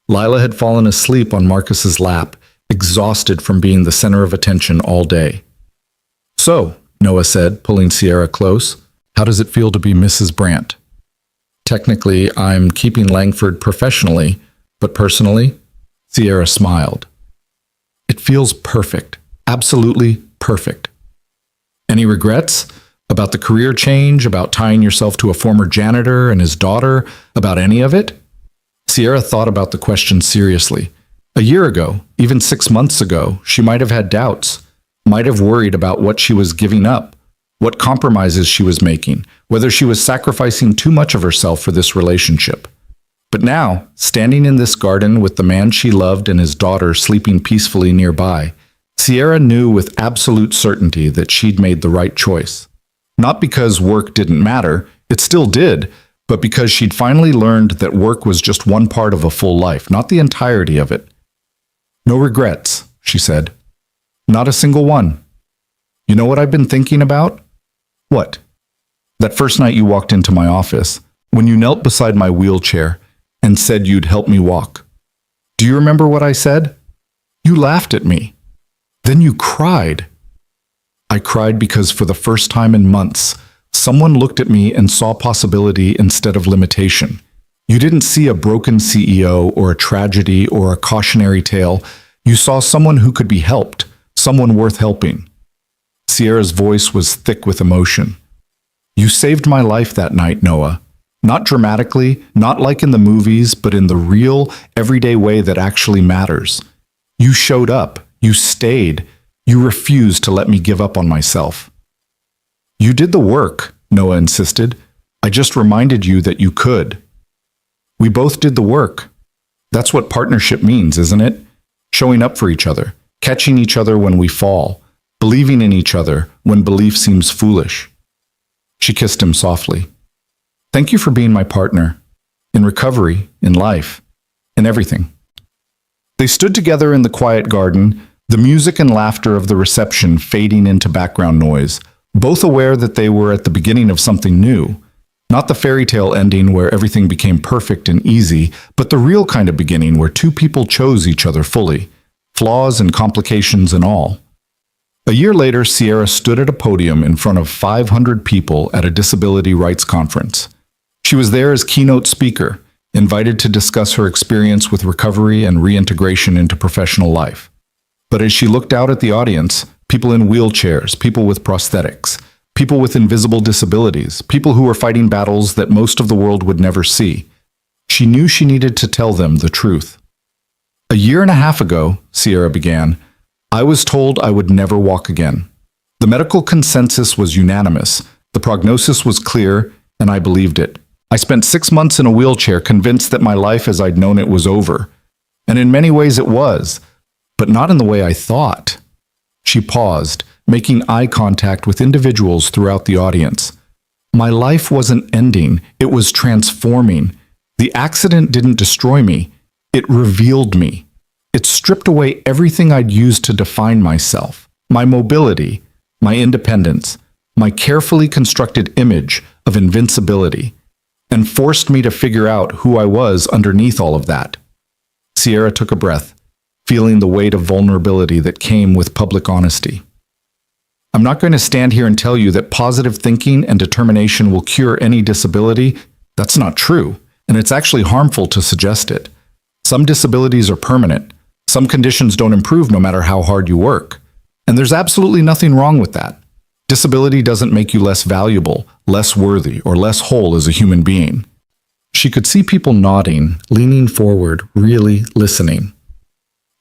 Lila had fallen asleep on Marcus's lap, exhausted from being the center of attention all day. So, Noah said, pulling Sierra close, how does it feel to be Mrs. Brandt? Technically, I'm keeping Langford professionally, but personally, Sierra smiled. It feels perfect, absolutely perfect. Any regrets? About the career change, about tying yourself to a former janitor and his daughter, about any of it? Sierra thought about the question seriously. A year ago, even 6 months ago, she might have had doubts, might have worried about what she was giving up, what compromises she was making, whether she was sacrificing too much of herself for this relationship. But now, standing in this garden with the man she loved and his daughter sleeping peacefully nearby, Sierra knew with absolute certainty that she'd made the right choice. Not because work didn't matter, it still did, but because she'd finally learned that work was just one part of a full life, not the entirety of it. No regrets, she said. Not a single one. You know what I've been thinking about? What? That first night you walked into my office, when you knelt beside my wheelchair and said you'd help me walk. Do you remember what I said? You laughed at me. Then you cried. I cried because for the first time in months, someone looked at me and saw possibility instead of limitation. You didn't see a broken CEO or a tragedy or a cautionary tale. You saw someone who could be helped, someone worth helping. Sierra's voice was thick with emotion. You saved my life that night, Noah. Not dramatically, not like in the movies, but in the real, everyday way that actually matters. You showed up. You stayed. You refused to let me give up on myself. You did the work, Noah insisted. I just reminded you that you could. We both did the work. That's what partnership means, isn't it? Showing up for each other, catching each other when we fall, believing in each other when belief seems foolish. She kissed him softly. Thank you for being my partner. In recovery, in life, in everything. They stood together in the quiet garden, the music and laughter of the reception fading into background noise, both aware that they were at the beginning of something new. Not the fairy tale ending where everything became perfect and easy, but the real kind of beginning where two people chose each other fully, flaws and complications and all. A year later, Sierra stood at a podium in front of 500 people at a disability rights conference. She was there as keynote speaker, invited to discuss her experience with recovery and reintegration into professional life. But as she looked out at the audience, people in wheelchairs, people with prosthetics, people with invisible disabilities, people who were fighting battles that most of the world would never see, she knew she needed to tell them the truth. A year and a half ago, Sierra began, I was told I would never walk again. The medical consensus was unanimous, the prognosis was clear, and I believed it. I spent 6 months in a wheelchair convinced that my life as I'd known it was over. And in many ways it was, but not in the way I thought. She paused, making eye contact with individuals throughout the audience. My life wasn't ending, it was transforming. The accident didn't destroy me, it revealed me. It stripped away everything I'd used to define myself, my mobility, my independence, my carefully constructed image of invincibility, and forced me to figure out who I was underneath all of that. Sierra took a breath, feeling the weight of vulnerability that came with public honesty. I'm not going to stand here and tell you that positive thinking and determination will cure any disability. That's not true, and it's actually harmful to suggest it. Some disabilities are permanent. Some conditions don't improve no matter how hard you work. And there's absolutely nothing wrong with that. Disability doesn't make you less valuable, less worthy, or less whole as a human being. She could see people nodding, leaning forward, really listening.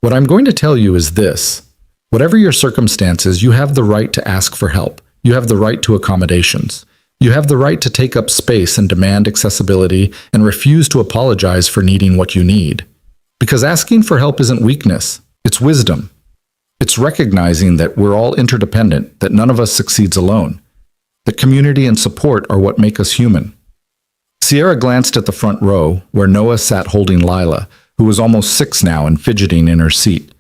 What I'm going to tell you is this. Whatever your circumstances, you have the right to ask for help. You have the right to accommodations. You have the right to take up space and demand accessibility and refuse to apologize for needing what you need. Because asking for help isn't weakness, it's wisdom. It's recognizing that we're all interdependent, that none of us succeeds alone, that community and support are what make us human. Sierra glanced at the front row, where Noah sat holding Lila, who was almost 6 now and fidgeting in her seat.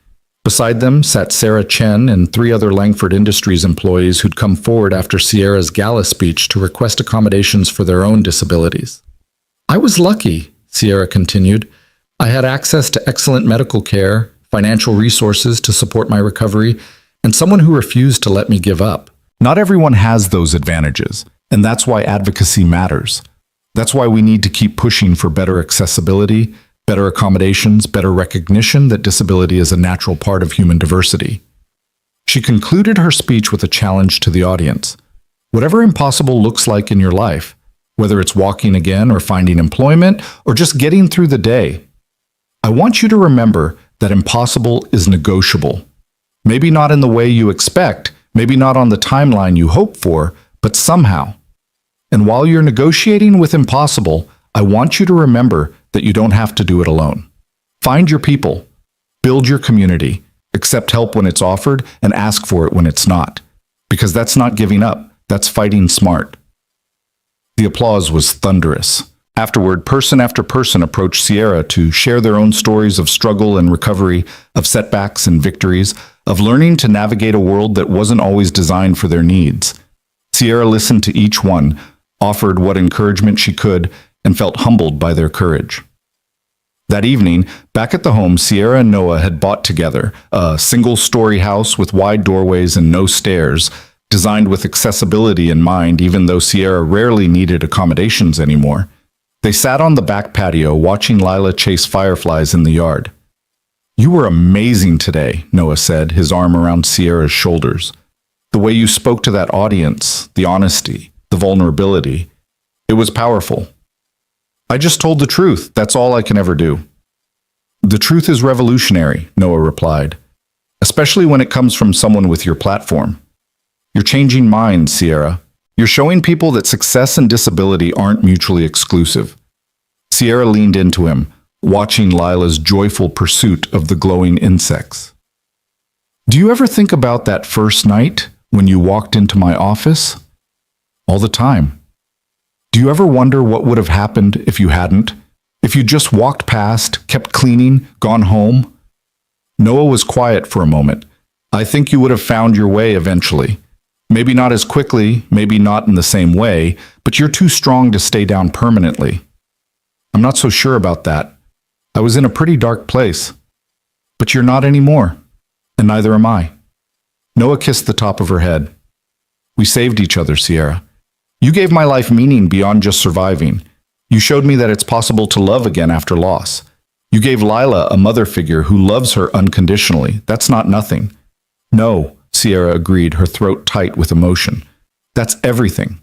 Beside them sat Sarah Chen and 3 other Langford Industries employees who'd come forward after Sierra's gala speech to request accommodations for their own disabilities. I was lucky, Sierra continued. I had access to excellent medical care, financial resources to support my recovery, and someone who refused to let me give up. Not everyone has those advantages, and that's why advocacy matters. That's why we need to keep pushing for better accessibility, better accommodations, better recognition that disability is a natural part of human diversity. She concluded her speech with a challenge to the audience. Whatever impossible looks like in your life, whether it's walking again or finding employment or just getting through the day, I want you to remember that impossible is negotiable. Maybe not in the way you expect, maybe not on the timeline you hope for, but somehow. And while you're negotiating with impossible, I want you to remember that you don't have to do it alone. Find your people, build your community, accept help when it's offered, and ask for it when it's not. Because that's not giving up, that's fighting smart. The applause was thunderous. Afterward, person after person approached Sierra to share their own stories of struggle and recovery, of setbacks and victories, of learning to navigate a world that wasn't always designed for their needs. Sierra listened to each one, offered what encouragement she could, and felt humbled by their courage. That evening, back at the home Sierra and Noah had bought together, a single-story house with wide doorways and no stairs, designed with accessibility in mind even though Sierra rarely needed accommodations anymore. They sat on the back patio watching Lila chase fireflies in the yard. You were amazing today, Noah said, his arm around Sierra's shoulders. The way you spoke to that audience, the honesty, the vulnerability, it was powerful. I just told the truth. That's all I can ever do. The truth is revolutionary, Noah replied. especially when it comes from someone with your platform. You're changing minds, Sierra. You're showing people that success and disability aren't mutually exclusive. Sierra leaned into him, watching Lila's joyful pursuit of the glowing insects. Do you ever think about that first night when you walked into my office? All the time. Do you ever wonder what would have happened if you hadn't? If you just walked past, kept cleaning, gone home? Noah was quiet for a moment. I think you would have found your way eventually. Maybe not as quickly, maybe not in the same way, but you're too strong to stay down permanently. I'm not so sure about that. I was in a pretty dark place. But you're not anymore, and neither am I. Noah kissed the top of her head. We saved each other, Sierra. You gave my life meaning beyond just surviving. You showed me that it's possible to love again after loss. You gave Lila a mother figure who loves her unconditionally. That's not nothing. No, Sierra agreed, her throat tight with emotion. That's everything.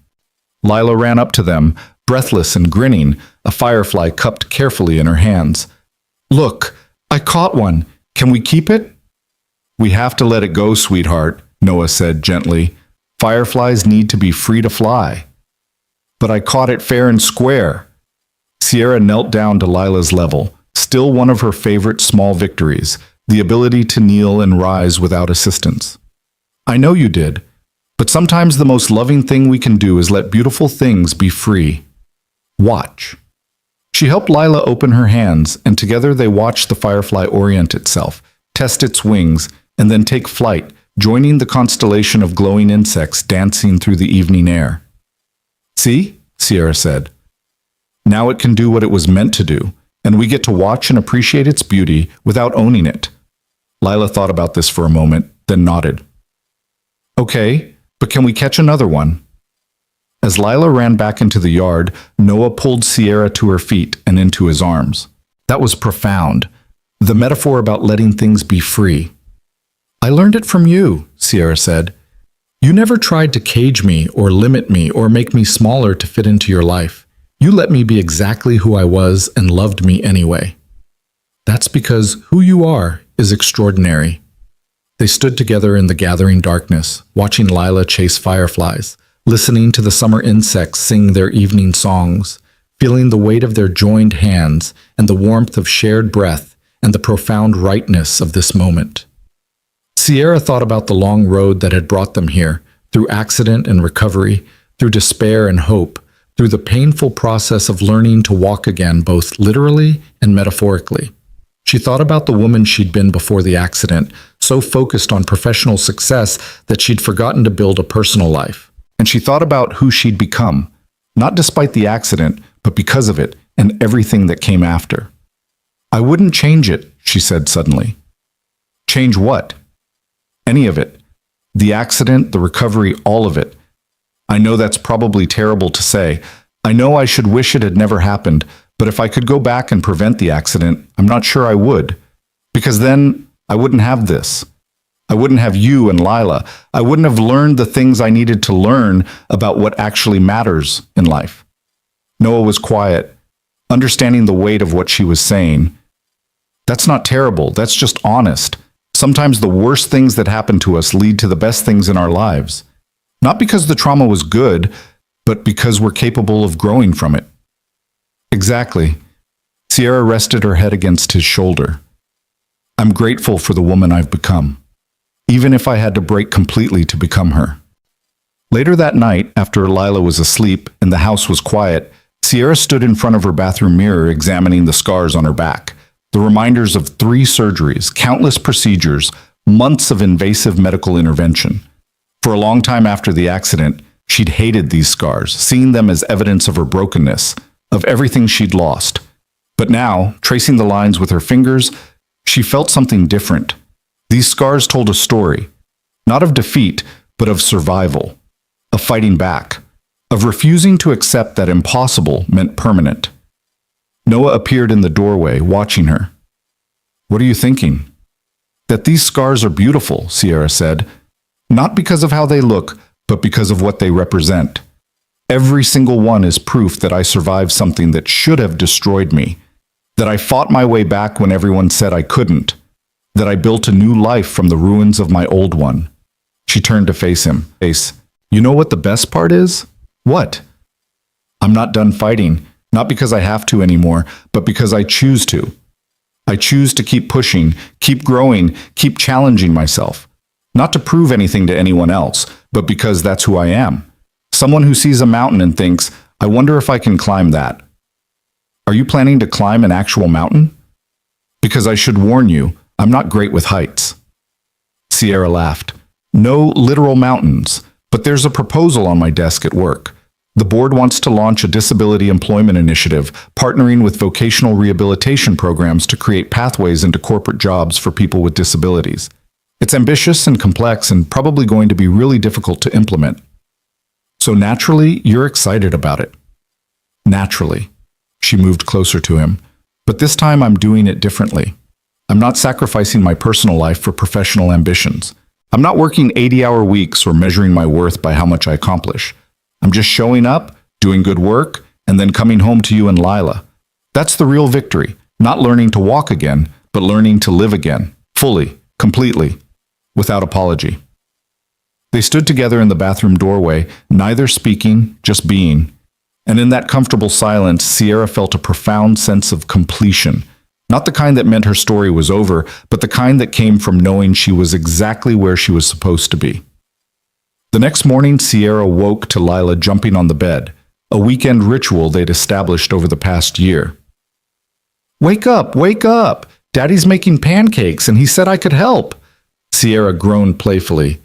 Lila ran up to them, breathless and grinning, a firefly cupped carefully in her hands. Look, I caught one. Can we keep it? We have to let it go, sweetheart, Noah said gently. Fireflies need to be free to fly. But I caught it fair and square. Sierra knelt down to Lila's level, still one of her favorite small victories, the ability to kneel and rise without assistance. I know you did, but sometimes the most loving thing we can do is let beautiful things be free. Watch. She helped Lila open her hands, and together they watched the firefly orient itself, test its wings, and then take flight, joining the constellation of glowing insects dancing through the evening air. See? Sierra said. Now it can do what it was meant to do, and we get to watch and appreciate its beauty without owning it. Lila thought about this for a moment, then nodded. Okay, but can we catch another one? As Lila ran back into the yard, Noah pulled Sierra to her feet and into his arms. That was profound. The metaphor about letting things be free. I learned it from you, Sierra said. You never tried to cage me or limit me or make me smaller to fit into your life. You let me be exactly who I was and loved me anyway. That's because who you are is extraordinary. They stood together in the gathering darkness, watching Lila chase fireflies, listening to the summer insects sing their evening songs, feeling the weight of their joined hands and the warmth of shared breath and the profound rightness of this moment. Sierra thought about the long road that had brought them here, through accident and recovery, through despair and hope, through the painful process of learning to walk again, both literally and metaphorically. She thought about the woman she'd been before the accident, so focused on professional success that she'd forgotten to build a personal life. And she thought about who she'd become, not despite the accident, but because of it and everything that came after. I wouldn't change it, she said suddenly. Change what? Any of it. The accident, the recovery, all of it. I know that's probably terrible to say. I know I should wish it had never happened, but if I could go back and prevent the accident, I'm not sure I would. Because then I wouldn't have this. I wouldn't have you and Lila. I wouldn't have learned the things I needed to learn about what actually matters in life. Noah was quiet, understanding the weight of what she was saying. That's not terrible. That's just honest. Sometimes the worst things that happen to us lead to the best things in our lives. Not because the trauma was good, but because we're capable of growing from it. Exactly. Sierra rested her head against his shoulder. I'm grateful for the woman I've become, even if I had to break completely to become her. Later that night, after Lila was asleep and the house was quiet, Sierra stood in front of her bathroom mirror examining the scars on her back, the reminders of 3 surgeries, countless procedures, months of invasive medical intervention. For a long time after the accident, she'd hated these scars, seeing them as evidence of her brokenness, of everything she'd lost. But now, tracing the lines with her fingers, she felt something different. These scars told a story, not of defeat, but of survival, of fighting back, of refusing to accept that impossible meant permanent. Noah appeared in the doorway, watching her. What are you thinking? That these scars are beautiful, Sierra said, not because of how they look, but because of what they represent. Every single one is proof that I survived something that should have destroyed me, that I fought my way back when everyone said I couldn't, that I built a new life from the ruins of my old one. She turned to face him. You know what the best part is? What? I'm not done fighting, not because I have to anymore, but because I choose to. I choose to keep pushing, keep growing, keep challenging myself. Not to prove anything to anyone else, but because that's who I am. Someone who sees a mountain and thinks, I wonder if I can climb that. Are you planning to climb an actual mountain? Because I should warn you, I'm not great with heights. Sierra laughed. No literal mountains, but there's a proposal on my desk at work. The board wants to launch a disability employment initiative, partnering with vocational rehabilitation programs to create pathways into corporate jobs for people with disabilities. It's ambitious and complex and probably going to be really difficult to implement. So naturally, you're excited about it. Naturally. She moved closer to him. But this time I'm doing it differently. I'm not sacrificing my personal life for professional ambitions. I'm not working 80-hour weeks or measuring my worth by how much I accomplish. I'm just showing up, doing good work, and then coming home to you and Lila. That's the real victory. Not learning to walk again, but learning to live again. Fully, completely, without apology. They stood together in the bathroom doorway, neither speaking, just being. And in that comfortable silence, Sierra felt a profound sense of completion. Not the kind that meant her story was over, but the kind that came from knowing she was exactly where she was supposed to be. The next morning, Sierra woke to Lila jumping on the bed, a weekend ritual they'd established over the past year. Wake up, wake up! Daddy's making pancakes and he said I could help. Sierra groaned playfully.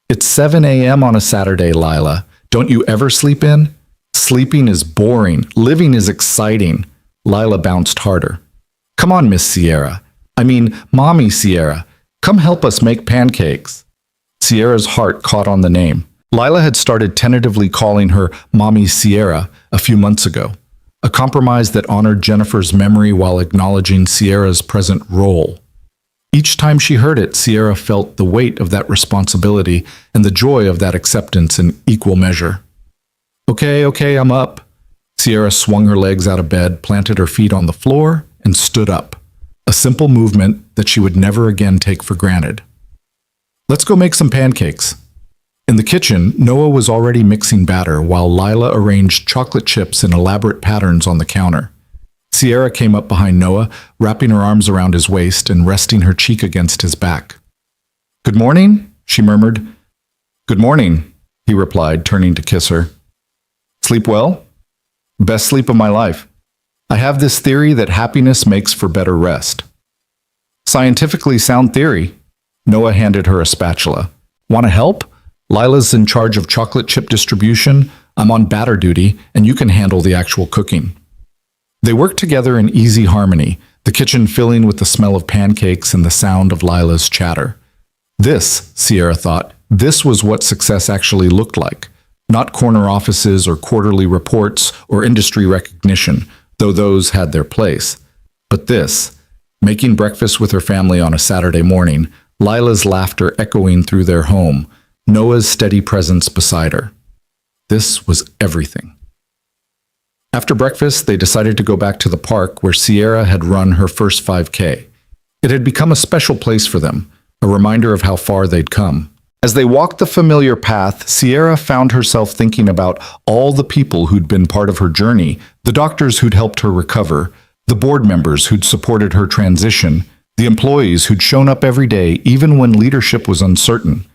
It's 7 a.m. on a Saturday, Lila. Don't you ever sleep in? Sleeping is boring. Living is exciting. Lila bounced harder. Come on, Miss Sierra. Mommy Sierra. Come help us make pancakes. Sierra's heart caught on the name. Lila had started tentatively calling her Mommy Sierra a few months ago, a compromise that honored Jennifer's memory while acknowledging Sierra's present role. Each time she heard it, Sierra felt the weight of that responsibility and the joy of that acceptance in equal measure. Okay, I'm up. Sierra swung her legs out of bed, planted her feet on the floor, and stood up, a simple movement that she would never again take for granted. Let's go make some pancakes. In the kitchen, Noah was already mixing batter while Lila arranged chocolate chips in elaborate patterns on the counter. Sierra came up behind Noah, wrapping her arms around his waist and resting her cheek against his back. Good morning, she murmured. Good morning, he replied, turning to kiss her. Sleep well? Best sleep of my life. I have this theory that happiness makes for better rest. Scientifically sound theory. Noah handed her a spatula. Want to help? Lila's in charge of chocolate chip distribution. I'm on batter duty, and you can handle the actual cooking. They worked together in easy harmony, the kitchen filling with the smell of pancakes and the sound of Lila's chatter. This, Sierra thought, this was what success actually looked like. Not corner offices or quarterly reports or industry recognition, though those had their place. But this, making breakfast with her family on a Saturday morning, Lila's laughter echoing through their home, Noah's steady presence beside her. This was everything. After breakfast, they decided to go back to the park where Sierra had run her first 5K. It had become a special place for them, a reminder of how far they'd come. As they walked the familiar path, Sierra found herself thinking about all the people who'd been part of her journey, the doctors who'd helped her recover, the board members who'd supported her transition, the employees who'd shown up every day even when leadership was uncertain,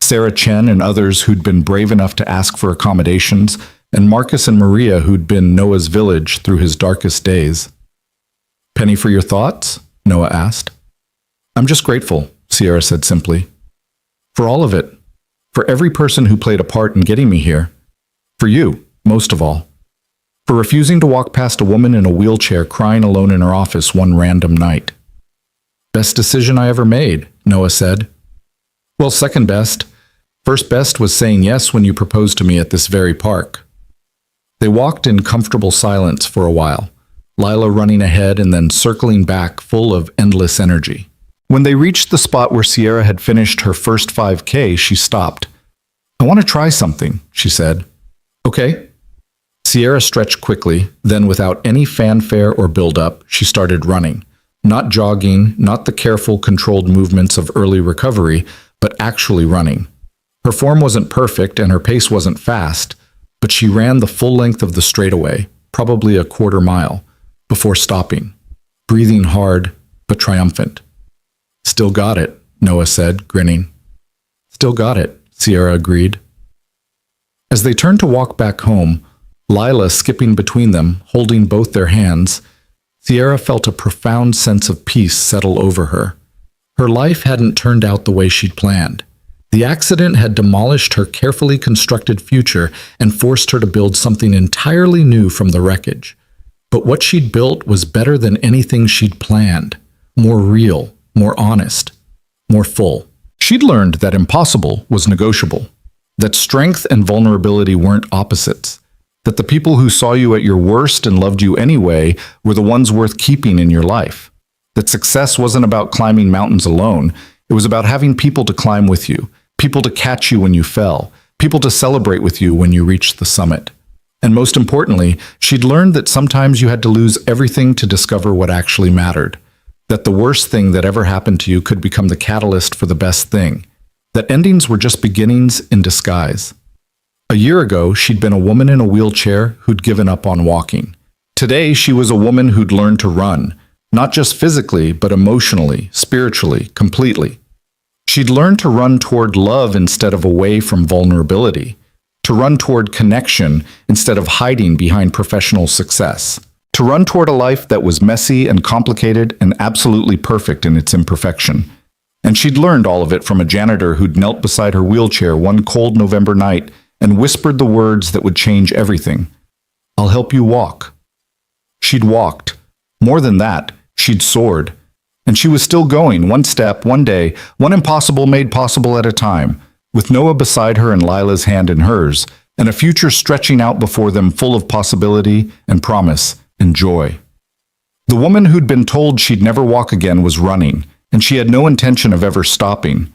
Sarah Chen and others who'd been brave enough to ask for accommodations, and Marcus and Maria who'd been Noah's village through his darkest days. Penny for your thoughts? Noah asked. I'm just grateful, Sierra said simply. For all of it. For every person who played a part in getting me here. For you, most of all. For refusing to walk past a woman in a wheelchair crying alone in her office one random night. Best decision I ever made, Noah said. Well, second best. First best was saying yes when you proposed to me at this very park. They walked in comfortable silence for a while, Lila running ahead and then circling back full of endless energy. When they reached the spot where Sierra had finished her first 5K, she stopped. I want to try something, she said. Okay. Sierra stretched quickly, then without any fanfare or build-up, she started running. Not jogging, not the careful, controlled movements of early recovery, but actually running. Her form wasn't perfect and her pace wasn't fast, but she ran the full length of the straightaway, probably a quarter mile, before stopping, breathing hard but triumphant. Still got it, Noah said, grinning. Still got it, Sierra agreed. As they turned to walk back home, Lila skipping between them, holding both their hands, Sierra felt a profound sense of peace settle over her. Her life hadn't turned out the way she'd planned. The accident had demolished her carefully constructed future and forced her to build something entirely new from the wreckage. But what she'd built was better than anything she'd planned, more real, more honest, more full. She'd learned that impossible was negotiable, that strength and vulnerability weren't opposites, that the people who saw you at your worst and loved you anyway were the ones worth keeping in your life, that success wasn't about climbing mountains alone, it was about having people to climb with you, people to catch you when you fell, people to celebrate with you when you reached the summit. And most importantly, she'd learned that sometimes you had to lose everything to discover what actually mattered, that the worst thing that ever happened to you could become the catalyst for the best thing, that endings were just beginnings in disguise. A year ago, she'd been a woman in a wheelchair who'd given up on walking. Today, she was a woman who'd learned to run, not just physically, but emotionally, spiritually, completely. She'd learned to run toward love instead of away from vulnerability, to run toward connection instead of hiding behind professional success, to run toward a life that was messy and complicated and absolutely perfect in its imperfection. And she'd learned all of it from a janitor who'd knelt beside her wheelchair one cold November night and whispered the words that would change everything. "I'll help you walk." She'd walked. More than that, she'd soared. And she was still going, one step, one day, one impossible made possible at a time, with Noah beside her and Lila's hand in hers, and a future stretching out before them full of possibility and promise and joy. The woman who'd been told she'd never walk again was running, and she had no intention of ever stopping.